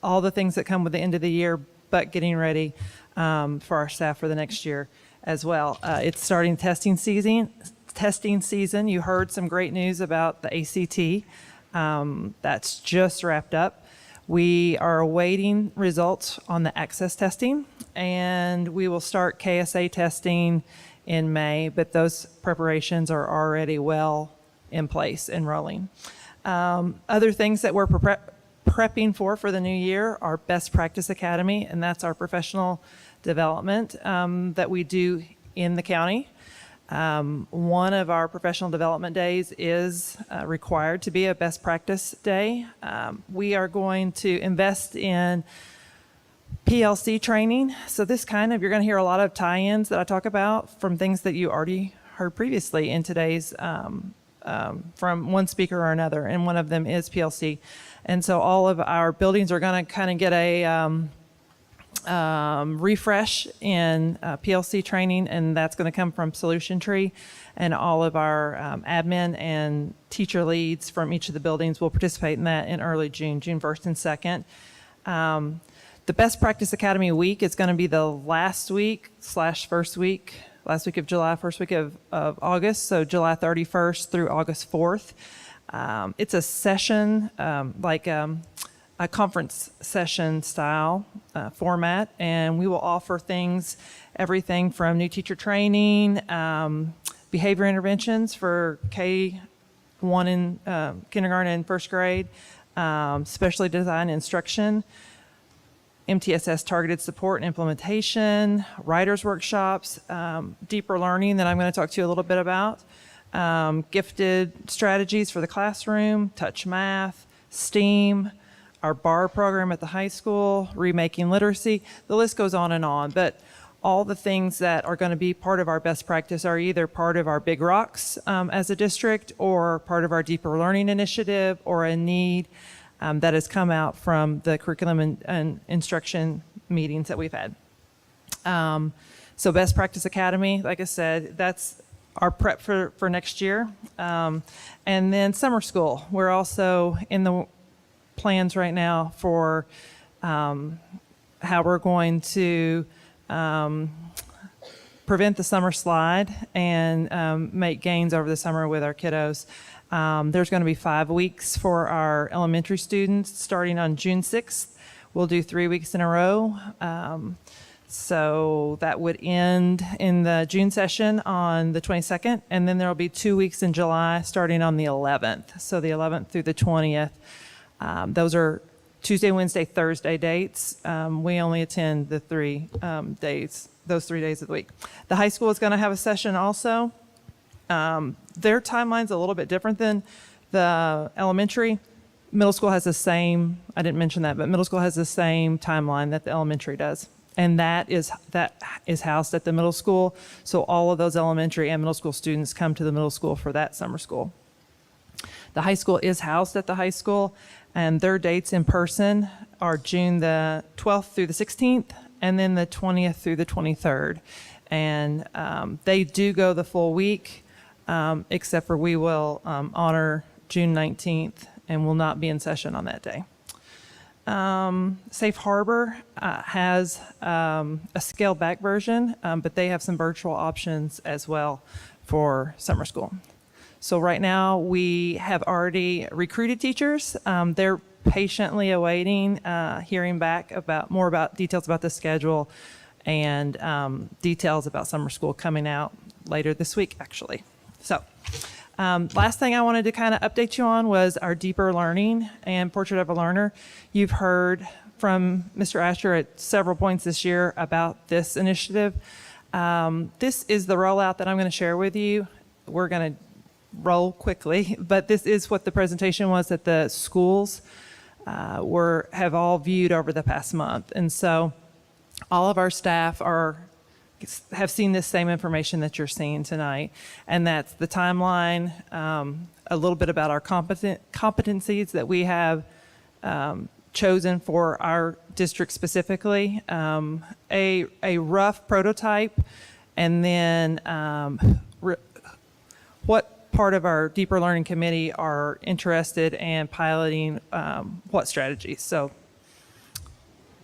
all the things that come with the end of the year, but getting ready for our staff for the next year as well. It's starting testing season. You heard some great news about the ACT. That's just wrapped up. We are awaiting results on the access testing, and we will start KSA testing in May, but those preparations are already well in place and rolling. Other things that we're prepping for the new year are Best Practice Academy, and that's our professional development that we do in the county. One of our professional development days is required to be a best practice day. We are going to invest in PLC training. So this you're going to hear a lot of tie-ins that I talk about from things that you already heard previously in today's from one speaker or another, and one of them is PLC. And so all of our buildings are going to kind of get a refresh in PLC training, and that's going to come from Solution Tree, and all of our admin and teacher leads from each of the buildings will participate in that in early June 1st and 2nd. The Best Practice Academy week is going to be the last week / first week, last week of July, first week of August, so July 31st through August 4th. It's a session, like a conference session style format, and we will offer everything from new teacher training, behavior interventions for K1 and kindergarten and first grade, specially designed instruction, MTSS targeted support and implementation, writers workshops, deeper learning that I'm going to talk to you a little bit about, gifted strategies for the classroom, touch math, STEAM, our BAR program at the high school, remaking literacy. The list goes on, but all the things that are going to be part of our best practice are either part of our Big Rocks as a district, or part of our Deeper Learning Initiative, or a need that has come out from the curriculum and instruction meetings that we've had. So Best Practice Academy, like I said, that's our prep for next year. And then summer school. We're also in the plans right now for how we're going to prevent the summer slide and make gains over the summer with our kiddos. There's going to be 5 weeks for our elementary students starting on June 6th. We'll do 3 weeks in a row. So that would end in the June session on the 22nd, and then there will be 2 weeks in July starting on the 11th. So the 11th through the 20th. Those are Tuesday, Wednesday, Thursday dates. We only attend the 3 days, those 3 days of the week. The high school is going to have a session also. Their timeline's a little bit different than the elementary. Middle school has the same, I didn't mention that, but middle school has the same timeline that the elementary does. And that is housed at the middle school. So all of those elementary and middle school students come to the middle school for that summer school. The high school is housed at the high school, and their dates in person are June the 12th through the 16th, and then the 20th through the 23rd. And they do go the full week, except for we will honor June 19th and will not be in session on that day. Safe Harbor has a scaled back version, but they have some virtual options as well for summer school. So right now we have already recruited teachers. They're patiently awaiting hearing back more about details about the schedule and details about summer school coming out later this week, actually. So last thing I wanted to kind of update you on was our deeper learning and Portrait of a Learner. You've heard from Mr. Asher at several points this year about this initiative. This is the rollout that I'm going to share with you. We're going to roll quickly, but this is what the presentation was that the schools have all viewed over the past month. And so all of our staff have seen this same information that you're seeing tonight, and that's the timeline, a little bit about our competencies that we have chosen for our district specifically, a rough prototype, and then what part of our deeper learning committee are interested in piloting what strategies. So,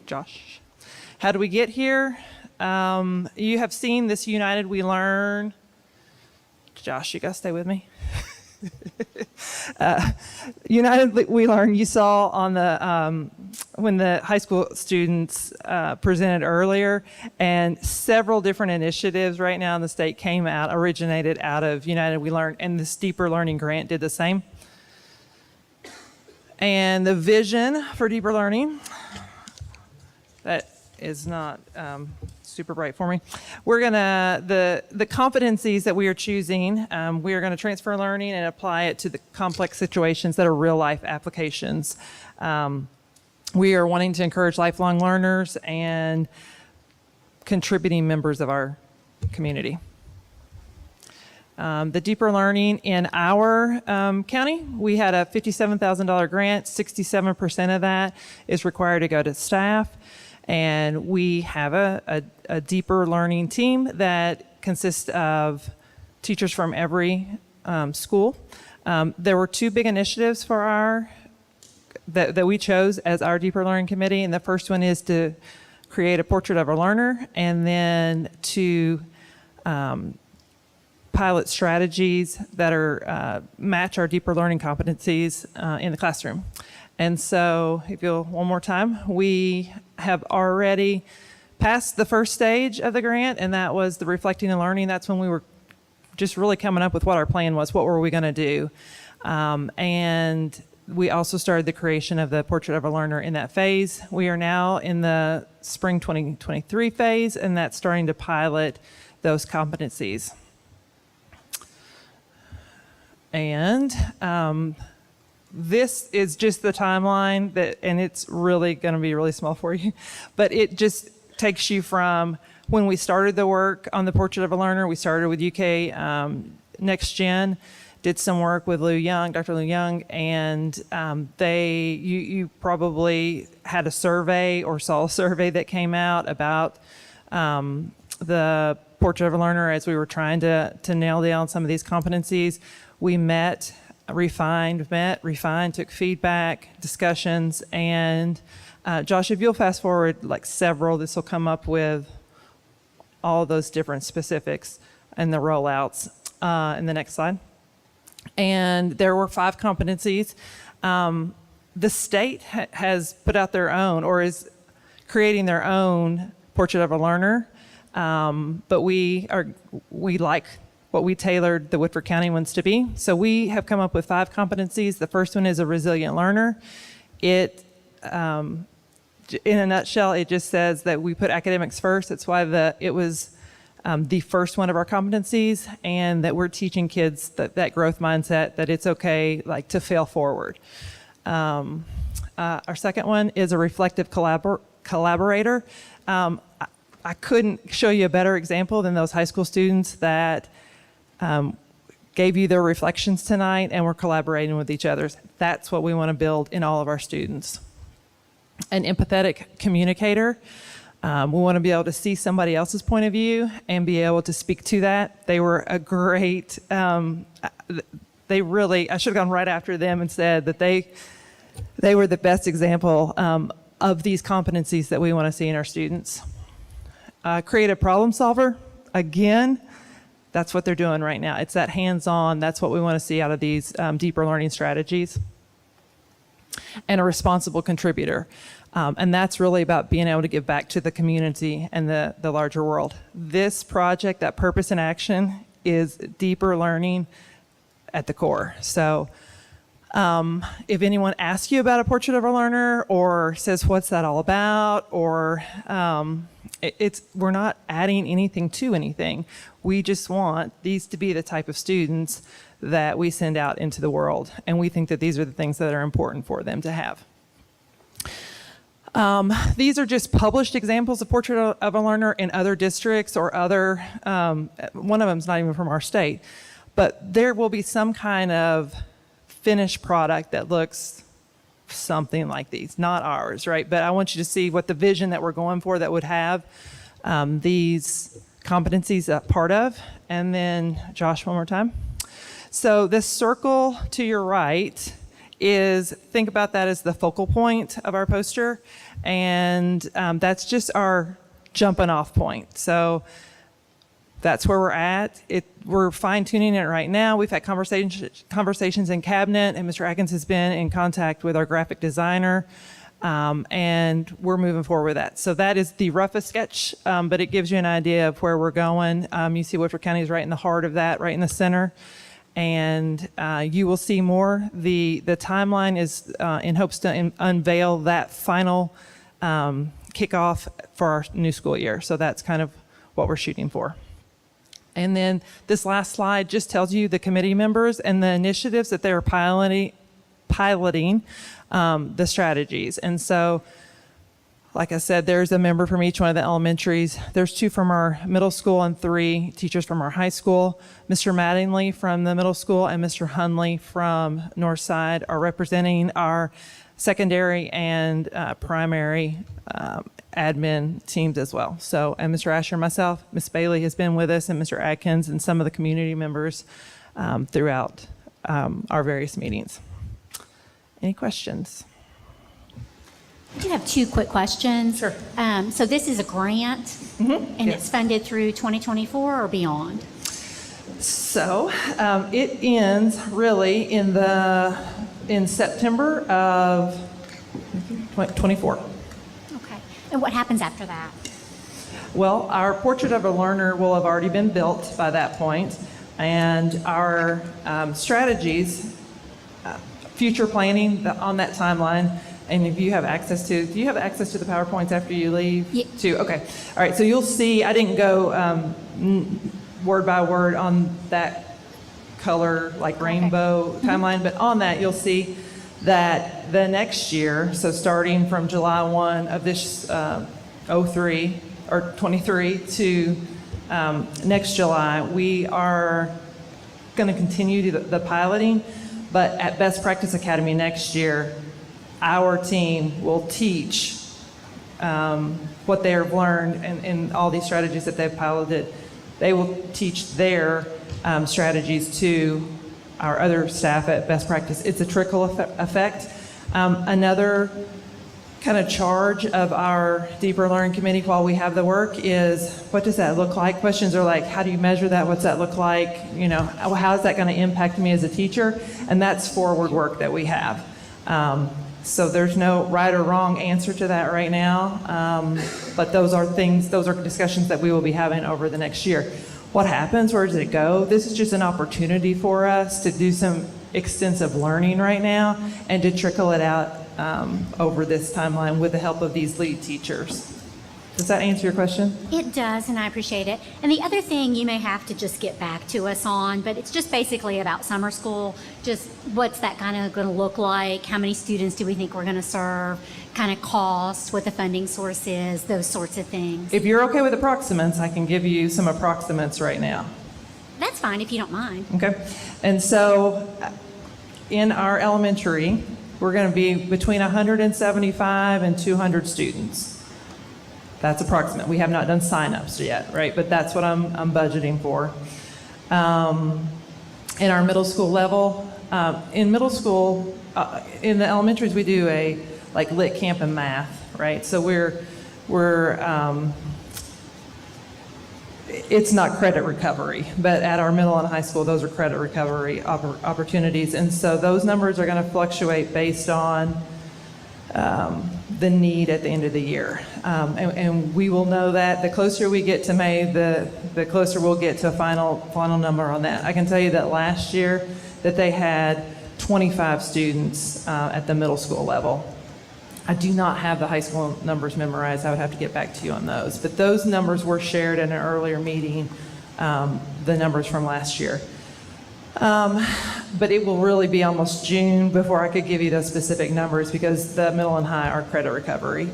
Josh, how do we get here? You have seen this United We Learn. Josh, you gotta stay with me. United We Learn, you saw on the when the high school students presented earlier, and several different initiatives right now in the state originated out of United We Learn, and this Deeper Learning Grant did the same. And the vision for Deeper Learning, that is not super bright for me. We're gonna, the competencies that we are choosing, we are gonna transfer learning and apply it to the complex situations that are real life applications. We are wanting to encourage lifelong learners and contributing members of our community. The deeper learning in our county, we had a $57,000 grant. 67% of that is required to go to staff. And we have a deeper learning team that consists of teachers from every school. There were 2 big initiatives for that we chose as our deeper learning committee. And the first one is to create a portrait of a learner, and then to pilot strategies that are match our deeper learning competencies in the classroom. And so, if you'll, one more time, we have already passed the first stage of the grant, and that was the reflecting and learning. That's when we were just really coming up with what our plan was, what were we going to do. And we also started the creation of the Portrait of a Learner in that phase. We are now in the spring 2023 phase, and that's starting to pilot those competencies. And this is just the timeline, and it's really going to be really small for you, but it just takes you from when we started the work on the Portrait of a Learner. We started with UK Next Gen. did some work with Dr. Lou Young, and you probably had a survey or saw a survey that came out about the Portrait of a Learner as we were trying to nail down some of these competencies. We refined, took feedback, discussions, and Josh, if you'll fast forward like several, this will come up with all those different specifics and the rollouts in the next slide. And there were 5 competencies. The state has put out their own, or is creating their own Portrait of a Learner, but we like what we tailored the Woodford County ones to be. So we have come up with 5 competencies. The first one is a resilient learner. It, in a nutshell, it just says that we put academics first. That's why it was the first one of our competencies, and that we're teaching kids that growth mindset, that it's okay to fail forward. Our second one is a reflective collaborator. I couldn't show you a better example than those high school students that gave you their reflections tonight and were collaborating with each other. That's what we want to build in all of our students. An empathetic communicator. We want to be able to see somebody else's point of view and be able to speak to that. They were a great, I should have gone right after them and said that they were the best example of these competencies that we want to see in our students. Creative problem solver, again, that's what they're doing right now. It's that hands-on, that's what we want to see out of these deeper learning strategies. And a responsible contributor. And that's really about being able to give back to the community and the larger world. This project, that purpose in action, is deeper learning at the core. So if anyone asks you about a Portrait of a Learner or says, what's that all about? Or we're not adding anything to anything. We just want these to be the type of students that we send out into the world. And we think that these are the things that are important for them to have. These are just published examples of Portrait of a Learner in other districts or other, one of them is not even from our state, but there will be some kind of finished product that looks something like these, not ours, right? But I want you to see what the vision that we're going for that would have these competencies part of. And then Josh, one more time. So this circle to your right think about that as the focal point of our poster. And that's just our jumping off point. So that's where we're at. We're fine tuning it right now. We've had conversations in cabinet, and Mr. Atkins has been in contact with our graphic designer, and we're moving forward with that. So that is the roughest sketch, but it gives you an idea of where we're going. You see Woodford County is right in the heart of that, right in the center. And you will see more. The timeline is in hopes to unveil that final kickoff for our new school year. So that's kind of what we're shooting for. And then this last slide just tells you the committee members and the initiatives that they're piloting the strategies. And so, like I said, there's a member from each one of the elementaries. There's 2 from our middle school and 3 teachers from our high school. Mr. Mattingly from the middle school and Mr. Hunley from Northside are representing our secondary and primary admin teams as well. So, and Mr. Asher and myself, Ms. Bailey has been with us, and Mr. Atkins and some of the community members throughout our various meetings. Any questions? I do have 2 quick questions. Sure. So this is a grant, and it's funded through 2024 or beyond? So it ends really in September of 24. Okay. And what happens after that? Well, our Portrait of a Learner will have already been built by that point, and our strategies, future planning on that timeline. And if you have access to, do you have access to the PowerPoints after you leave? Yeah. Okay. All right. So you'll see, I didn't go word by word on that color, like rainbow timeline, but on that you'll see that the next year, so starting from July 1 of this 03 or 23 to next July, we are going to continue the piloting, but at Best Practice Academy next year, our team will teach what they have learned and all these strategies that they've piloted. They will teach their strategies to our other staff at Best Practice. It's a trickle effect. Another kind of charge of our Deeper Learning Committee while we have the work is, what does that look like? Questions are like, how do you measure that? What's that look like? You know, how is that going to impact me as a teacher? And that's forward work that we have. So there's no right or wrong answer to that right now. But those are discussions that we will be having over the next year. What happens? Where does it go? This is just an opportunity for us to do some extensive learning right now and to trickle it out over this timeline with the help of these lead teachers. Does that answer your question? It does, and I appreciate it. And the other thing you may have to just get back to us on, but it's just basically about summer school. Just what's that kind of going to look like? How many students do we think we're going to serve? Kind of cost, what the funding source is, those sorts of things. If you're okay with approximates, I can give you some approximates right now. That's fine if you don't mind. Okay. And so in our elementary, we're going to be between 175 and 200 students. That's approximate. We have not done sign-ups yet, right? But that's what I'm budgeting for. In our middle school level, in middle school, in the elementaries, we do a lit camp and math, right? So it's not credit recovery, but at our middle and high school, those are credit recovery opportunities. And so those numbers are going to fluctuate based on the need at the end of the year. And we will know that the closer we get to May, the closer we'll get to a final number on that. I can tell you that last year that they had 25 students at the middle school level. I do not have the high school numbers memorized. I would have to get back to you on those. But those numbers were shared in an earlier meeting, the numbers from last year. But it will really be almost June before I could give you those specific numbers because the middle and high are credit recovery.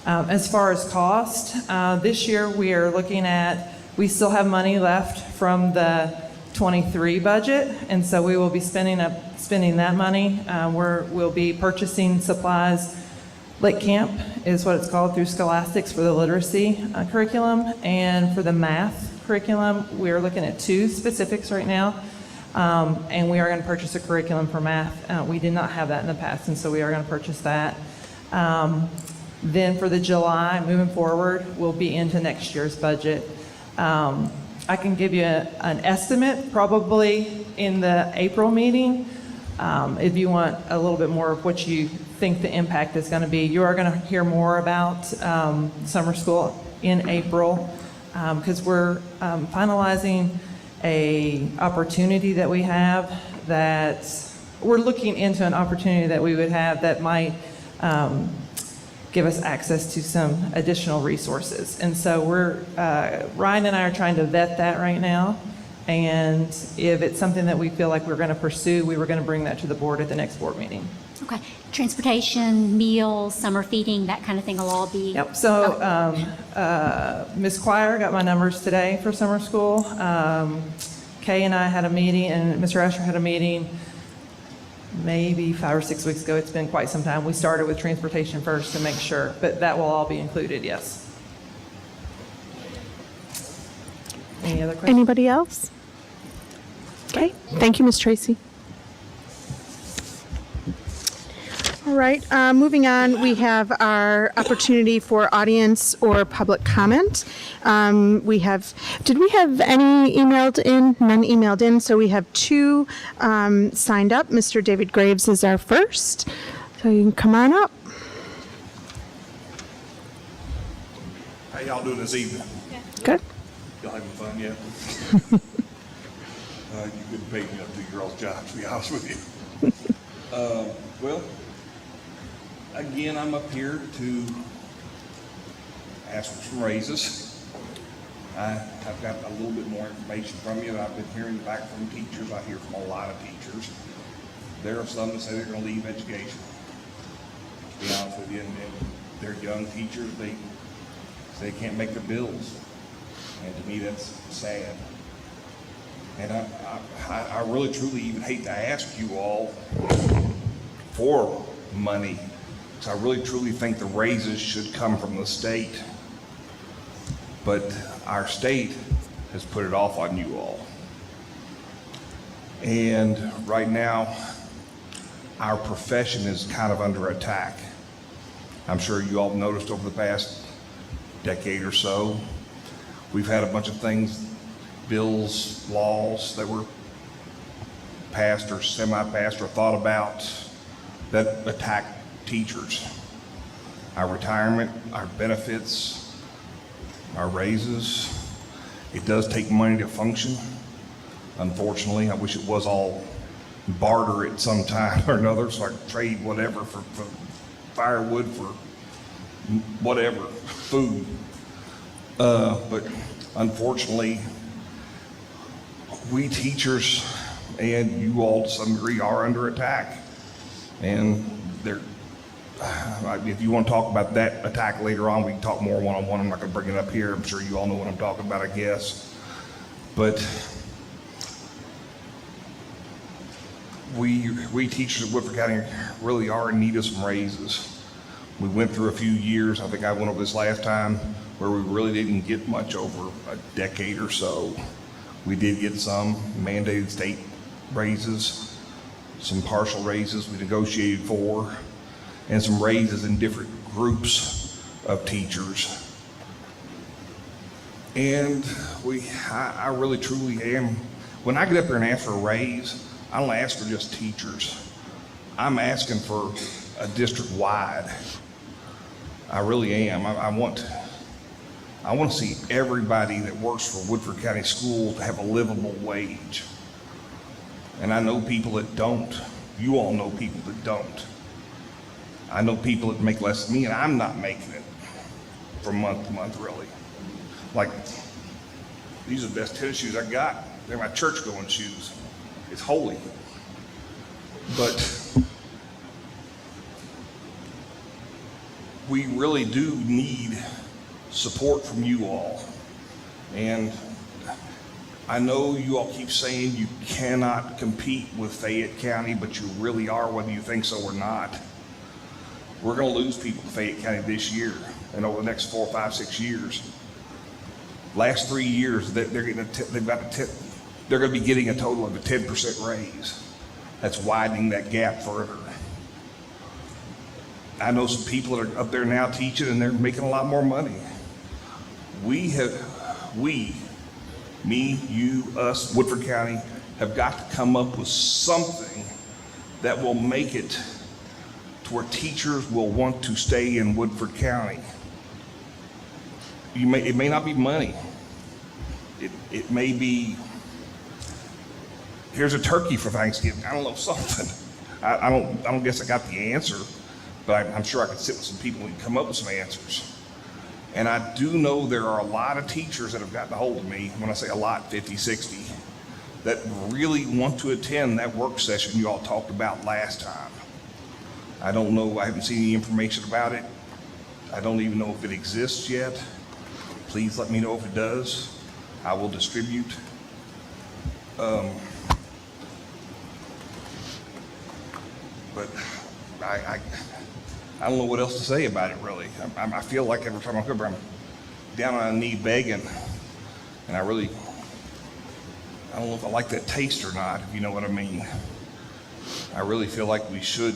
As far as cost, this year we are looking at, we still have money left from the 23 budget, and so we will be spending that money. We'll be purchasing supplies. Lit Camp is what it's called through Scholastics for the literacy curriculum, and for the math curriculum, we are looking at 2 specifics right now. And we are going to purchase a curriculum for math. We did not have that in the past, and so we are going to purchase that. Then for the July, moving forward, we'll be into next year's budget. I can give you an estimate probably in the April meeting. If you want a little bit more of what you think the impact is going to be. You are going to hear more about summer school in April because we're finalizing a opportunity that we have that we're looking into an opportunity that we would have that might give us access to some additional resources. And so Ryan and I are trying to vet that right now. And if it's something that we feel like we're going to pursue, we were going to bring that to the board at the next board meeting. Okay. Transportation, meals, summer feeding, that kind of thing will all be. Yep. So Ms. Quire got my numbers today for summer school. Kay and I had a meeting, and Mr. Asher had a meeting maybe 5 or 6 weeks ago. It's been quite some time. We started with transportation first to make sure, but that will all be included, yes. Any other questions? Anybody else? Okay, thank you, Ms. Tracy. All right, moving on, we have our opportunity for audience or public comment. Did we have any emailed in? None emailed in, so we have 2 signed up. Mr. David Graves is our first, so you can come on up. How y'all doing this evening? Good. Y'all having fun yet? You couldn't pay me up to your all's job, to be honest with you. Well, again, I'm up here to ask for some raises. I've got a little bit more information from you. I've been hearing back from teachers. I hear from a lot of teachers. There are some that say they're going to leave education. To be honest with you, and they're young teachers. They can't make their bills. And to me, that's sad. And I really truly even hate to ask you all for money. So I really truly think the raises should come from the state. But our state has put it off on you all. And right now, our profession is kind of under attack. I'm sure you all noticed over the past decade or so, we've had a bunch of things, bills, laws that were passed or semi-passed or thought about that attack teachers. Our retirement, our benefits, our raises. It does take money to function. Unfortunately, I wish it was all barter at some time or another, so I could trade whatever for firewood, for whatever, food. But unfortunately, we teachers and you all to some degree are under attack. And if you want to talk about that attack later on, we can talk more one-on-one. I'm not going to bring it up here. I'm sure you all know what I'm talking about, I guess. But we teachers at Woodford County really are in need of some raises. We went through a few years, I think I went over this last time, where we really didn't get much over a decade or so. We did get some mandated state raises, some partial raises we negotiated for, and some raises in different groups of teachers. And I really truly am, when I get up there and ask for a raise, I don't ask for just teachers. I'm asking for a district-wide. I really am. I want to see everybody that works for Woodford County Schools to have a livable wage. And I know people that don't. You all know people that don't. I know people that make less than me, and I'm not making it from month to month, really. Like, these are the best tennis shoes I got. They're my church-going shoes. It's holy. But we really do need support from you all. And I know you all keep saying you cannot compete with Fayette County, but you really are, whether you think so or not. We're going to lose people in Fayette County this year and over the next 4, 5, 6 years. Last 3 years, they're going to be getting a total of a 10% raise. That's widening that gap further. I know some people that are up there now teaching, and they're making a lot more money. Me, you, us, Woodford County, have got to come up with something that will make it to where teachers will want to stay in Woodford County. It may not be money. It may be, here's a turkey for Thanksgiving. I don't know, something. I don't guess I got the answer, but I'm sure I could sit with some people and come up with some answers. And I do know there are a lot of teachers that have gotten a hold of me, when I say a lot, 50, 60, that really want to attend that work session you all talked about last time. I don't know, I haven't seen any information about it. I don't even know if it exists yet. Please let me know if it does. I will distribute. But I don't know what else to say about it, really. I feel like every time I come here, I'm down on a knee begging, and I don't know if I like that taste or not, if you know what I mean. I really feel like we should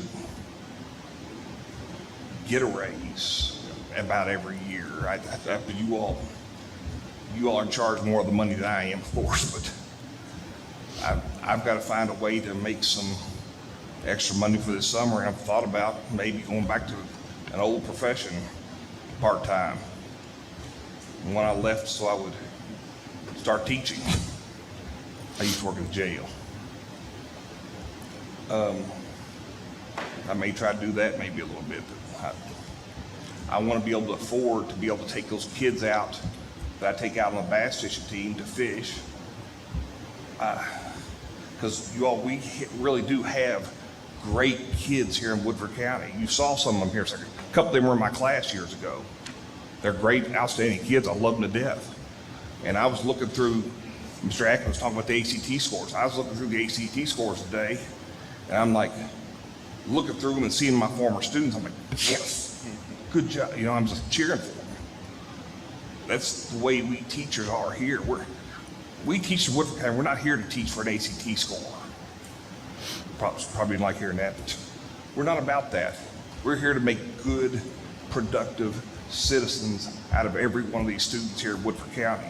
get a raise about every year. You all are in charge more of the money than I am, of course, but I've got to find a way to make some extra money for this summer, and I've thought about maybe going back to an old profession part-time. And when I left, so I would start teaching. I used to work in the jail. I may try to do that maybe a little bit. But I want to be able to afford to be able to take those kids out that I take out on the bass fishing team to fish. Because we really do have great kids here in Woodford County. You saw some of them here. A couple of them were in my class years ago. They're great, outstanding kids. I love them to death. And I was looking through Mr. Atkins was talking about the ACT scores. I was looking through the ACT scores today, and I'm like, looking through them and seeing my former students, I'm like, yes, good job. You know, I'm just cheering for them. That's the way we teachers are here. We teach in Woodford County. We're not here to teach for an ACT score. Probably like hearing that, but we're not about that. We're here to make good, productive citizens out of every one of these students here in Woodford County.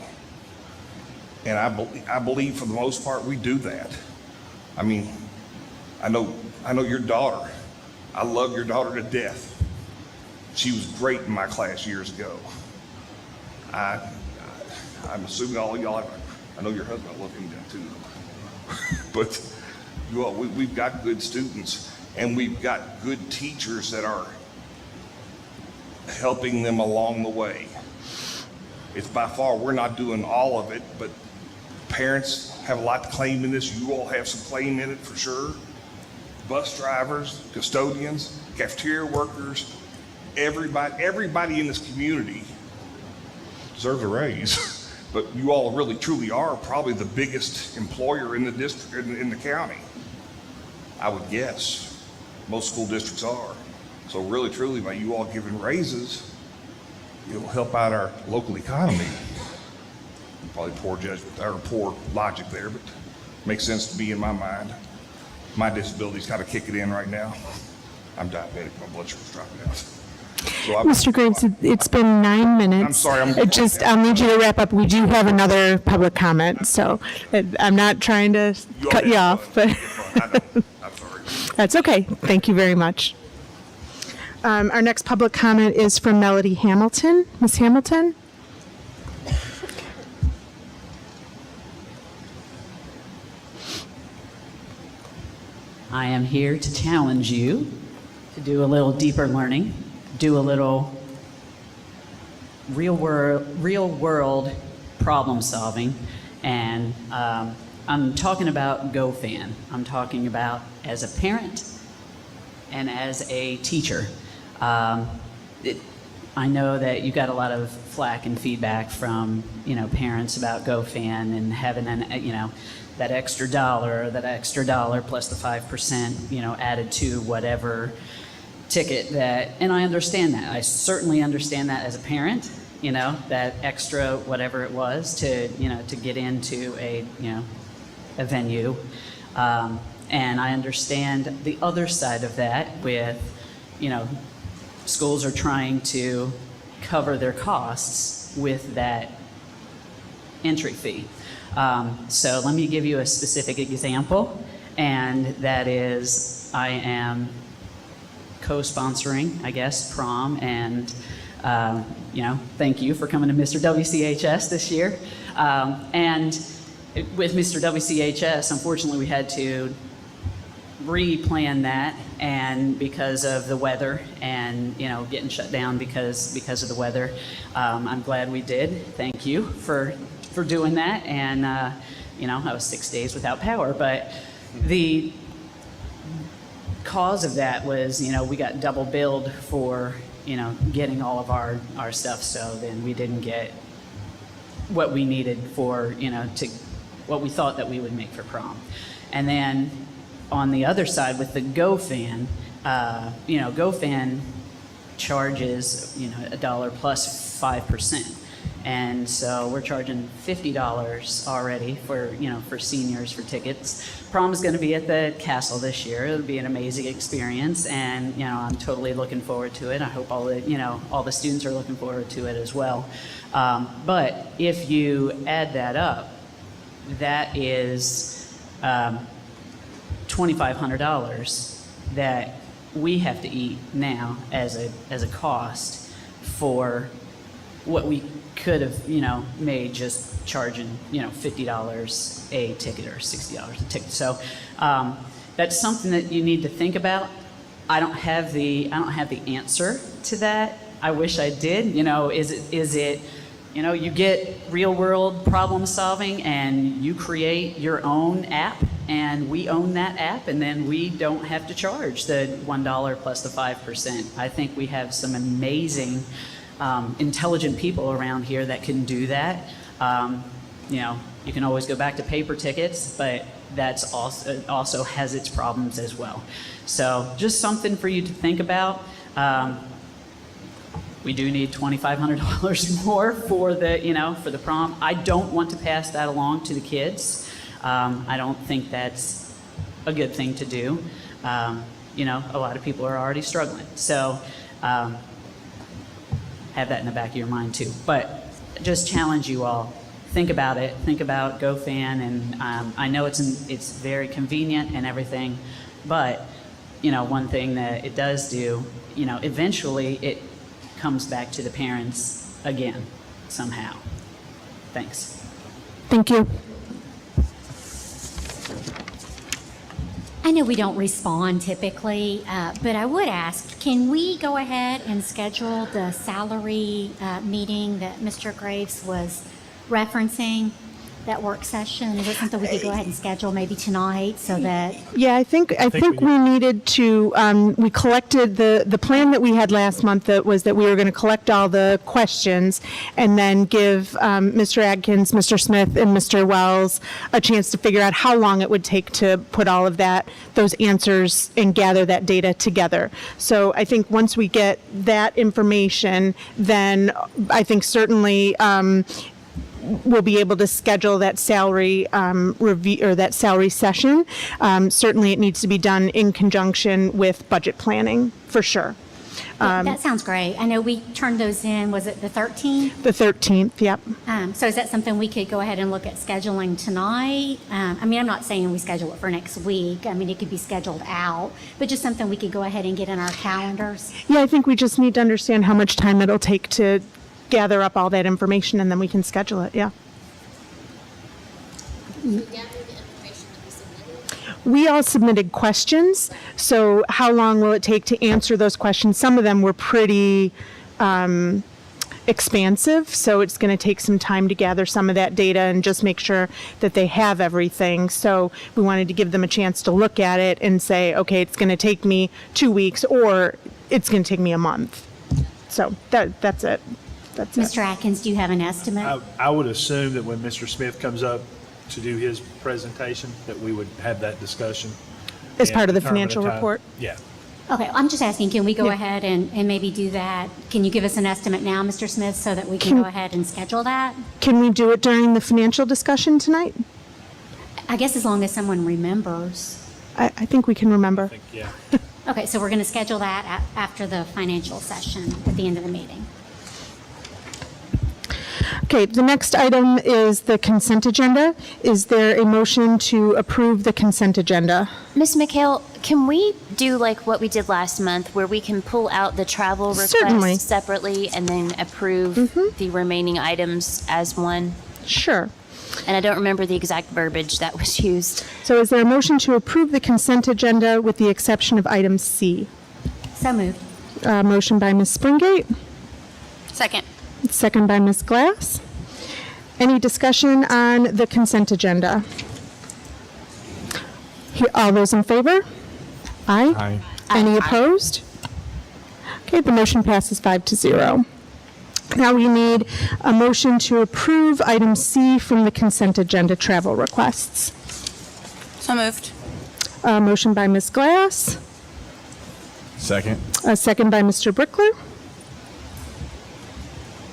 And I believe for the most part we do that. I mean, I know your daughter. I love your daughter to death. She was great in my class years ago. I'm assuming all of y'all, I know your husband, I love him down too. But you all, we've got good students, and we've got good teachers that are helping them along the way. It's by far, we're not doing all of it, but parents have a lot to claim in this. You all have some claim in it for sure. Bus drivers, custodians, cafeteria workers, everybody in this community deserves a raise. But you all really truly are probably the biggest employer in the district, in the county. I would guess. Most school districts are. So really truly by you all giving raises, it'll help out our local economy. Probably poor judgment or poor logic there, but makes sense to me in my mind. My disability's kind of kicking in right now. I'm diabetic, my blood sugar's dropping out. So Mr. Graves, it's been 9 minutes. I'm sorry, I'll need you to wrap up. We do have another public comment, so I'm not trying to cut you off, but I'm sorry. that's okay. Thank you very much. Our next public comment is from Melody Hamilton. Ms. Hamilton? I am here to challenge you to do a little deeper learning, do a little real world problem solving, and I'm talking about GoFan. I'm talking about as a parent and as a teacher. I know that you got a lot of flack and feedback from parents about GoFan and having that extra dollar plus the 5% added to whatever ticket and I understand that. I certainly understand that as a parent, that extra whatever it was to get into a venue. And I understand the other side of that with, schools are trying to cover their costs with that entry fee. So let me give you a specific example, and that is I am co-sponsoring, I guess, prom, and thank you for coming to Mr. WCHS this year. And with Mr. WCHS, unfortunately, we had to re-plan that, and because of the weather and getting shut down because of the weather, I'm glad we did. Thank you for doing that. And I was 6 days without power, but the cause of that was we got double billed for getting all of our stuff, so then we didn't get what we needed for to what we thought that we would make for prom. And then on the other side with the GoFan, GoFan charges $1 plus 5%. And so we're charging $50 already for seniors for tickets. Prom is going to be at the castle this year. It'll be an amazing experience, and I'm totally looking forward to it. I hope all the students are looking forward to it as well. But if you add that up, that is $2,500 that we have to eat now as a cost for what we could have made just charging $50 a ticket or $60 a ticket. So that's something that you need to think about. I don't have the answer to that. I wish I did. Is it you get real world problem solving and you create your own app and we own that app, and then we don't have to charge the $1 plus the 5%. I think we have some amazing intelligent people around here that can do that. You can always go back to paper tickets, but that's also has its problems as well. So just something for you to think about. We do need $2,500 more for the prom. I don't want to pass that along to the kids. I don't think that's a good thing to do. A lot of people are already struggling. So have that in the back of your mind too. But just challenge you all. Think about it. Think about GoFan, and I know it's very convenient and everything, but one thing that it does do, eventually it comes back to the parents again somehow. Thanks. Thank you. I know we don't respond typically, but I would ask, can we go ahead and schedule the salary meeting that Mr. Graves was referencing, that work session? Is it something we could go ahead and schedule maybe tonight so that? Yeah, I think we needed to, we collected the plan that we had last month that was that we were going to collect all the questions and then give Mr. Adkins, Mr. Smith, and Mr. Wells a chance to figure out how long it would take to put all of those answers and gather that data together. So I think once we get that information, then I think certainly we'll be able to schedule that salary review or that salary session. Certainly, it needs to be done in conjunction with budget planning, for sure. That sounds great. I know we turned those in, was it the 13th? The 13th, yep. So is that something we could go ahead and look at scheduling tonight? I'm not saying we schedule it for next week. It could be scheduled out, but just something we could go ahead and get in our calendars. Yeah, I think we just need to understand how much time it'll take to gather up all that information, and then we can schedule it, yeah. We all submitted questions, so how long will it take to answer those questions? Some of them were pretty expansive, so it's going to take some time to gather some of that data and just make sure that they have everything. So we wanted to give them a chance to look at it and say, okay, it's going to take me 2 weeks, or it's going to take me a month. So that's it. Mr. Atkins, do you have an estimate? I would assume that when Mr. Smith comes up to do his presentation, that we would have that discussion. As part of the determine a financial time. report? Yeah. Okay, I'm just asking, can we go Yeah. ahead and maybe do that? Can you give us an estimate now, Mr. Smith, so that we can go ahead and schedule that? Can we do it during the financial discussion tonight? I guess as long as someone remembers. I think we can remember. Yeah. Okay, so we're going to schedule that after the financial session at the end of the meeting. Okay, the next item is the consent agenda. Is there a motion to approve the consent agenda? Ms. McHale, can we do like what we did last month, where we can pull out the travel request Certainly. separately and then approve the remaining items as one? Sure. And I don't remember the exact verbiage that was used. So is there a motion to approve the consent agenda with the exception of item C? So moved. Motion by Ms. Springate, Second. second by Ms. Glass. Any discussion on the consent agenda? All those in favor? Aye. Aye. Any opposed? Okay, the motion passes 5-0. Now we need a motion to approve item C from the consent agenda, travel requests. So moved. Motion by Ms. Glass, Second. a second by Mr. Brickler.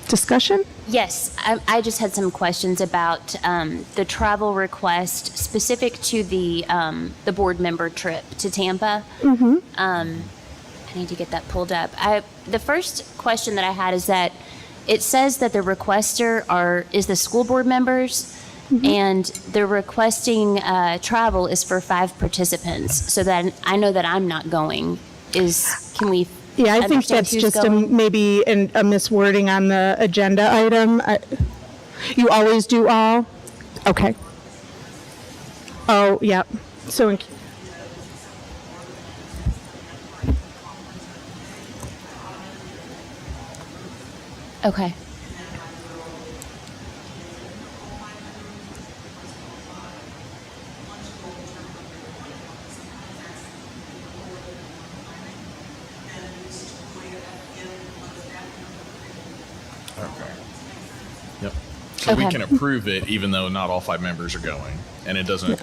Discussion? Yes, I just had some questions about the travel request specific to the board member trip to Tampa. I need to get that pulled up. The first question that I had is that it says that the requester is the school board members, and the requesting travel is for 5 participants. So that I know that I'm not going. Can we? Yeah, I think understand that's who's just going? maybe a miswording on the agenda item. You always do all? Okay. Oh, yeah. So, Okay. So we Okay. can approve it even though not all 5 members are going. And it doesn't,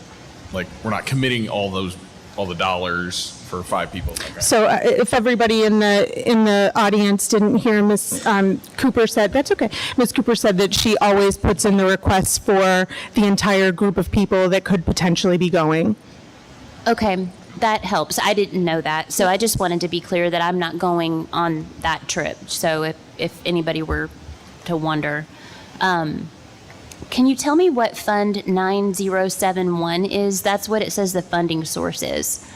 like, we're not committing all the dollars for 5 people. Okay. So if everybody in the audience didn't hear Ms. Cooper said, that's okay. Ms. Cooper said that she always puts in the requests for the entire group of people that could potentially be going. Okay, that helps. I didn't know that. So I just wanted to be clear that I'm not going on that trip. So if anybody were to wonder. Can you tell me what Fund 9071 is? That's what it says the funding source is.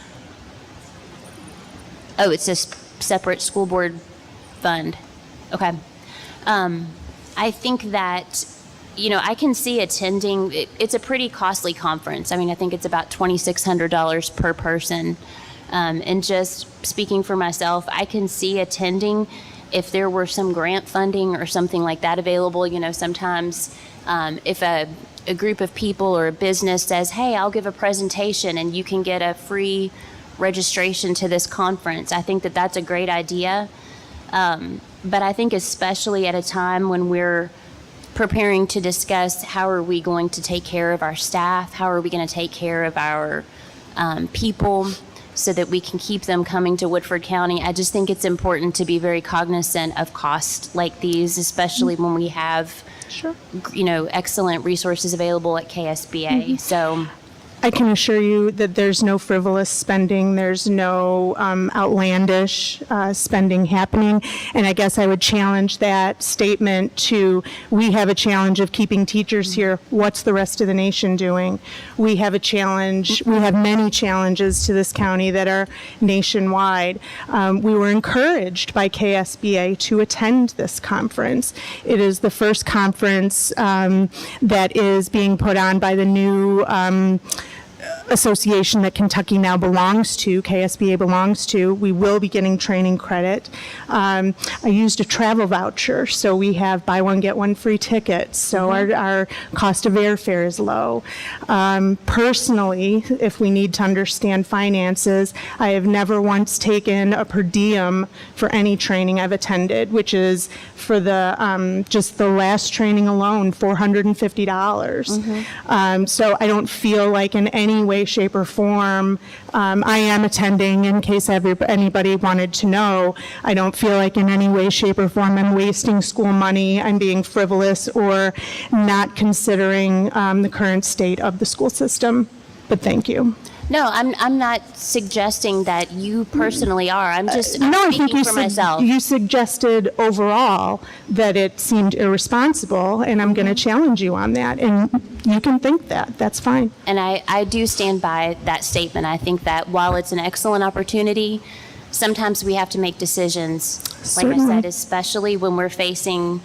Oh, it's a separate school board fund. Okay. I think that, I can see attending. It's a pretty costly conference. I mean, I think it's about $2,600 per person. And just speaking for myself, I can see attending if there were some grant funding or something like that available. Sometimes if a group of people or a business says, hey, I'll give a presentation and you can get a free registration to this conference, I think that that's a great idea. But I think especially at a time when we're preparing to discuss how are we going to take care of our staff, how are we going to take care of our people so that we can keep them coming to Woodford County, I just think it's important to be very cognizant of costs like these, especially when we have excellent resources available at KSBA. So I can assure you that there's no frivolous spending, there's no outlandish spending happening, and I guess I would challenge that statement to, we have a challenge of keeping teachers here. What's the rest of the nation doing? We have a challenge, we have many challenges to this county that are nationwide. We were encouraged by KSBA to attend this conference. It is the first conference that is being put on by the new association that Kentucky now belongs to, KSBA belongs to. We will be getting training credit. I used a travel voucher, so we have buy one, get one free tickets, so our cost of airfare is low. Personally, if we need to understand finances, I have never once taken a per diem for any training I've attended, which is for the just the last training alone, $450. So I don't feel like in any way, shape, or form, I am attending in case anybody wanted to know. I don't feel like in any way, shape, or form I'm wasting school money, I'm being frivolous, or not considering the current state of the school system. But thank you. no, I'm not suggesting that you personally are. I'm just No, I speaking think for myself. you suggested overall that it seemed irresponsible, and I'm going to challenge you on that. And you can think that. That's fine. And I do stand by that statement. I think that while it's an excellent opportunity, sometimes we have to make decisions, like I Certainly. said, especially when we're facing,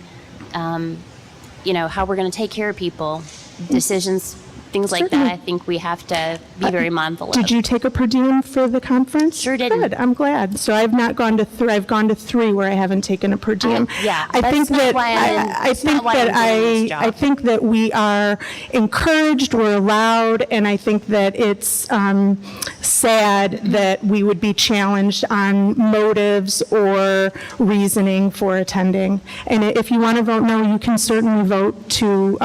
how we're going to take care of people, decisions, things like Certainly. that. I think we have to be very mindful of. Did you take a per diem for the conference? Sure didn't. Good, I'm glad. So I've not gone to three. I've gone to 3 where I haven't taken a per diem. Yeah, I that's think not that why I'm- I that's not think why that I'm doing this job. I think that we are encouraged, we're allowed, and I think that it's sad that we would be challenged on motives or reasoning for attending. And if you want to vote no, you can certainly vote to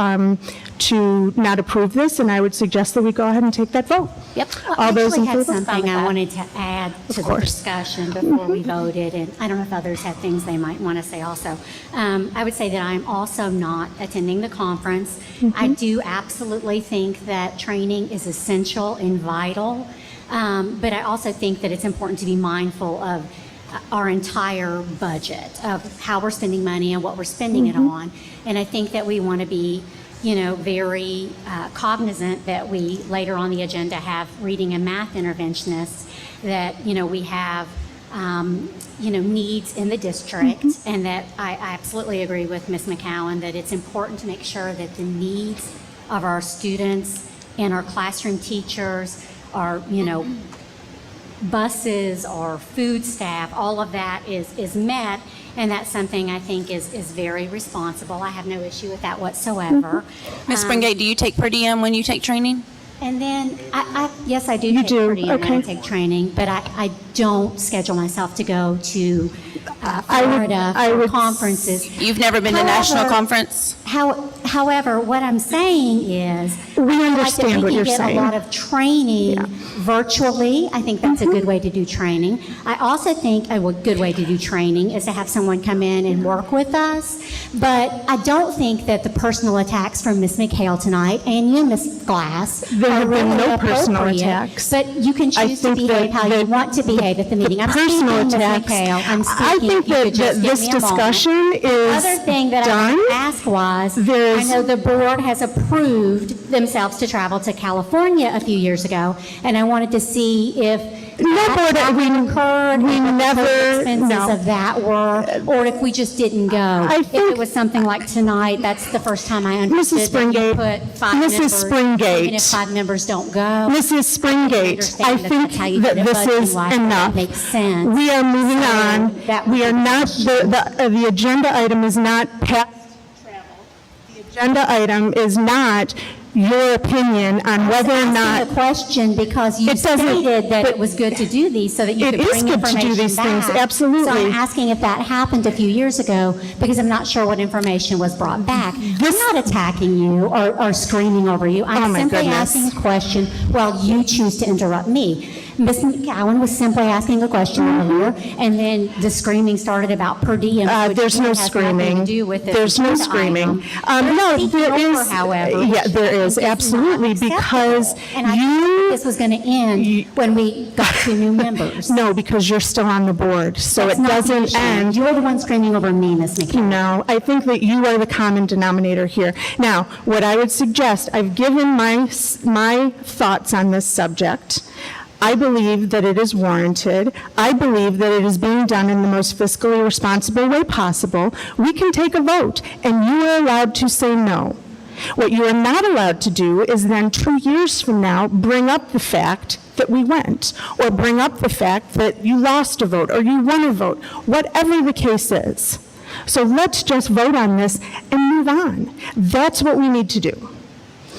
not approve this, and I would suggest that we go ahead and take that vote. Yep. All those in I actually favor? had something I wanted to add to the discussion before we voted, and I don't know if others have things they might want to say also. I would say that I'm also not attending the conference. I do absolutely think that training is essential and vital, but I also think that it's important to be mindful of our entire budget, of how we're spending money and what we're spending it on. And I think that we want to be very cognizant that we later on the agenda have reading and math interventionists, that, we have, needs in the district, and that I absolutely agree with Ms. McCowan that it's important to make sure that the needs of our students and our classroom teachers, our, buses or food staff, all of that is met. And that's something I think is very responsible. I have no issue with that whatsoever. Ms. Springate, do you take per diem when you take training? And then, yes, I do You take do? per diem when I Okay. take training, but I don't schedule myself to go to Florida for conferences. You've never been to national However- conference? However, what I'm saying is, We I understand like what that we you're can get saying. a lot of training virtually. I think that's a good way to do training. I also think a good way to do training is to have someone come in and work with us. But I don't think that the personal attacks from Ms. McHale tonight and you, Ms. Glass, There are have been really no personal appropriate. attacks. But you can I choose to think behave that how you want to behave at the meeting. I'm personal speaking, Ms. attacks. McHale. I'm speaking. I think If you could that just give this me a moment. discussion is Other thing that I done. wanted to ask was, I know the board has approved themselves to travel to California a few years ago, and I wanted to see if that travel occurred, we and what the never- total expenses no. of that were, or if we just didn't go. If it was something like tonight, that's the first time I understood that you Springate, put 5 Mrs. members, Springate. even if 5 members don't go. Mrs. Springate, I understand think that's how you that did it this is budgeting-wise, enough. that makes sense. We are moving So on. that would We are be not, the agenda item is not past travel. The agenda item is not your opinion on whether or not. asking a question because you It doesn't- stated that but it was good to do these so that you it could is bring good to do information these things, back. absolutely. So I'm asking if that happened a few years ago because I'm not sure what information was brought back. I'm not attacking you or screaming over you. Oh, I'm my simply goodness. asking a question while you choose to interrupt me. Ms. McCowan was simply asking a question earlier, and then the screaming started about per diem, which There's no really has nothing screaming. to do with this There's no agenda screaming. item. No, Speaking there over, is. however, Yeah, which there I is, think not absolutely, because acceptable. And I thought this was going to end when we got to new members. No, because you're still on the board, so That's it not the doesn't issue. end. You're the one screaming over me, Ms. McCown. No, I think that you are the common denominator here. Now, what I would suggest, I've given my thoughts on this subject. I believe that it is warranted. I believe that it is being done in the most fiscally responsible way possible. We can take a vote, and you are allowed to say no. What you are not allowed to do is then 2 years from now bring up the fact that we went, or bring up the fact that you lost a vote or you won a vote, whatever the case is. So let's just vote on this and move on. That's what we need to do.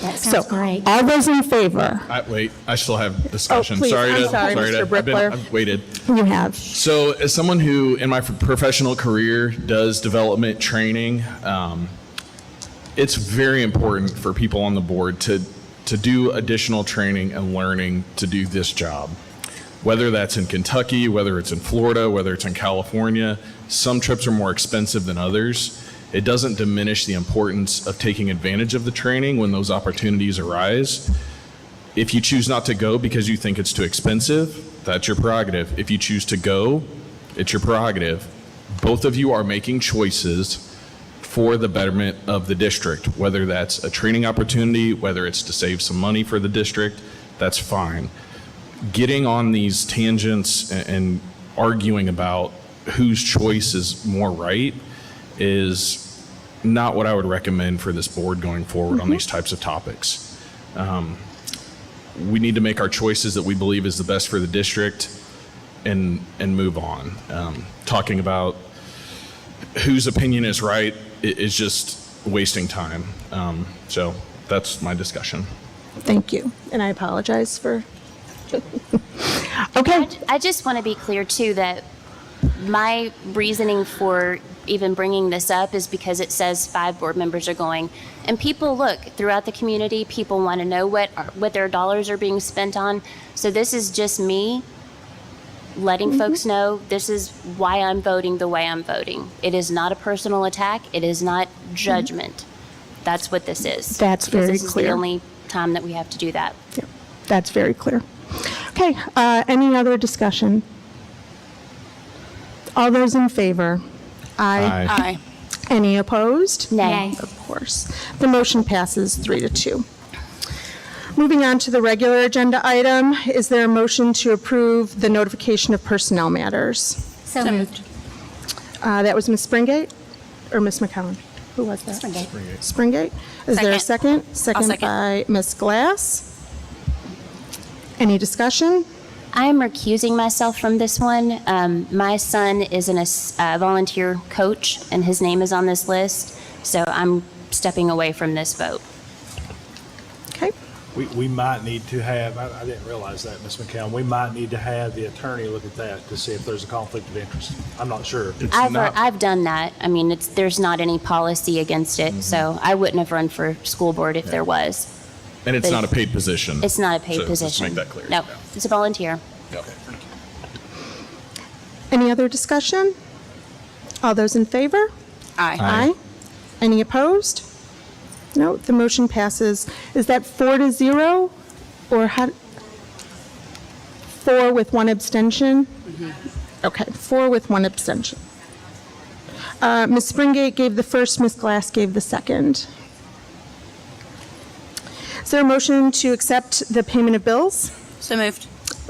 That sounds great. All those in favor? Wait, I still have discussion. please, I'm sorry, Mr. Brickler. I've waited. You have. So, as someone who, in my professional career, does development training, it's very important for people on the board to do additional training and learning to do this job. Whether that's in Kentucky, whether it's in Florida, whether it's in California, some trips are more expensive than others. It doesn't diminish the importance of taking advantage of the training when those opportunities arise. If you choose not to go because you think it's too expensive, that's your prerogative. If you choose to go, it's your prerogative. Both of you are making choices for the betterment of the district, whether that's a training opportunity, whether it's to save some money for the district, that's fine. Getting on these tangents and arguing about whose choice is more right is not what I would recommend for this board going forward on these types of topics. We need to make our choices that we believe is the best for the district and move on. Talking about whose opinion is right is just wasting time. So that's my discussion. Thank you. And I apologize for. Okay. I just want to be clear too that my reasoning for even bringing this up is because it says 5 board members are going, and people look throughout the community. People want to know what their dollars are being spent on. So this is just me letting folks know this is why I'm voting the way I'm voting. It is not a personal attack. It is not judgment. That's what this is. That's Because very this is clear. the only time that we have to do that. Yeah, that's very clear. Okay, any other discussion? All those in favor? Aye. Aye. Any opposed? Nay. Of course. The motion passes 3-2. Moving on to the regular agenda item, is there a motion to approve the notification of personnel matters? So moved. That was Ms. Springate or Ms. McCowan? Who was that? Springate. Springate. Is there a second? Second second. by Ms. Glass. Any discussion? I'm recusing myself from this one. My son is a volunteer coach, and his name is on this list, so I'm stepping away from this vote. Okay. we might need to have, I didn't realize that, Ms. McCown, we might need to have the attorney look at that to see if there's a conflict of interest. I'm not sure. I've done that. I mean, there's not any policy against it, so I wouldn't have run for school board if there was. And it's But not a paid position. It's not a paid So position. Just to make that clear. No, it's a volunteer. Okay. Any other discussion? All those in favor? Aye. Aye. Any opposed? No, the motion passes. Is that 4-0? Or how? 4 with 1 abstention? Okay, 4 with 1 abstention. Ms. Springate gave the first, Ms. Glass gave the second. Is there a motion to accept the payment of bills? So moved.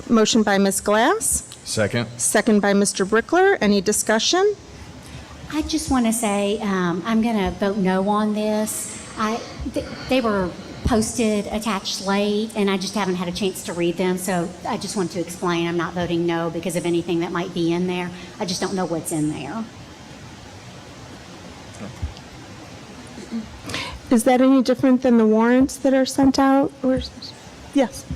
Motion by Ms. Glass, Second. second by Mr. Brickler. Any discussion? I just want to say I'm going to vote no on this. They were posted attached late, and I just haven't had a chance to read them. So I just want to explain I'm not voting no because of anything that might be in there. I just don't know what's in there. Is that any different than the warrants that are sent out? Or yes.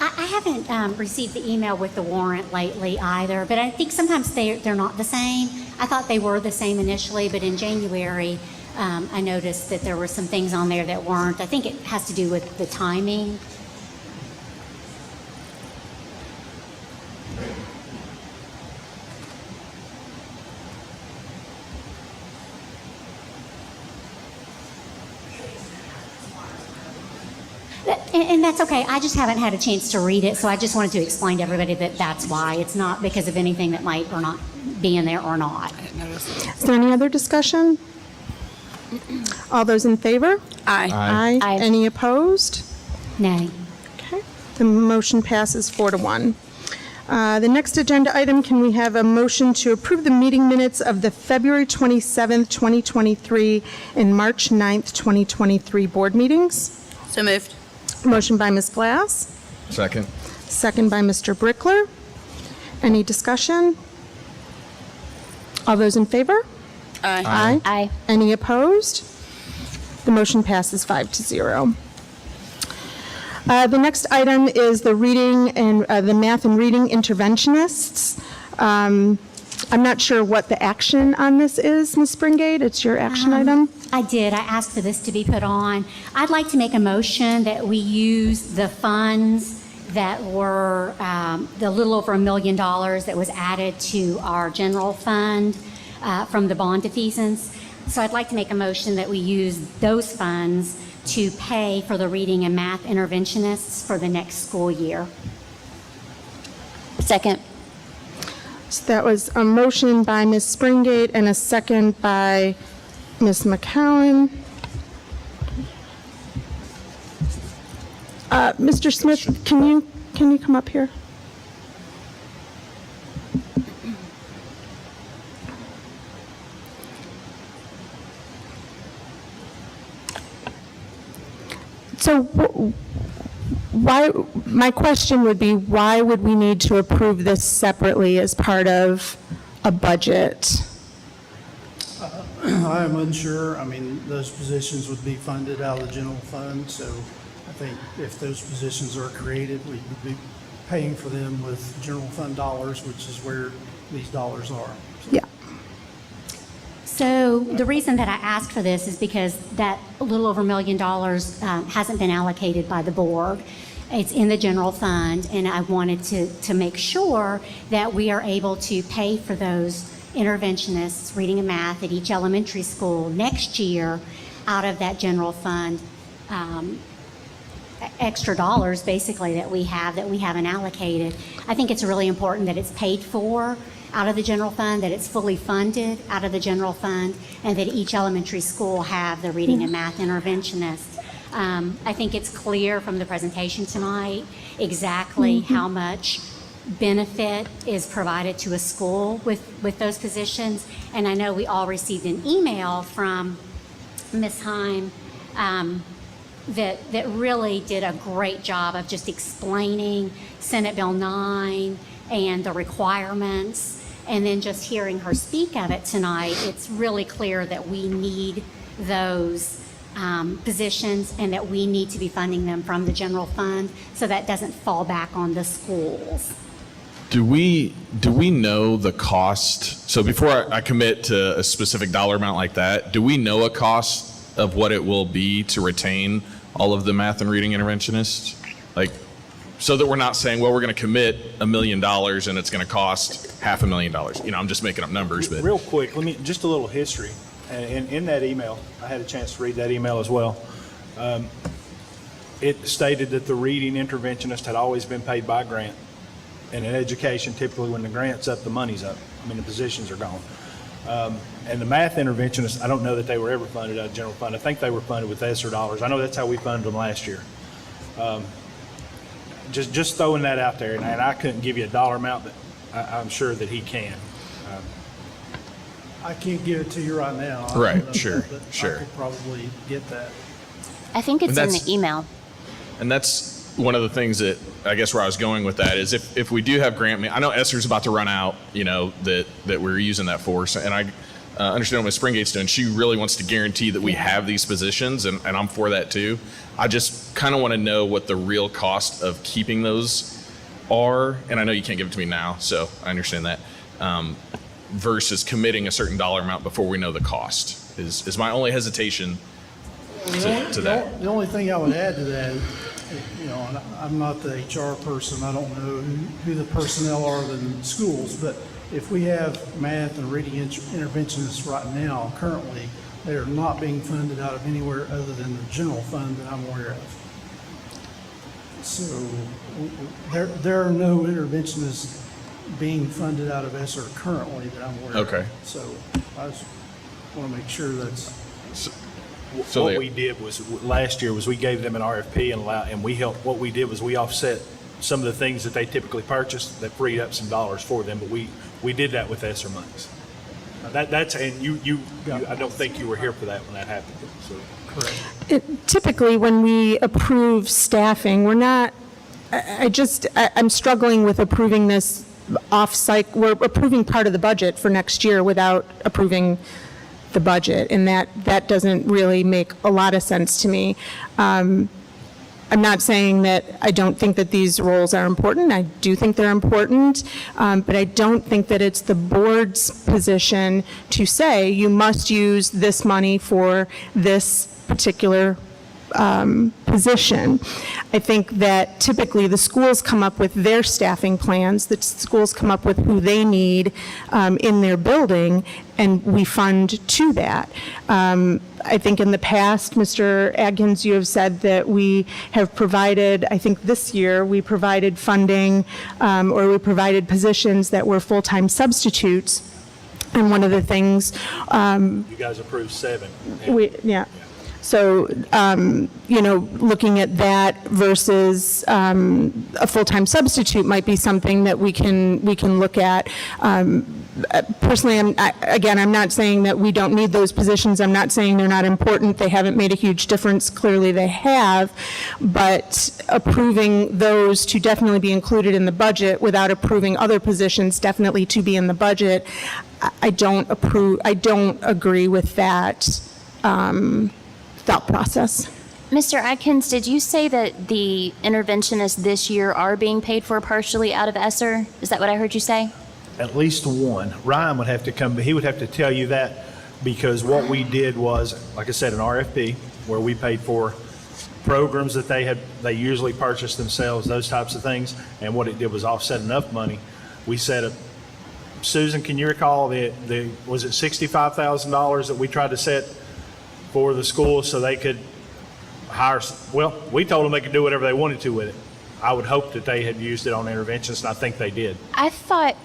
I haven't received the email with the warrant lately either, but I think sometimes they're not the same. I thought they were the same initially, but in January, I noticed that there were some things on there that weren't. I think it has to do with the timing. And that's okay. I just haven't had a chance to read it, so I just wanted to explain to everybody that that's why. It's not because of anything that might or not be in there or not. Is there any other discussion? All those in favor? Aye. Aye. Any opposed? Nay. Okay. The motion passes 4-1. The next agenda item, can we have a motion to approve the meeting minutes of the February 27th, 2023 and March 9th, 2023 board meetings? So moved. Motion by Ms. Glass, Second. second by Mr. Brickler. Any discussion? All those in favor? Aye. Aye. Any opposed? The motion passes 5-0. The next item is the reading and the math and reading interventionists. I'm not sure what the action on this is, Ms. Springate. It's your action item? I did. I asked for this to be put on. I'd like to make a motion that we use the funds that were the little over $1 million that was added to our general fund from the bond defeasance. So I'd like to make a motion that we use those funds to pay for the reading and math interventionists for the next school year. Second. So that was a motion by Ms. Springate and a second by Ms. McCowan. Mr. Smith, can you come up here? So my question would be, why would we need to approve this separately as part of a budget? I am unsure. I mean, those positions would be funded out of the general fund, so I think if those positions are created, we would be paying for them with general fund dollars, which is where these dollars are. Yeah. So the reason that I asked for this is because that a little over $1 million hasn't been allocated by the board. It's in the general fund, and I wanted to make sure that we are able to pay for those interventionists, reading and math at each elementary school next year out of that general fund, extra dollars basically that we haven't allocated. I think it's really important that it's paid for out of the general fund, that it's fully funded out of the general fund, and that each elementary school have the reading and math interventionists. I think it's clear from the presentation tonight exactly how much benefit is provided to a school with those positions. And I know we all received an email from Ms. Heim that really did a great job of just explaining Senate Bill 9 and the requirements And then just hearing her speak of it tonight, it's really clear that we need those positions and that we need to be funding them from the general fund so that doesn't fall back on the schools. Do we know the cost? So before I commit to a specific dollar amount like that, do we know a cost of what it will be to retain all of the math and reading interventionists? Like, so that we're not saying, well, we're going to commit $1 million and it's going to cost $500,000. You know, I'm just making up numbers, but Real quick, just a little history. And in that email, I had a chance to read that email as well. It stated that the reading interventionist had always been paid by grant. And in education, typically when the grant's up, the money's up. I mean, the positions are gone. And the math interventionists, I don't know that they were ever funded out of general fund. I think they were funded with ESSER dollars. I know that's how we funded them last year. Just throwing that out there, and I couldn't give you a dollar amount, but I'm sure that he can. I can't give it to you right now. I Right, don't know, sure, but sure. I could probably get that. I think it's in that's- the email. And that's one of the things that I guess where I was going with that is if we do have grant, I know ESSER's about to run out, you know, that we're using that for. So, and I understand what Ms. Springgate's doing. She really wants to guarantee that we have these positions, and I'm for that too. I just kind of want to know what the real cost of keeping those are. And I know you can't give it to me now, so I understand that. Versus committing a certain dollar amount before we know the cost is my only hesitation to that. The only thing I would add to that, you know, and I'm not the HR person, I don't know who the personnel are in schools, but if we have math and reading interventionists right now, currently, they are not being funded out of anywhere other than the general fund that I'm aware of. So there are no interventionists being funded out of ESSER currently that I'm aware of. Okay. So I just want to make sure that's. So what we did was last year was we gave them an RFP and we helped. What we did was we offset some of the things that they typically purchased that freed up some dollars for them. But we did that with ESSER monies. That's and you I don't think you were here for that when that happened. So correct. Typically, when we approve staffing, we're not, I'm struggling with approving this off-site. We're approving part of the budget for next year without approving the budget, and that doesn't really make a lot of sense to me. I'm not saying that I don't think that these roles are important. I do think they're important, but I don't think that it's the board's position to say you must use this money for this particular position. I think that typically the schools come up with their staffing plans, the schools come up with who they need in their building, and we fund to that. I think in the past, Mr. Adkins, you have said that we have provided, I think this year, we provided funding or we provided positions that were full-time substitutes. And one of the things you guys approved 7. yeah. So, looking at that versus a full-time substitute might be something that we can look at. Personally, I'm not saying that we don't need those positions. I'm not saying they're not important. They haven't made a huge difference. Clearly, they have. But approving those to definitely be included in the budget without approving other positions definitely to be in the budget, I don't agree with that thought process. Mr. Atkins, did you say that the interventionists this year are being paid for partially out of ESSER? Is that what I heard you say? At least one. Ryan would have to come, but he would have to tell you that because what we did was, like I said, an RFP where we paid for programs that they usually purchase themselves, those types of things. And what it did was offset enough money. We set up, Susan, can you recall was it $65,000 that we tried to set for the schools so they could hire, well, we told them they could do whatever they wanted to with it. I would hope that they had used it on interventions, and I think they did. I thought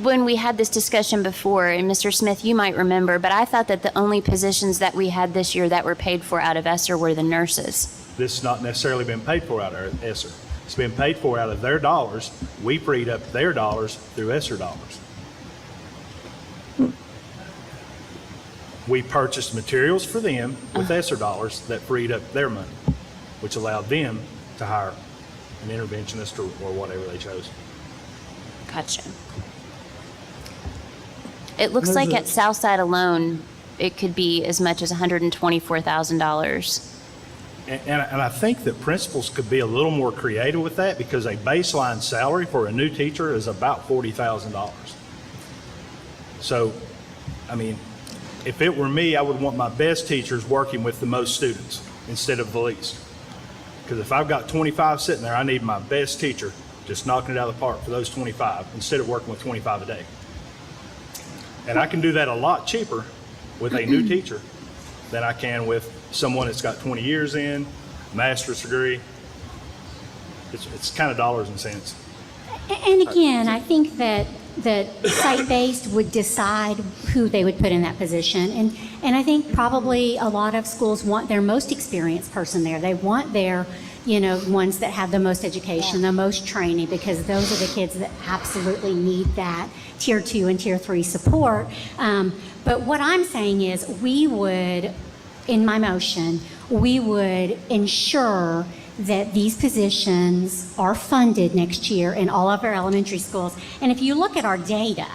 when we had this discussion before, and Mr. Smith, you might remember, but I thought that the only positions that we had this year that were paid for out of ESSER were the nurses. This has not necessarily been paid for out of ESSER. It's been paid for out of their dollars. We freed up their dollars through ESSER dollars. We purchased materials for them with ESSER dollars that freed up their money, which allowed them to hire an interventionist or whatever they chose. Gotcha. It looks like There's at Southside alone, it could be as much as $124,000. And I think that principals could be a little more creative with that because a baseline salary for a new teacher is about $40,000. So, I mean, if it were me, I would want my best teachers working with the most students instead of the least. Because if I've got 25 sitting there, I need my best teacher just knocking it out of the park for those 25 instead of working with 25 a day. And I can do that a lot cheaper with a new teacher than I can with someone that's got 20 years in, master's degree. It's kind of dollars and cents. And again, I think that site-based would decide who they would put in that position. And I think probably a lot of schools want their most experienced person there. They want their, ones that have the most education, the most training, because those are the kids that absolutely need that tier 2 and tier 3 support. But what I'm saying is we would, in my motion, we would ensure that these positions are funded next year in all of our elementary schools. And if you look at our data,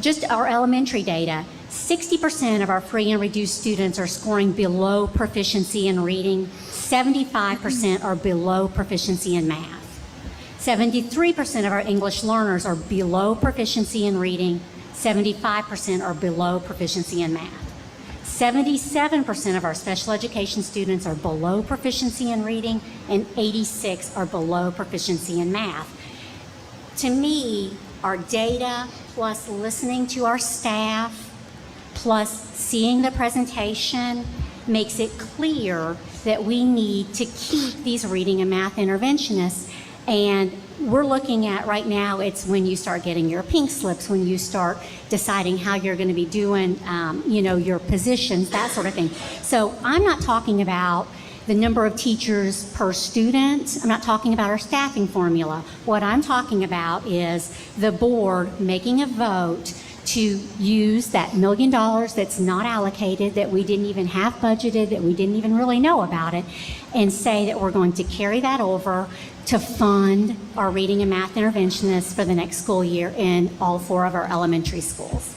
just our elementary data, 60% of our free and reduced students are scoring below proficiency in reading. 75% are below proficiency in math. 73% of our English learners are below proficiency in reading. 75% are below proficiency in math. 77% of our special education students are below proficiency in reading, and 86 are below proficiency in math. To me, our data plus listening to our staff plus seeing the presentation makes it clear that we need to keep these reading and math interventionists. And we're looking at right now, it's when you start getting your pink slips, when you start deciding how you're going to be doing, your positions, that sort of thing. So I'm not talking about the number of teachers per student. I'm not talking about our staffing formula. What I'm talking about is the board making a vote to use that $1 million that's not allocated, that we didn't even have budgeted, that we didn't even really know about it, and say that we're going to carry that over to fund our reading and math interventionists for the next school year in all 4 of our elementary schools.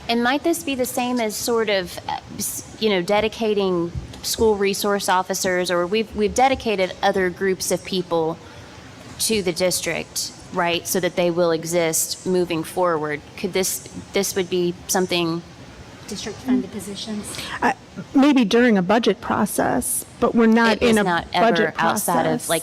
And might this be the same as sort of, dedicating school resource officers, or we've dedicated other groups of people to the district, right, so that they will exist moving forward? Could this would be something? District funded positions? Maybe during a budget process, but we're not in a not budget ever outside process. of like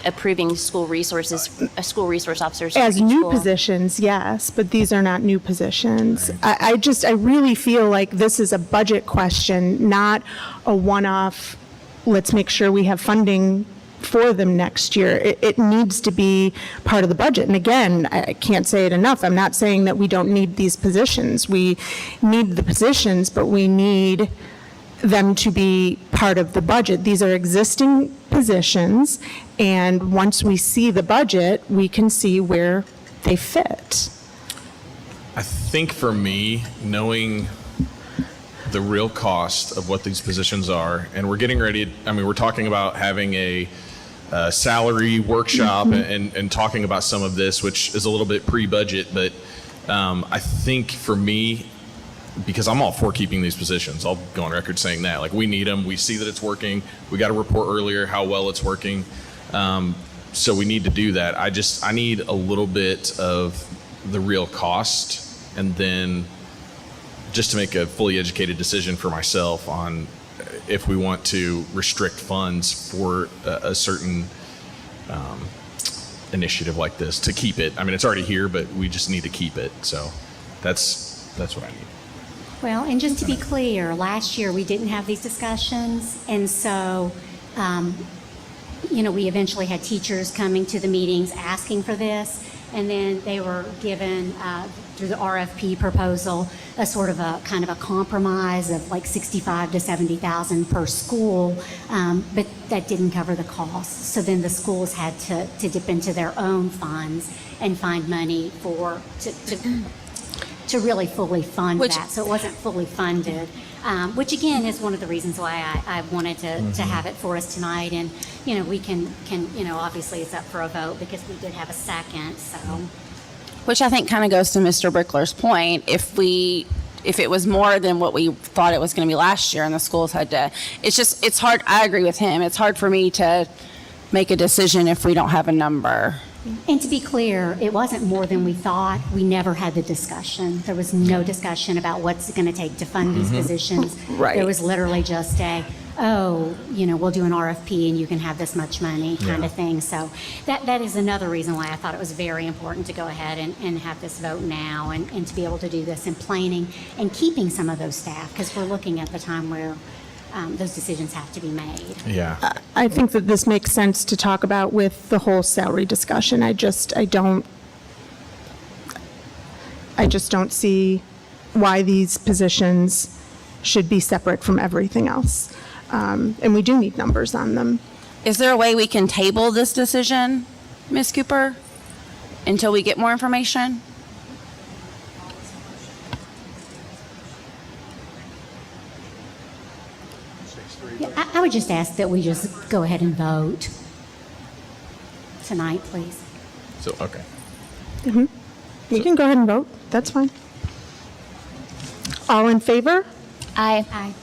approving school resource officers. As for each new school. positions, yes, but these are not new positions. I really feel like this is a budget question, not a one-off, let's make sure we have funding for them next year. It needs to be part of the budget. And again, I can't say it enough. I'm not saying that we don't need these positions. We need the positions, but we need them to be part of the budget. These are existing positions, and once we see the budget, we can see where they fit. I think for me, knowing the real cost of what these positions are, and we're getting ready, we're talking about having a salary workshop and talking about some of this, which is a little bit pre-budget, but I think for me, because I'm all for keeping these positions, I'll go on record saying that. Like, we need them. We see that it's working. We got to report earlier how well it's working. So we need to do that. I need a little bit of the real cost, and then just to make a fully educated decision for myself on if we want to restrict funds for a certain initiative like this, to keep it. It's already here, but we just need to keep it. So that's what I need. Well, and just to be clear, last year we didn't have these discussions, and so, we eventually had teachers coming to the meetings asking for this, and then they were given, through the RFP proposal, a sort of a kind of a compromise of like $65,000 to $70,000 per school, but that didn't cover the costs. So then the schools had to dip into their own funds and find money to really fully fund that. So it wasn't fully funded, which again is one of the reasons why I wanted to have it for us tonight. And, we can obviously it's up for a vote because we did have a second, so. Which I think kind of goes to Mr. Brickler's point. If it was more than what we thought it was going to be last year and the schools had to, it's hard. I agree with him. It's hard for me to make a decision if we don't have a number. And to be clear, it wasn't more than we thought. We never had the discussion. There was no discussion about what's it going to take to fund these positions. Right. There was literally just we'll do an RFP and you can have this much money kind of thing. So that is another reason why I thought it was very important to go ahead and have this vote now and to be able to do this in planning and keeping some of those staff, because we're looking at the time where those decisions have to be made. Yeah. I think that this makes sense to talk about with the whole salary discussion. I just don't see why these positions should be separate from everything else. And we do need numbers on them. Is there a way we can table this decision, Ms. Cooper, until we get more information? Yeah, I would just ask that we just go ahead and vote tonight, please. So, okay. We can go ahead and vote. That's fine. All in favor? Aye. Aye.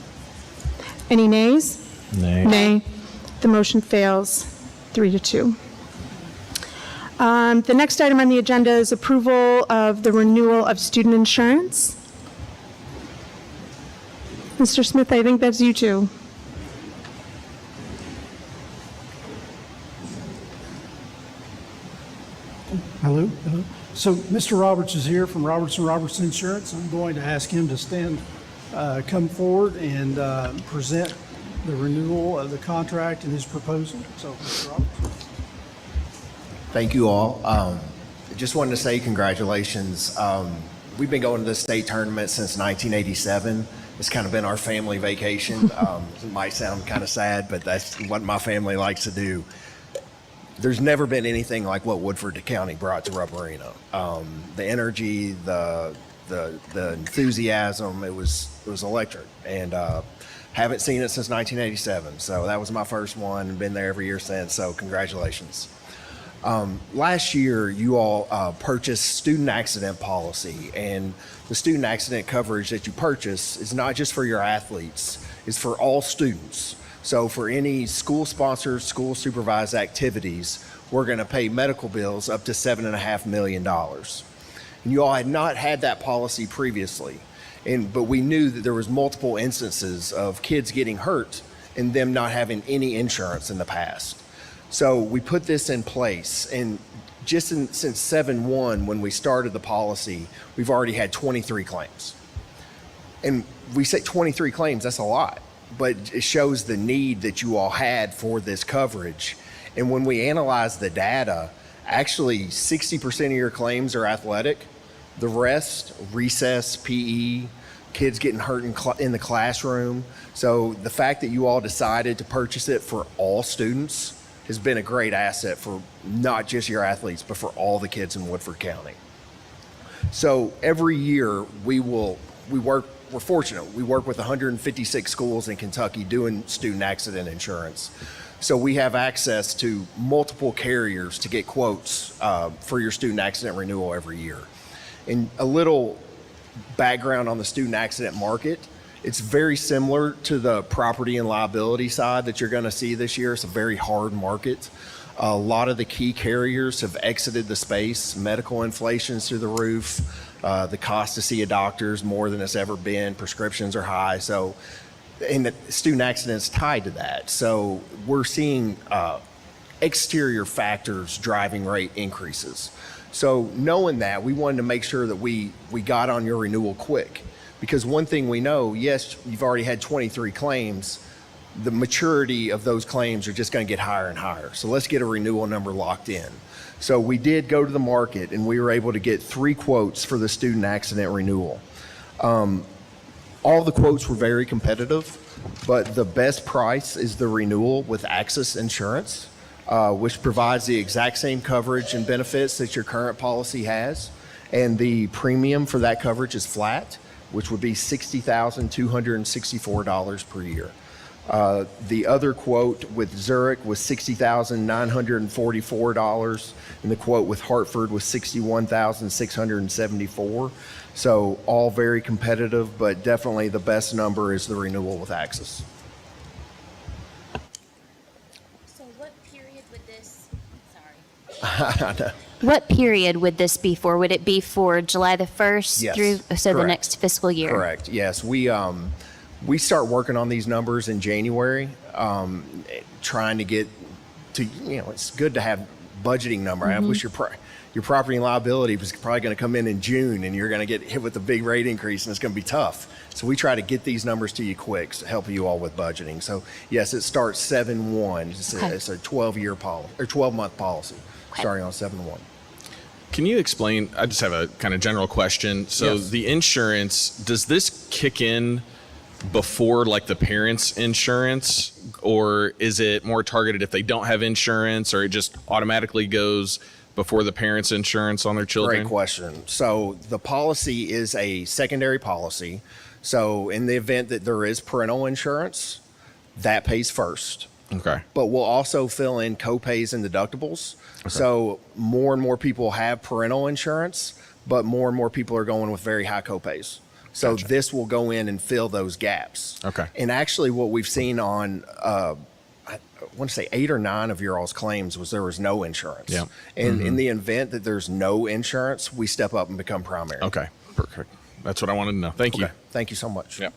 Any nays? Nay. Nay. The motion fails 3-2. The next item on the agenda is approval of the renewal of student insurance. Mr. Smith, I think that's you too. Hello? Hello? So Mr. Roberts is here from Robertson Insurance. I'm going to ask him to come forward and present the renewal of the contract and his proposal. So, Mr. Roberts. Thank you all. Just wanted to say congratulations. We've been going to the state tournament since 1987. It's kind of been our family vacation. It might sound kind of sad, but that's what my family likes to do. There's never been anything like what Woodford County brought to Rupp Arena. The energy, the enthusiasm, it was electric. And haven't seen it since 1987. So that was my first one and been there every year since. So congratulations. Last year, you all purchased student accident policy, and the student accident coverage that you purchase is not just for your athletes, it's for all students. So for any school-sponsored, school-supervised activities, we're going to pay medical bills up to $7.5 million. And you all had not had that policy previously, but we knew that there was multiple instances of kids getting hurt and them not having any insurance in the past. So we put this in place, and since 7/1, when we started the policy, we've already had 23 claims. And we say 23 claims, that's a lot, but it shows the need that you all had for this coverage. And when we analyze the data, actually 60% of your claims are athletic. The rest, recess, PE, kids getting hurt in the classroom. So the fact that you all decided to purchase it for all students has been a great asset for not just your athletes, but for all the kids in Woodford County. So every year we're fortunate. We work with 156 schools in Kentucky doing student accident insurance. So we have access to multiple carriers to get quotes for your student accident renewal every year. And a little background on the student accident market. It's very similar to the property and liability side that you're going to see this year. It's a very hard market. A lot of the key carriers have exited the space. Medical inflation's through the roof. The cost to see a doctor is more than it's ever been. Prescriptions are high. So, and the student accidents tied to that. So we're seeing exterior factors driving rate increases. So knowing that, we wanted to make sure that we got on your renewal quick. Because one thing we know, yes, you've already had 23 claims, the maturity of those claims are just going to get higher and higher. So let's get a renewal number locked in. So we did go to the market, and we were able to get 3 quotes for the student accident renewal. All the quotes were very competitive, but the best price is the renewal with Access Insurance, which provides the exact same coverage and benefits that your current policy has. And the premium for that coverage is flat, which would be $60,264 per year. The other quote with Zurich was $60,944, and the quote with Hartford was $61,674. So all very competitive, but definitely the best number is the renewal with Axis. So what period would this, I know. what period would this be for? Would it be for July the 1st Yes, through, so the correct. next fiscal year? Correct. Yes, we start working on these numbers in January, trying to get to, it's good to have budgeting number. I wish your property and liability was probably going to come in June, and you're going to get hit with a big rate increase, and it's going to be tough. So we try to get these numbers to you quick to help you all with budgeting. So yes, it starts 7/1. It's a 12-year policy or 12-month policy, starting on 7/1. Can you explain? I just have a kind of general question. So Yes. the insurance, does this kick in before like the parents' insurance, or is it more targeted if they don't have insurance, or it just automatically goes before the parents' insurance on their children? Great question. So the policy is a secondary policy. So in the event that there is parental insurance, that pays first. Okay. But we'll also fill in co-pays and deductibles. So more and more people have parental insurance, but more and more people are going with very high co-pays. So this will go in and fill those gaps. Okay. And actually what we've seen on, I want to say 8 or 9 of your all's claims was there was no insurance. Yeah. And in the event that there's no insurance, we step up and become primary. Okay. Perfect. That's what I wanted to know. Thank you. Okay. Thank you so much. Yep.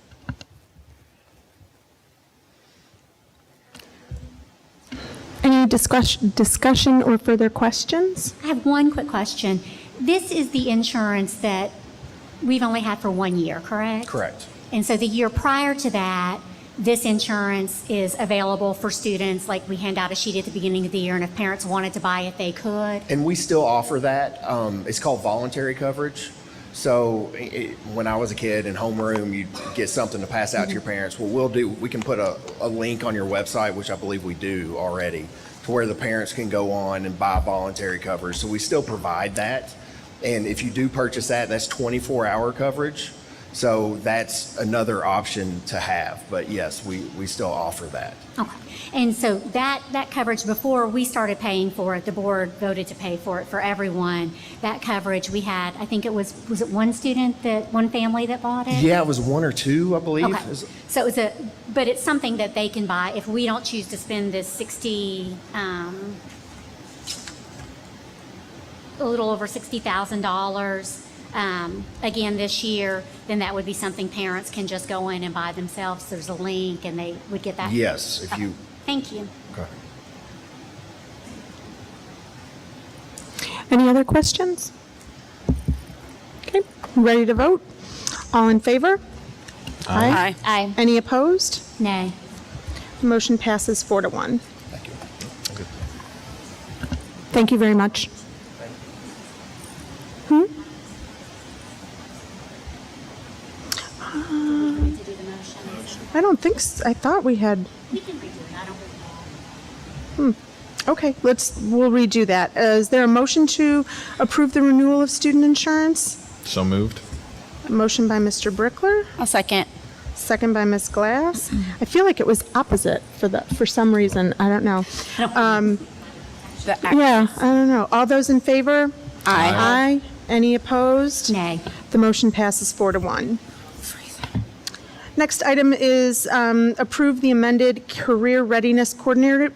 Any discussion or further questions? I have one quick question. This is the insurance that we've only had for 1 year, correct? Correct. And so the year prior to that, this insurance is available for students, like we hand out a sheet at the beginning of the year, and if parents wanted to buy it, they could. And we still offer that. It's called voluntary coverage. So when I was a kid in homeroom, you'd get something to pass out to your parents. What we'll do, we can put a link on your website, which I believe we do already, to where the parents can go on and buy voluntary coverage. So we still provide that. And if you do purchase that, that's 24-hour coverage. So that's another option to have. But yes, we still offer that. Okay. And so that coverage, before we started paying for it, the board voted to pay for it for everyone. That coverage we had, I think it was it one family that bought it? Yeah, it was 1 or 2, I believe. Okay. So it was but it's something that they can buy if we don't choose to spend this a little over $60,000 again this year, then that would be something parents can just go in and buy themselves. There's a link and they would get that. Yes, if you. Thank you. Okay. Any other questions? Okay, ready to vote? All in favor? Aye. Aye. Any opposed? Nay. Motion passes 4-1. Thank you. Thank you very much. I don't think I thought we had. We can redo it. I don't recall. Okay, we'll redo that. Is there a motion to approve the renewal of student insurance? So moved. A motion by Mr. Brickler, I'll second. second by Ms. Glass. I feel like it was opposite for some reason. I don't know. Yeah, I don't know. All those in favor? Aye. Aye. Any opposed? Nay. The motion passes 4-1. Next item is approve the amended career readiness coordinator.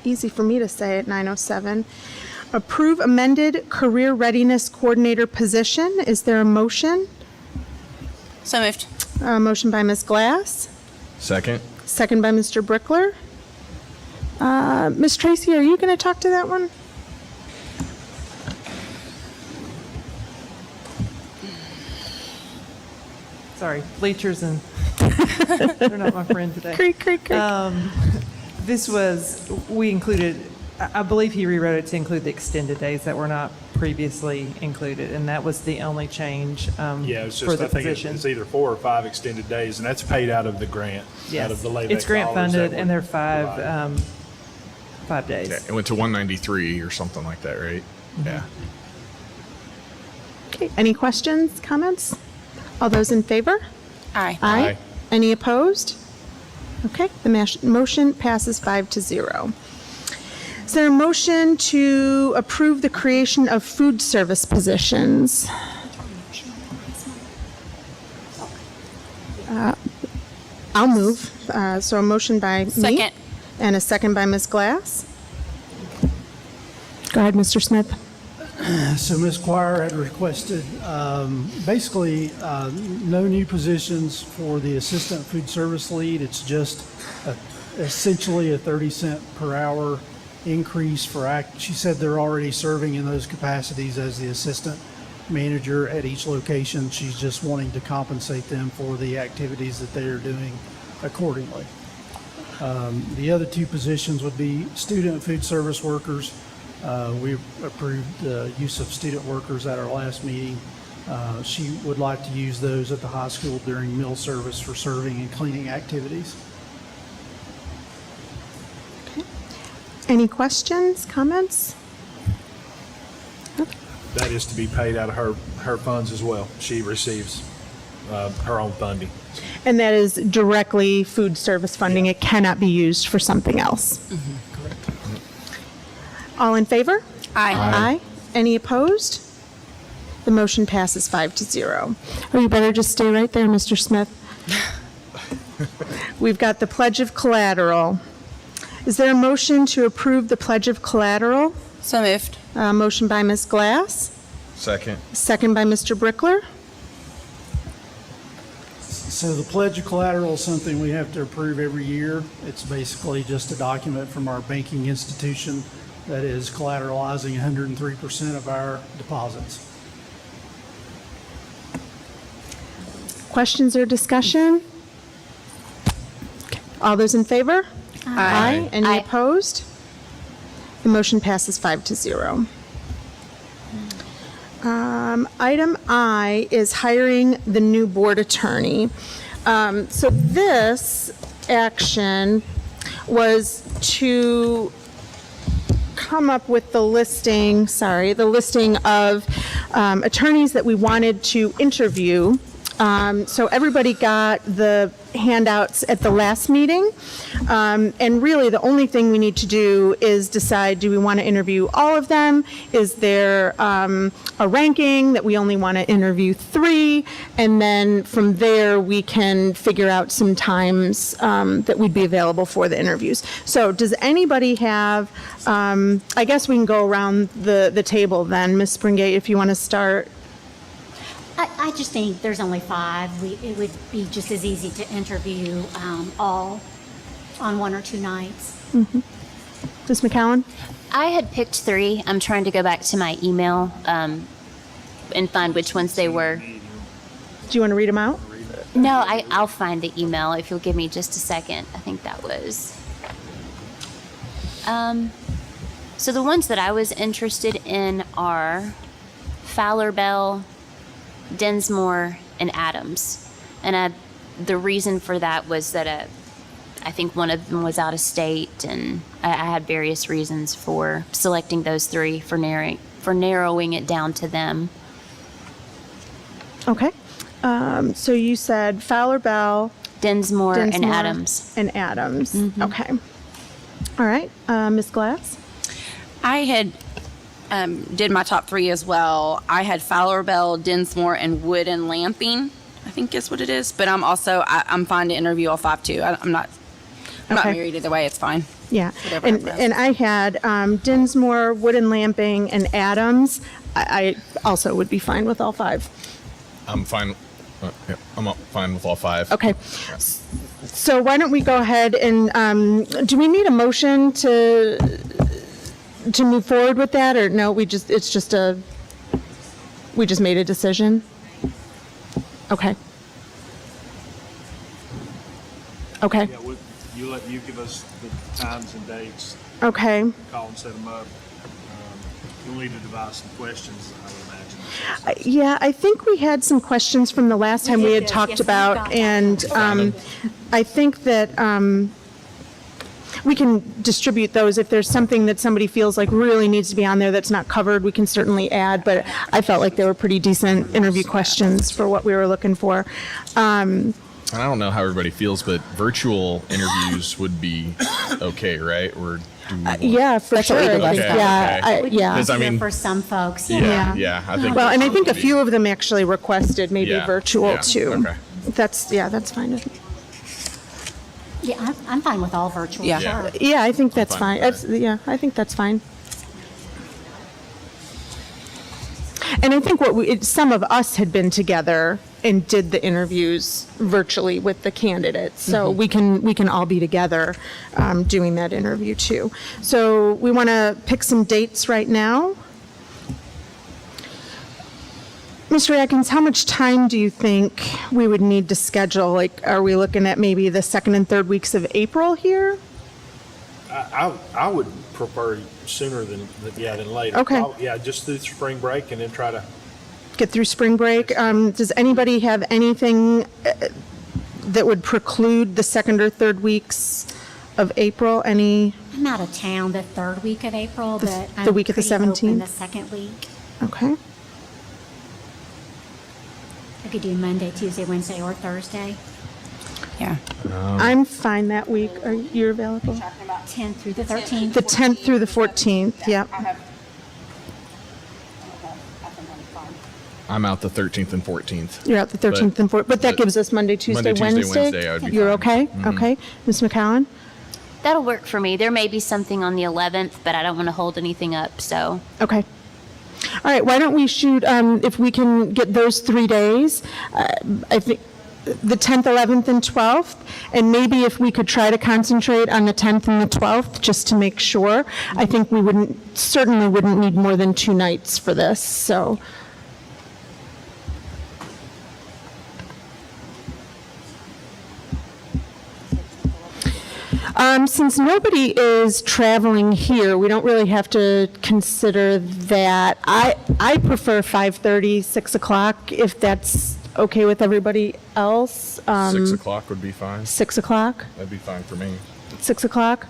Easy for me to say at 9:07. Approve amended career readiness coordinator position. Is there a motion? So moved. Motion by Ms. Glass, Second. second by Mr. Brickler. Ms. Tracy, are you going to talk to that one? Sorry, bleachers and they're not my friend today. Creak, creak, creak. This was, we included, I believe he rewrote it to include the extended days that were not previously included, and that was the only change Yeah, it's for just, the I think position. it's either 4 or 5 extended days, and that's paid out of the grant, Yes. out of the LAVEX It's grant dollars that funded, were and they're provided. 5 days. Yeah, it went to 193 or something like that, right? Yeah. Okay, any questions, comments? All those in favor? Aye. Aye. Any opposed? Okay, the motion passes 5-0. Is there a motion to approve the creation of food service positions? I'll move. So a motion by me. Second. And a second by Ms. Glass. Go ahead, Mr. Smith. So Ms. Quire had requested basically no new positions for the assistant food service lead. It's just essentially a 30 cent per hour increase for she said they're already serving in those capacities as the assistant manager at each location. She's just wanting to compensate them for the activities that they are doing accordingly. The other two positions would be student food service workers. We approved the use of student workers at our last meeting. She would like to use those at the high school during meal service for serving and cleaning activities. Any questions, comments? That is to be paid out of her funds as well. She receives her own funding. And that is directly food service funding. It cannot be used for something else. Correct. All in favor? Aye. Aye. Any opposed? The motion passes 5-0. Oh, you better just stay right there, Mr. Smith. We've got the pledge of collateral. Is there a motion to approve the pledge of collateral? So moved. Motion by Ms. Glass, Second. second by Mr. Brickler. So the pledge of collateral is something we have to approve every year. It's basically just a document from our banking institution that is collateralizing 103% of our deposits. Questions or discussion? Okay. All those in favor? Aye. Any Aye. opposed? The motion passes 5-0. Item I is hiring the new board attorney. So this action was to come up with the listing of attorneys that we wanted to interview. So everybody got the handouts at the last meeting. And really, the only thing we need to do is decide, do we want to interview all of them? Is there a ranking that we only want to interview 3? And then from there, we can figure out some times that we'd be available for the interviews. So does anybody have, I guess we can go around the table then. Ms. Springate, if you want to start. I just think there's only 5. It would be just as easy to interview all on 1 or 2 nights. Ms. McCowan? I had picked 3. I'm trying to go back to my email and find which ones they were. Do you want to read them out? No, I'll find the email if you'll give me just a second. I think that was. So the ones that I was interested in are Fowler Bell, Densmore, and Adams. And the reason for that was that I think one of them was out of state, and I had various reasons for selecting those 3 for narrowing it down to them. Okay. So you said Fowler Bell, Densmore, and Adams. And Adams. Okay. All right. Ms. Glass? I had did my top 3 as well. I had Fowler Bell, Densmore, and Wood and Lamping, I think is what it is. But I'm also, I'm fine to interview all 5 too. I'm not married either way. It's fine. Yeah. Whatever And I had Dinsmore, Wood and Lamping, and Adams. I also would be fine with all 5. I'm fine. I'm fine with all 5. Okay. So why don't we go ahead and, do we need a motion to move forward with that, or no, we just made a decision? Okay. Okay. Yeah, you give us the times and dates. Okay. Call and set them up. You'll need to devise some questions, I would imagine. Yeah, I think we had some questions from the last time we had talked about, and I think that we can distribute those. If there's something that somebody feels like really needs to be on there that's not covered, we can certainly add, but I felt like they were pretty decent interview questions for what we were looking for. And I don't know how everybody feels, but virtual interviews would be okay, right? Or do we want- Yeah, for That's what we sure. did I last think, time. yeah, Okay. Would be yeah. 'Cause, I easier mean- for some folks. Yeah, I think. Well, and I think a virtual would few of them actually requested maybe Yeah, virtual yeah, too. okay. That's fine with me. Yeah, I'm fine with all virtual. Yeah. Sure. Yeah, I think that's fine fine. with that. Yeah, I think that's fine. And I think some of us had been together and did the interviews virtually with the candidates, so we can all be together doing that interview too. So we want to pick some dates right now. Mr. Atkins, how much time do you think we would need to schedule? Like, are we looking at maybe the second and third weeks of April here? I would prefer sooner than later. Okay. Yeah, just through spring break and then try to. Get through spring break. Does anybody have anything that would preclude the second or third weeks of April? Any? I'm out of town the third week of April, but I'm the week of the pretty open 17th? the second week. Okay. I could do Monday, Tuesday, Wednesday, or Thursday. Yeah. I'm fine that week. Are you available? 10th through the 13th. The 10th through the 14th. Yep. I'm out the 13th and 14th. You're out the 13th and 14th, but that gives us Monday, Tuesday, Wednesday. I would be You're fine. okay? Okay. Ms. McCowan? That'll work for me. There may be something on the 11th, but I don't want to hold anything up, so. Okay. All right, why don't we shoot, if we can get those 3 days, I think the 10th, 11th, and 12th, and maybe if we could try to concentrate on the 10th and the 12th, just to make sure. I think we certainly wouldn't need more than 2 nights for this, so. Since nobody is traveling here, we don't really have to consider that. I prefer 5:30, 6 o'clock, if that's okay with everybody else. 6 o'clock would be fine. 6 o'clock? That'd be fine for me. 6 o'clock?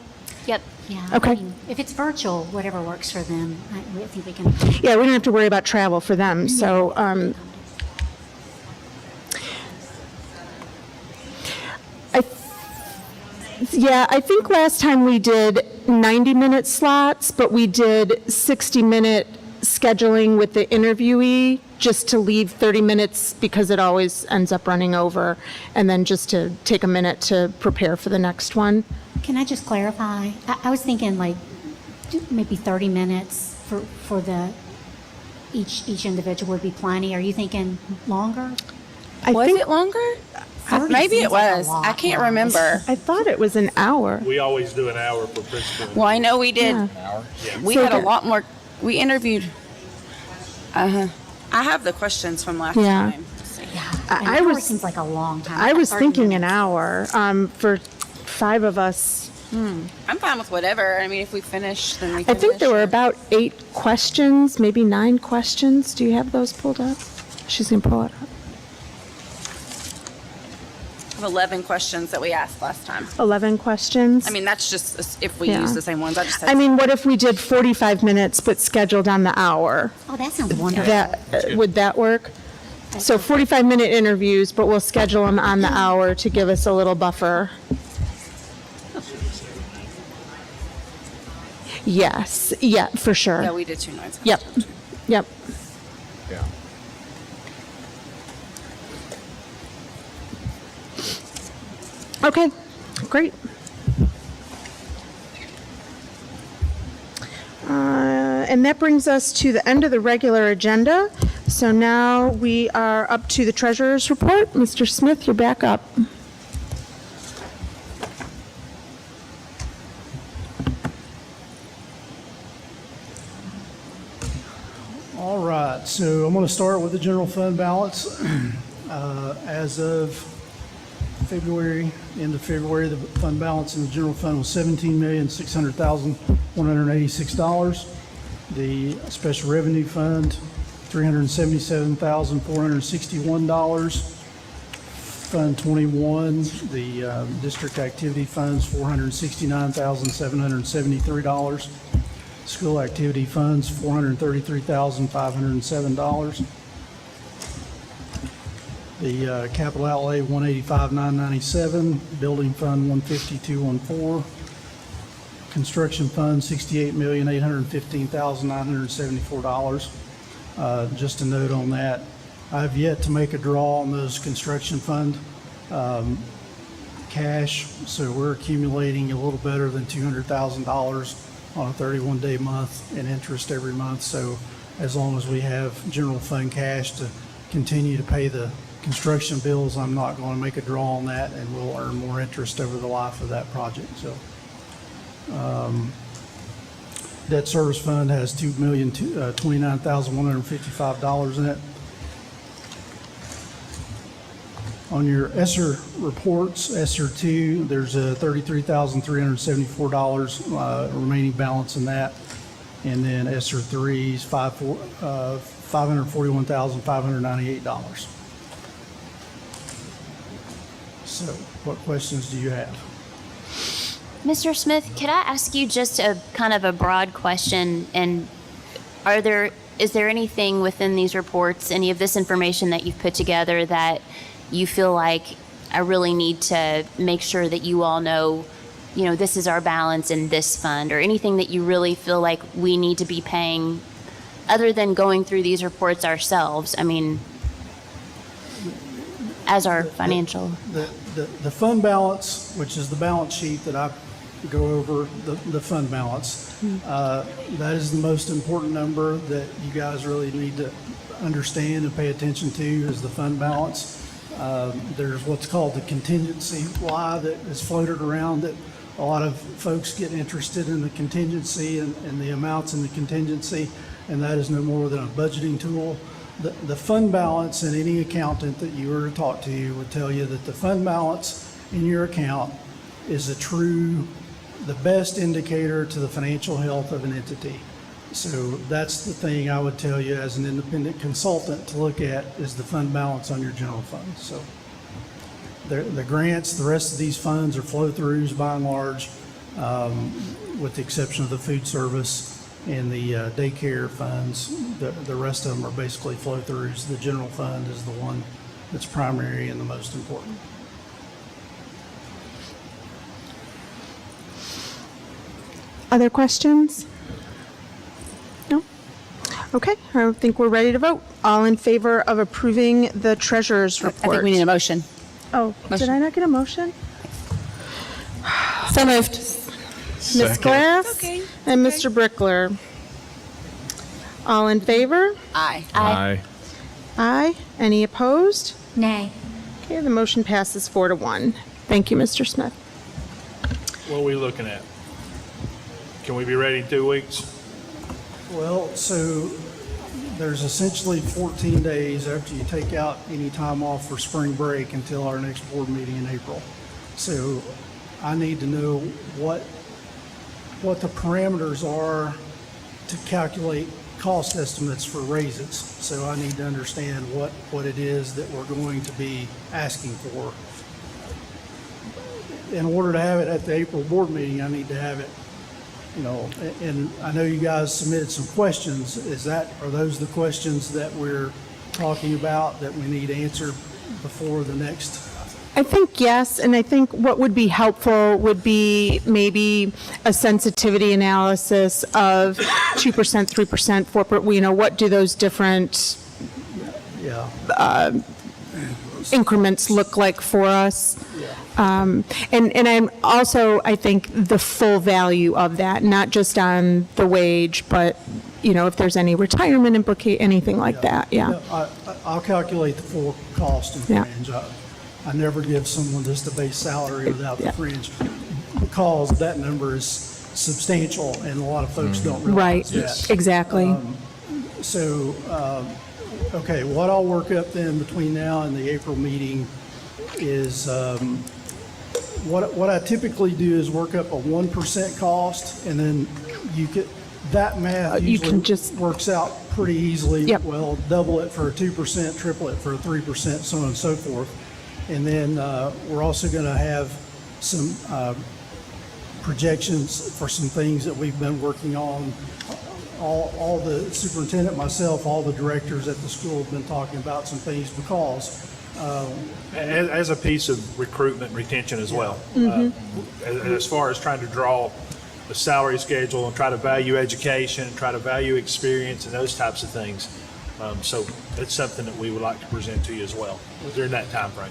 Yep. Yeah. Okay. I mean, if it's virtual, whatever works for them, I think we can. Yeah, we don't have to worry about travel for them, so. I think last time we did 90-minute slots, but we did 60-minute scheduling with the interviewee, just to leave 30 minutes because it always ends up running over, and then just to take a minute to prepare for the next one. Can I just clarify? I was thinking like maybe 30 minutes for each individual would be plenty. Are you thinking longer? Was it longer? 30 Maybe it seems like a was. lot I can't longer. remember. I thought it was an hour. We always do an hour for principal. Well, I know we did. Yeah. We So had a the- lot more. We interviewed. I have the questions from last Yeah. time. An I hour was seems like a long time. I was 30 thinking an minutes. hour for 5 of us. I'm fine with whatever. I mean, if we finish, then we I finish. think there were about 8 questions, maybe 9 questions. Do you have those pulled up? She's going to pull it up. 11 questions that we asked last time. 11 questions. I mean, that's just if we Yeah. use the same ones. I just said I mean, what if we did 45 minutes but scheduled on the hour? Oh, that sounds wonderful. Would that work? So 45-minute interviews, but we'll schedule them on the hour to give us a little buffer. Yes, yeah, for sure. Yeah, we did 2 nights. Yep, yep. Yeah. Okay, great. And that brings us to the end of the regular agenda. So now we are up to the treasurer's report. Mr. Smith, you're back up. All right, so I'm going to start with the general fund balance. As of February, end of February, the fund balance in the general fund was $17,600,186. The special revenue fund, $377,461. Fund 21, the district activity funds, $469,773. School activity funds, $433,507. The capital outlay, 185,997, building fund, 152,114, construction fund, $68,815,974. Just a note on that, I've yet to make a draw on those construction fund cash, so we're accumulating a little better than $200,000 on a 31-day month in interest every month. So as long as we have general fund cash to continue to pay the construction bills, I'm not going to make a draw on that, and we'll earn more interest over the life of that project. So debt service fund has $2,029,155 in it. On your ESSER reports, ESSER 2, there's a $33,374 remaining balance in that. And then ESSER 3 is $541,598. So what questions do you have? Mr. Smith, could I ask you just a kind of a broad question? And is there anything within these reports, any of this information that you've put together that you feel like I really need to make sure that you all know, this is our balance in this fund, or anything that you really feel like we need to be paying other than going through these reports ourselves? I mean, as our financial. The fund balance, which is the balance sheet that I go over, the fund balance, that is the most important number that you guys really need to understand and pay attention to, is the fund balance. There's what's called the contingency lie that is floated around, that a lot of folks get interested in the contingency and the amounts in the contingency, and that is no more than a budgeting tool. The fund balance, and any accountant that you were to talk to would tell you that the fund balance in your account is the best indicator to the financial health of an entity. So that's the thing I would tell you as an independent consultant to look at, is the fund balance on your general fund. So the grants, the rest of these funds are flow-throughs by and large, with the exception of the food service and the daycare funds. The rest of them are basically flow-throughs. The general fund is the one that's primary and the most important. Other questions? No? Okay, I think we're ready to vote. All in favor of approving the treasurer's report? I think we need a motion. Oh, did I not get a motion? So moved. Ms. Glass and Mr. Brickler. All in favor? Aye. Aye. Aye. Any opposed? Nay. Okay, the motion passes 4-1. Thank you, Mr. Smith. What are we looking at? Can we be ready in 2 weeks? Well, so there's essentially 14 days after you take out any time off for spring break until our next board meeting in April. So I need to know what the parameters are to calculate cost estimates for raises. So I need to understand what it is that we're going to be asking for. In order to have it at the April board meeting, I need to have it, and I know you guys submitted some questions. Are those the questions that we're talking about that we need answered before the next? I think yes, and I think what would be helpful would be maybe a sensitivity analysis of 2%, 3%, 4%, what do those different increments look like for us? And I'm also, I think, the full value of that, not just on the wage, but, if there's any retirement anything like that, I'll calculate the full cost and fringe. I never give someone just a base salary without the fringe, because that number is substantial and a lot of folks don't realize that. Right, exactly. Okay, what I'll work up then between now and the April meeting is, what I typically do is work up a 1% cost, and then that math usually works out pretty easily. Yep. Well, double it for a 2%, triple it for a 3%, so on and so forth. And then we're also going to have some projections for some things that we've been working on. All the superintendent, myself, all the directors at the school have been talking about some things, because As a piece of recruitment and retention as well. As far as trying to draw the salary schedule and try to value education, try to value experience and those types of things. So that's something that we would like to present to you as well during that time frame.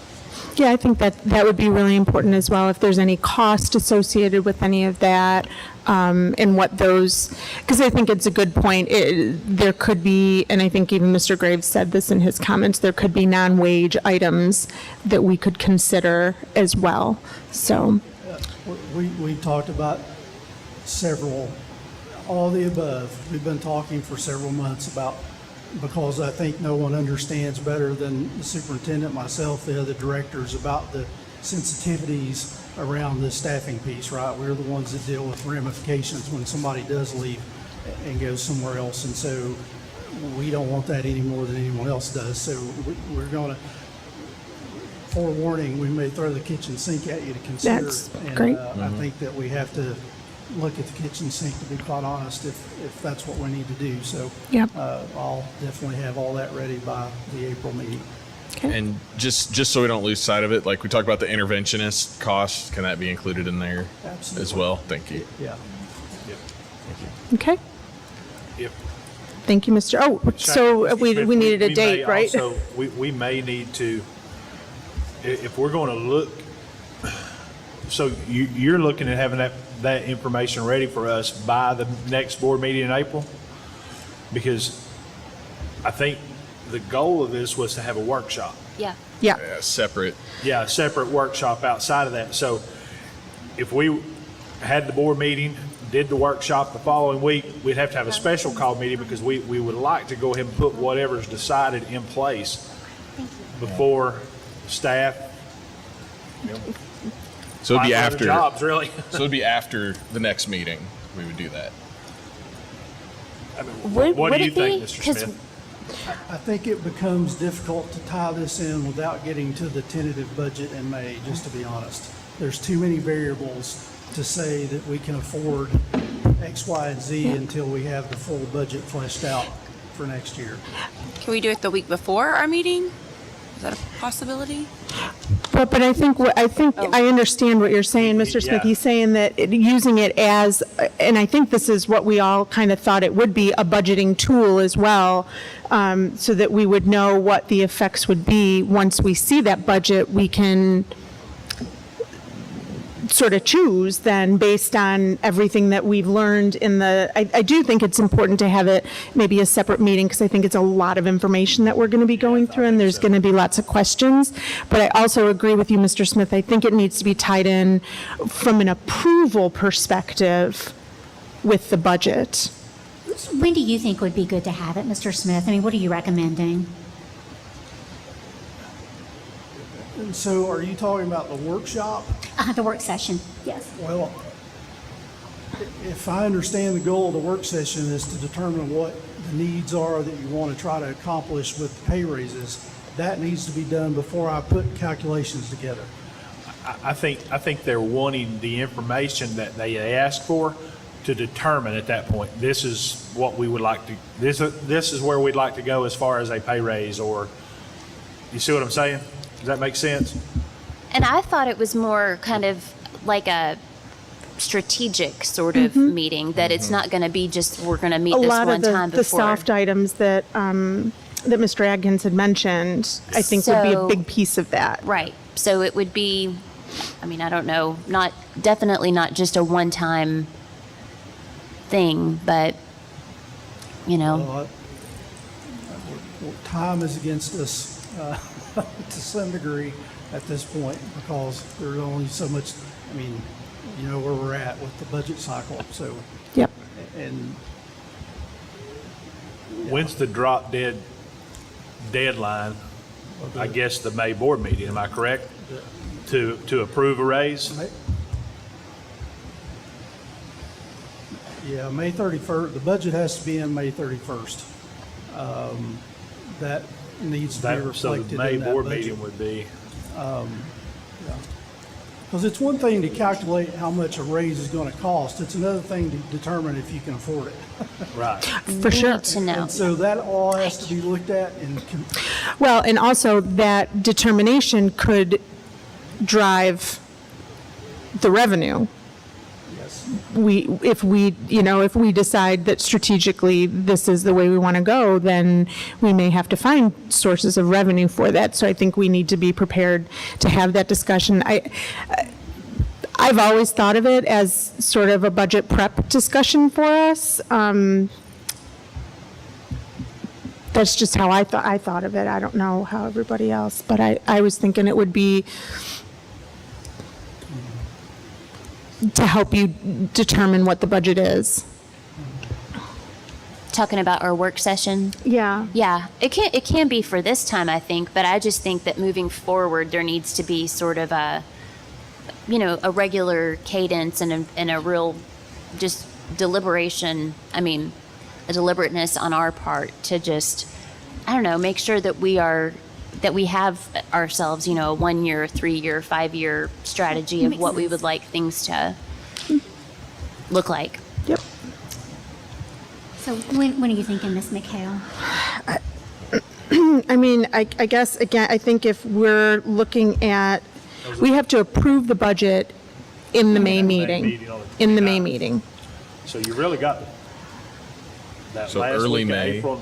Yeah, I think that would be really important as well, if there's any cost associated with any of that, and what those, because I think it's a good point. There could be, and I think even Mr. Graves said this in his comments, there could be non-wage items that we could consider as well, so. We talked about several, all the above. We've been talking for several months about, because I think no one understands better than the superintendent, myself, the other directors, about the sensitivities around the staffing piece, right? We're the ones that deal with ramifications when somebody does leave and goes somewhere else. And so we don't want that any more than anyone else does. So we're going to, forewarning, we may throw the kitchen sink at you to consider. That's and, great. I think that we have to look at the kitchen sink, to be quite honest, if that's what we need to do. So Yep. I'll definitely have all that ready by the April meeting. And just so we don't lose sight of it, like we talked about the interventionist costs, can that be included in there Absolutely. as well? Thank you. Yeah. Okay. Yep. Thank you, Mr. Oh, so Mr. we Smith, needed a may date, right? Also, we may need to, if we're going to look, so you're looking at having that information ready for us by the next board meeting in April? Because I think the goal of this was to have a workshop. Yeah. Yeah. Separate. Yeah, a separate workshop outside of that. So if we had the board meeting, did the workshop the following week, we'd have to have a special call meeting because we would like to go ahead and put whatever's decided in place before staff. You know, So it'd be 500 after jobs, really. So it'd be after the next meeting we would do that. I mean, what do you think, Mr. Smith? I think it becomes difficult to tie this in without getting to the tentative budget in May, just to be honest. There's too many variables to say that we can afford X, Y, and Z until we have the full budget fleshed out for next year. Can we do it the week before our meeting? Is that a possibility? But I think I understand what you're saying, Mr. Smith. Yeah. He's saying that using it as, and I think this is what we all kind of thought it would be, a budgeting tool as well, so that we would know what the effects would be. Once we see that budget, we can sort of choose then based on everything that we've learned in the, I do think it's important to have it maybe a separate meeting, because I think it's a lot of information that we're going to be going through, and there's going to be lots of questions. But I also agree with you, Mr. Smith. I think it needs to be tied in from an approval perspective with the budget. When do you think would be good to have it, Mr. Smith? I mean, what are you recommending? And so are you talking about the workshop? The work session, yes. Well, if I understand the goal of the work session is to determine what the needs are that you want to try to accomplish with pay raises, that needs to be done before I put calculations together. I think they're wanting the information that they asked for to determine at that point, this is what we would like to, this is where we'd like to go as far as a pay raise, or, you see what I'm saying? Does that make sense? And I thought it was more kind of like a strategic sort of meeting, that it's not going to be just, we're going to meet this one time the before. soft items that Mr. Adkins had mentioned, I think would be a big piece of that. Right. So it would be, I mean, I don't know, definitely not just a one-time thing, but, you know. Well, time is against us to some degree at this point, because there's only so much, I mean, you know where we're at with the budget cycle, so. Yep. And When's the drop dead deadline? I guess the May board meeting, am I correct? To approve a raise? yeah, May 31st, the budget has to be in May 31st. That needs to be So reflected the May in that board budget. meeting would be, Yeah. Because it's one thing to calculate how much a raise is going to cost. It's another thing to determine if you can afford it. Right. For sure. And so that all has to be looked at and Well, and also that determination could drive the revenue. If we decide that strategically this is the way we want to go, then we may have to find sources of revenue for that. So I think we need to be prepared to have that discussion. I've always thought of it as sort of a budget prep discussion for us. That's just how I thought of it. I don't know how everybody else, but I was thinking it would be to help you determine what the budget is. Talking about our work session. Yeah. Yeah, it can be for this time, I think, but I just think that moving forward, there needs to be sort of a regular cadence and a real just deliberation. I mean, a deliberateness on our part to just, I don't know, make sure that we have ourselves, a 1 year, 3 year, 5 year strategy of what we would like things to look like. Yep. So when are you thinking, Ms. McHale? I mean, I guess, again, I think if we're looking at, we have to approve the budget in the May meeting. In the May meeting. So you really got that So last early week of May. April,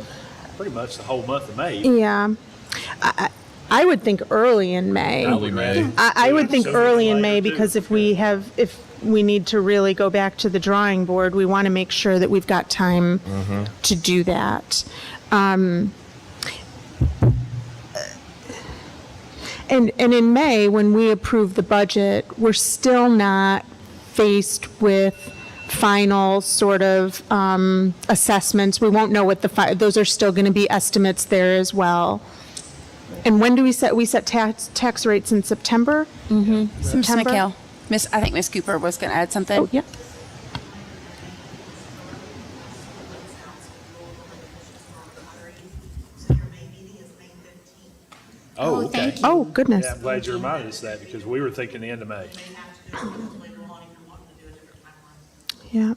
pretty much the whole month of May. Yeah. I would think early in May. Early May. I would think early in May, because if we need to really go back to the drawing board, we want to make sure that we've got time to do that. And in May, when we approve the budget, we're still not faced with final sort of assessments. We won't know what those are still going to be estimates there as well. And when do we set tax rates in September? Ms. September? McHale, I think Ms. Cooper was going to add something. Oh, yeah. Oh, okay. Oh, goodness. Yeah, I'm glad you reminded us of that, because we were thinking the end of May. Yeah.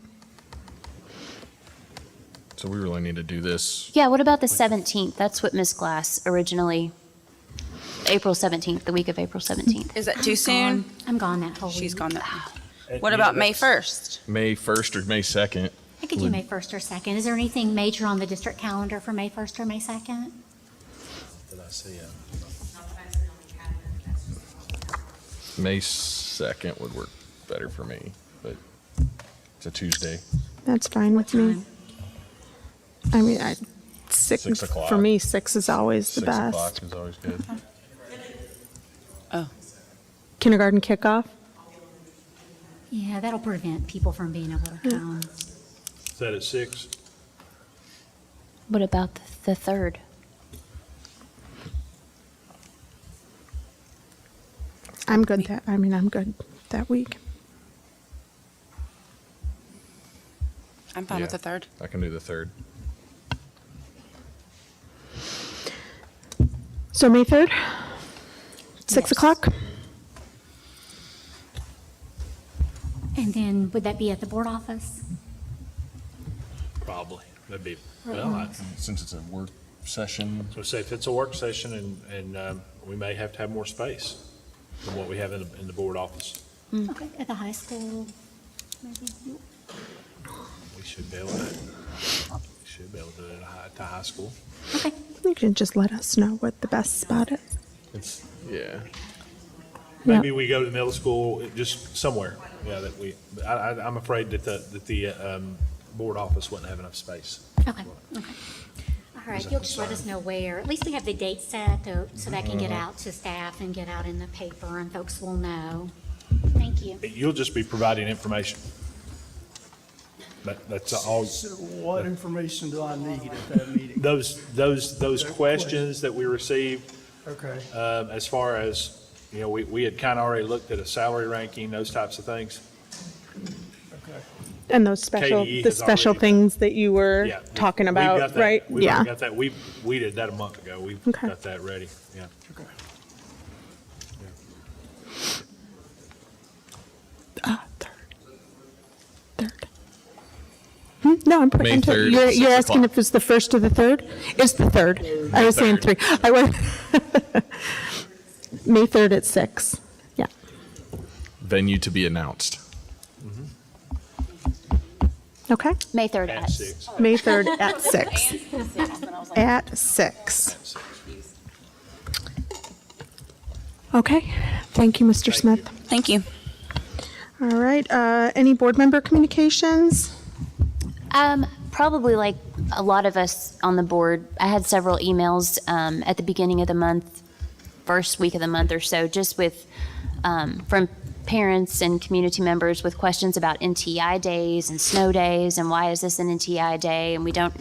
So we really need to do this. Yeah, what about the 17th? That's what Ms. Glass originally, April 17th, the week of April 17th. Is that too soon? I'm gone that whole week. She's gone that. What about May 1st? May 1st or May 2nd. I could do May 1st or 2nd. Is there anything major on the district calendar for May 1st or May 2nd? Did I see it? May 2nd would work better for me, but it's a Tuesday. That's fine with me. I mean, 6 o'clock. For me, 6 is always the 6 best. o'clock is always good. Oh. Kindergarten kickoff? Yeah, that'll prevent people from being able to come. Is that at 6? What about the 3rd? I'm good that week. I'm fine with the 3rd. I can do the 3rd. So May 3rd, 6 o'clock? And then would that be at the board office? Probably. That'd be, Since it's a work session. so say if it's a work session and we may have to have more space than what we have in the board office. Okay, at the high school, maybe? We should be able to do it at the high school. Okay. You can just let us know what the best spot is. Yeah. Maybe we go to the middle school, just somewhere. Yeah, I'm afraid that the board office wouldn't have enough space. Okay. All right, you'll just let us know where. At least we have the date set so that can get out to staff and get out in the paper and folks will know. Thank you. You'll just be providing information. That's all. So what information do I need at that meeting? Those questions that we received, Okay. as far as, we had kind of already looked at a salary ranking, those types of things. Okay. And those special, KDE the has special already- things that you were Yeah, talking we've got about, that. right? We've Yeah. already got that. We did that a month ago. We've Okay. got that ready. Yeah. Okay. No, I'm May 3rd, you're 6 asking o'clock. if it's the 1st or the 3rd? It's the 3rd. I was saying 3. I was May 3rd at 6. Yeah. Venue to be announced. Okay. May 3rd At 6. May 3rd at 6. At 6. Okay. Thank you, Mr. Smith. Thank you. All right. Any board member communications? Probably like a lot of us on the board, I had several emails at the beginning of the month, first week of the month or so, just with from parents and community members with questions about NTI days and snow days and why is this an NTI day and we don't,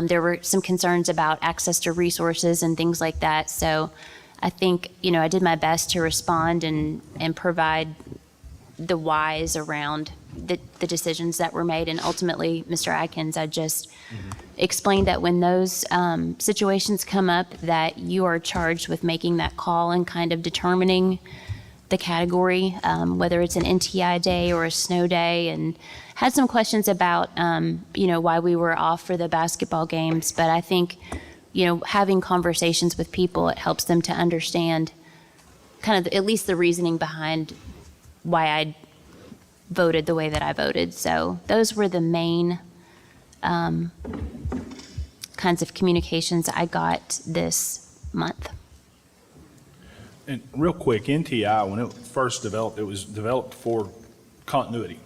there were some concerns about access to resources and things like that. So I think, I did my best to respond and provide the whys around the decisions that were made. And ultimately, Mr. Atkins, I just explained that when those situations come up, that you are charged with making that call and kind of determining the category, whether it's an NTI day or a snow day, and had some questions about, why we were off for the basketball games. But I think, having conversations with people, it helps them to understand kind of at least the reasoning behind why I voted the way that I voted. So those were the main kinds of communications I got this month. And real quick, NTI, when it first developed, it was developed for continuity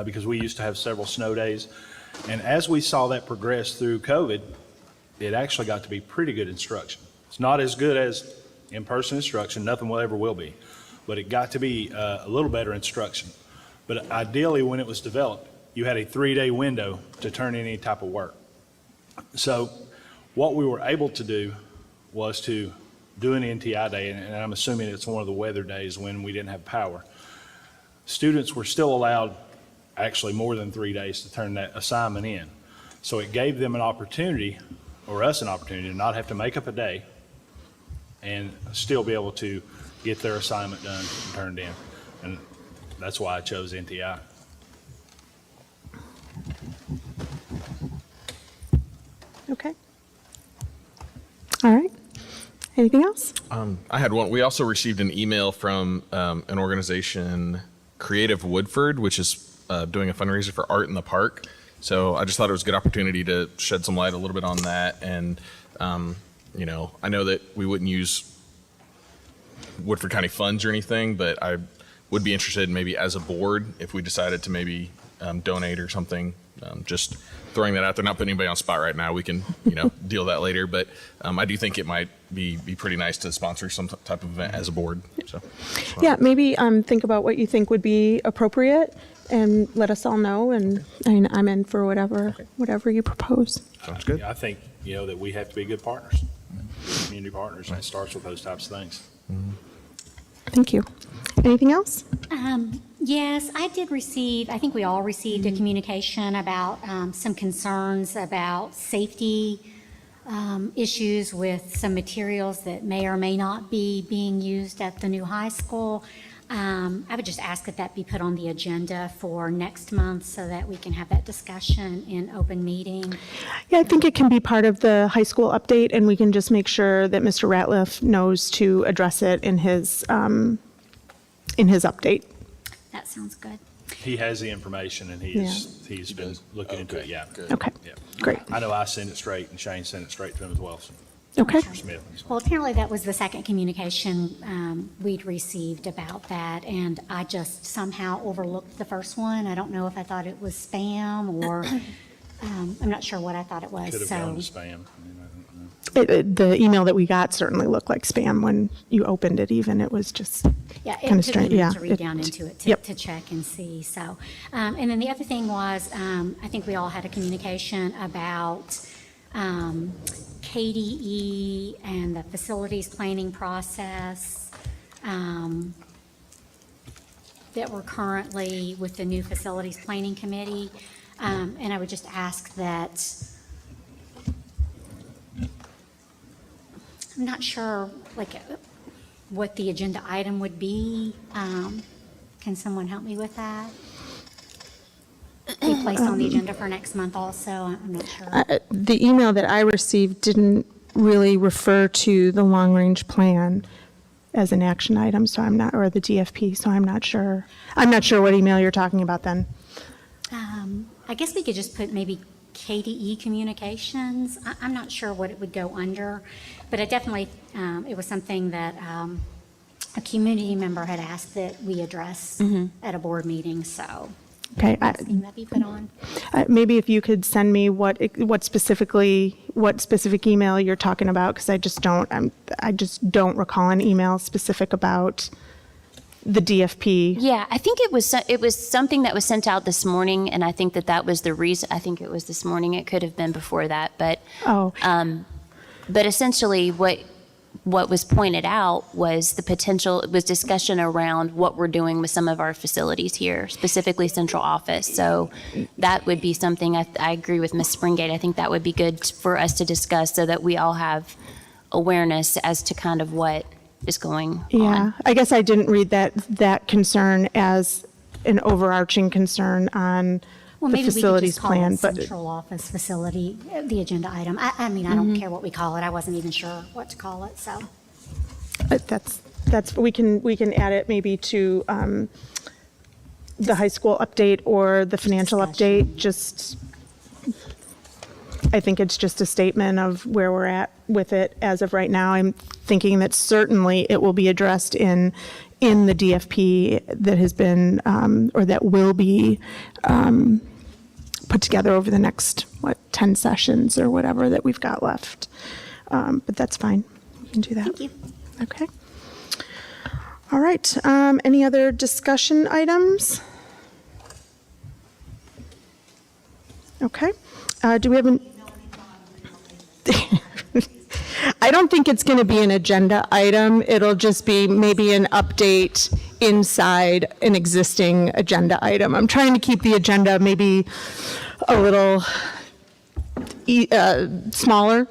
because we used to have several snow days. And as we saw that progress through COVID, it actually got to be pretty good instruction. It's not as good as in-person instruction, nothing will ever will be, but it got to be a little better instruction. But ideally, when it was developed, you had a 3-day window to turn in any type of work. So what we were able to do was to do an NTI day, and I'm assuming it's one of the weather days when we didn't have power. Students were still allowed actually more than 3 days to turn that assignment in. So it gave them an opportunity, or us an opportunity, to not have to make up a day and still be able to get their assignment done and turned in. And that's why I chose NTI. Okay. All right. Anything else? I had one. We also received an email from an organization, Creative Woodford, which is doing a fundraiser for Art in the Park. So I just thought it was a good opportunity to shed some light a little bit on that. And, I know that we wouldn't use Woodford County funds or anything, but I would be interested maybe as a board if we decided to maybe donate or something. Just throwing that out there, not putting anybody on the spot right now. We can, deal that later. But I do think it might be pretty nice to sponsor some type of event as a board. So, Yeah, maybe think about what you think would be appropriate and let us all know. And I'm in for whatever you propose. Sounds good. Yeah, I think, that we have to be good partners, community partners, and it starts with those types of things. Thank you. Anything else? Yes, I did receive, I think we all received a communication about some concerns about safety issues with some materials that may or may not be being used at the new high school. I would just ask that that be put on the agenda for next month so that we can have that discussion in open meeting. Yeah, I think it can be part of the high school update, and we can just make sure that Mr. Ratliff knows to address it in his update. That sounds good. He has the information, and he's been looking into it, yeah. Okay, Yeah. great. I know I sent it straight, and Shane sent it straight to him as well. So. Okay. Mr. Smith. Well, apparently that was the second communication we'd received about that, and I just somehow overlooked the first one. I don't know if I thought it was spam or I'm not sure what I thought it was. Could have so. gone to spam. I mean, I don't know. The email that we got certainly looked like spam when you opened it even. It was just Yeah, kind it of took strange. me a Yeah. minute to read down into it to check and see. So, and then the other thing was, I think we all had a communication about KDE and the facilities planning process that we're currently with the new facilities planning committee. And I would just ask that, I'm not sure, what the agenda item would be. Can someone help me with that? placed on the agenda for next month also. I'm not sure. The email that I received didn't really refer to the long-range plan as an action item, so I'm not, or the DFP, so I'm not sure. I'm not sure what email you're talking about then. I guess we could just put maybe KDE Communications. I'm not sure what it would go under, but it definitely, it was something that a community member had asked that we address at a board meeting, so. Okay. Asking that be put on. Maybe if you could send me what specific email you're talking about, because I just don't recall an email specific about the DFP. Yeah, I think it was something that was sent out this morning, and I think that was the reason. I think it was this morning. It could have been before that, but but essentially what was pointed out was the potential. It was discussion around what we're doing with some of our facilities here, specifically central office. So that would be something. I agree with Ms. Springate. I think that would be good for us to discuss so that we all have awareness as to kind of what is going on. Yeah, I guess I didn't read that concern as an overarching concern on the facilities plan. Well, maybe we could just call it central office facility, the agenda item. I mean, I don't care what we call it. I wasn't even sure what to call it, so. We can add it maybe to the high school update or the financial update. Just, I think it's just a statement of where we're at with it as of right now. I'm thinking that certainly it will be addressed in the DFP that has been, or that will be put together over the next, 10 sessions or whatever that we've got left. But that's fine. We can do that. Thank you. Okay. All right. Any other discussion items? Okay. Do we have an... I don't think it's going to be an agenda item. It'll just be maybe an update inside an existing agenda item. I'm trying to keep the agenda maybe a little smaller,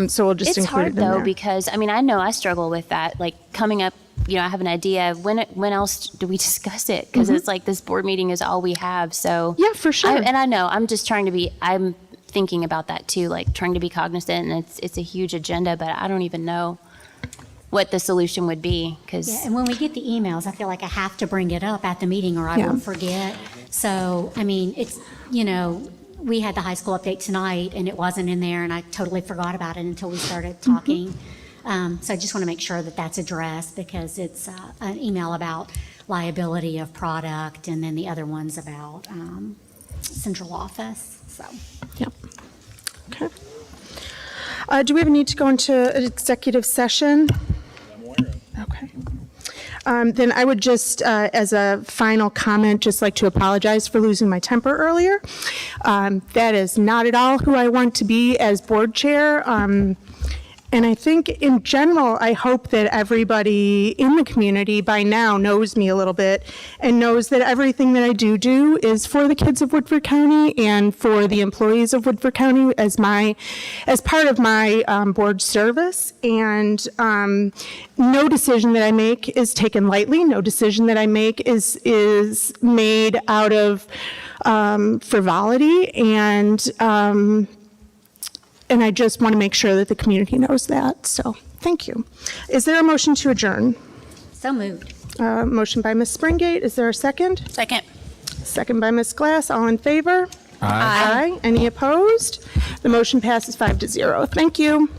so we'll just It's include hard it in though, there. because I mean, I know I struggle with that, like coming up, I have an idea. When else do we discuss it? Because it's like this board meeting is all we have. So yeah, for sure. And I know I'm just trying to be, I'm thinking about that too, like trying to be cognizant, and it's a huge agenda, but I don't even know what the solution would be. Yeah, and when we get the emails, I feel like I have to bring it up at the meeting or I will forget. So, I mean, it's, we had the high school update tonight and it wasn't in there and I totally forgot about it until we started talking. So I just want to make sure that that's addressed because it's an email about liability of product and then the other one's about central office, so. Yep. Okay. Do we have a need to go into an executive session? Okay. Then I would just, as a final comment, just like to apologize for losing my temper earlier. That is not at all who I want to be as board chair. And I think in general, I hope that everybody in the community by now knows me a little bit and knows that everything that I do is for the kids of Woodford County and for the employees of Woodford County as part of my board service. And no decision that I make is taken lightly. No decision that I make is made out of frivolity. And I just want to make sure that the community knows that. So, thank you. Is there a motion to adjourn? So moved. Motion by Ms. Springate. Is there a second? Second. Second by Ms. Glass. All in favor? Aye. Aye. Any opposed? The motion passes 5-0. Thank you.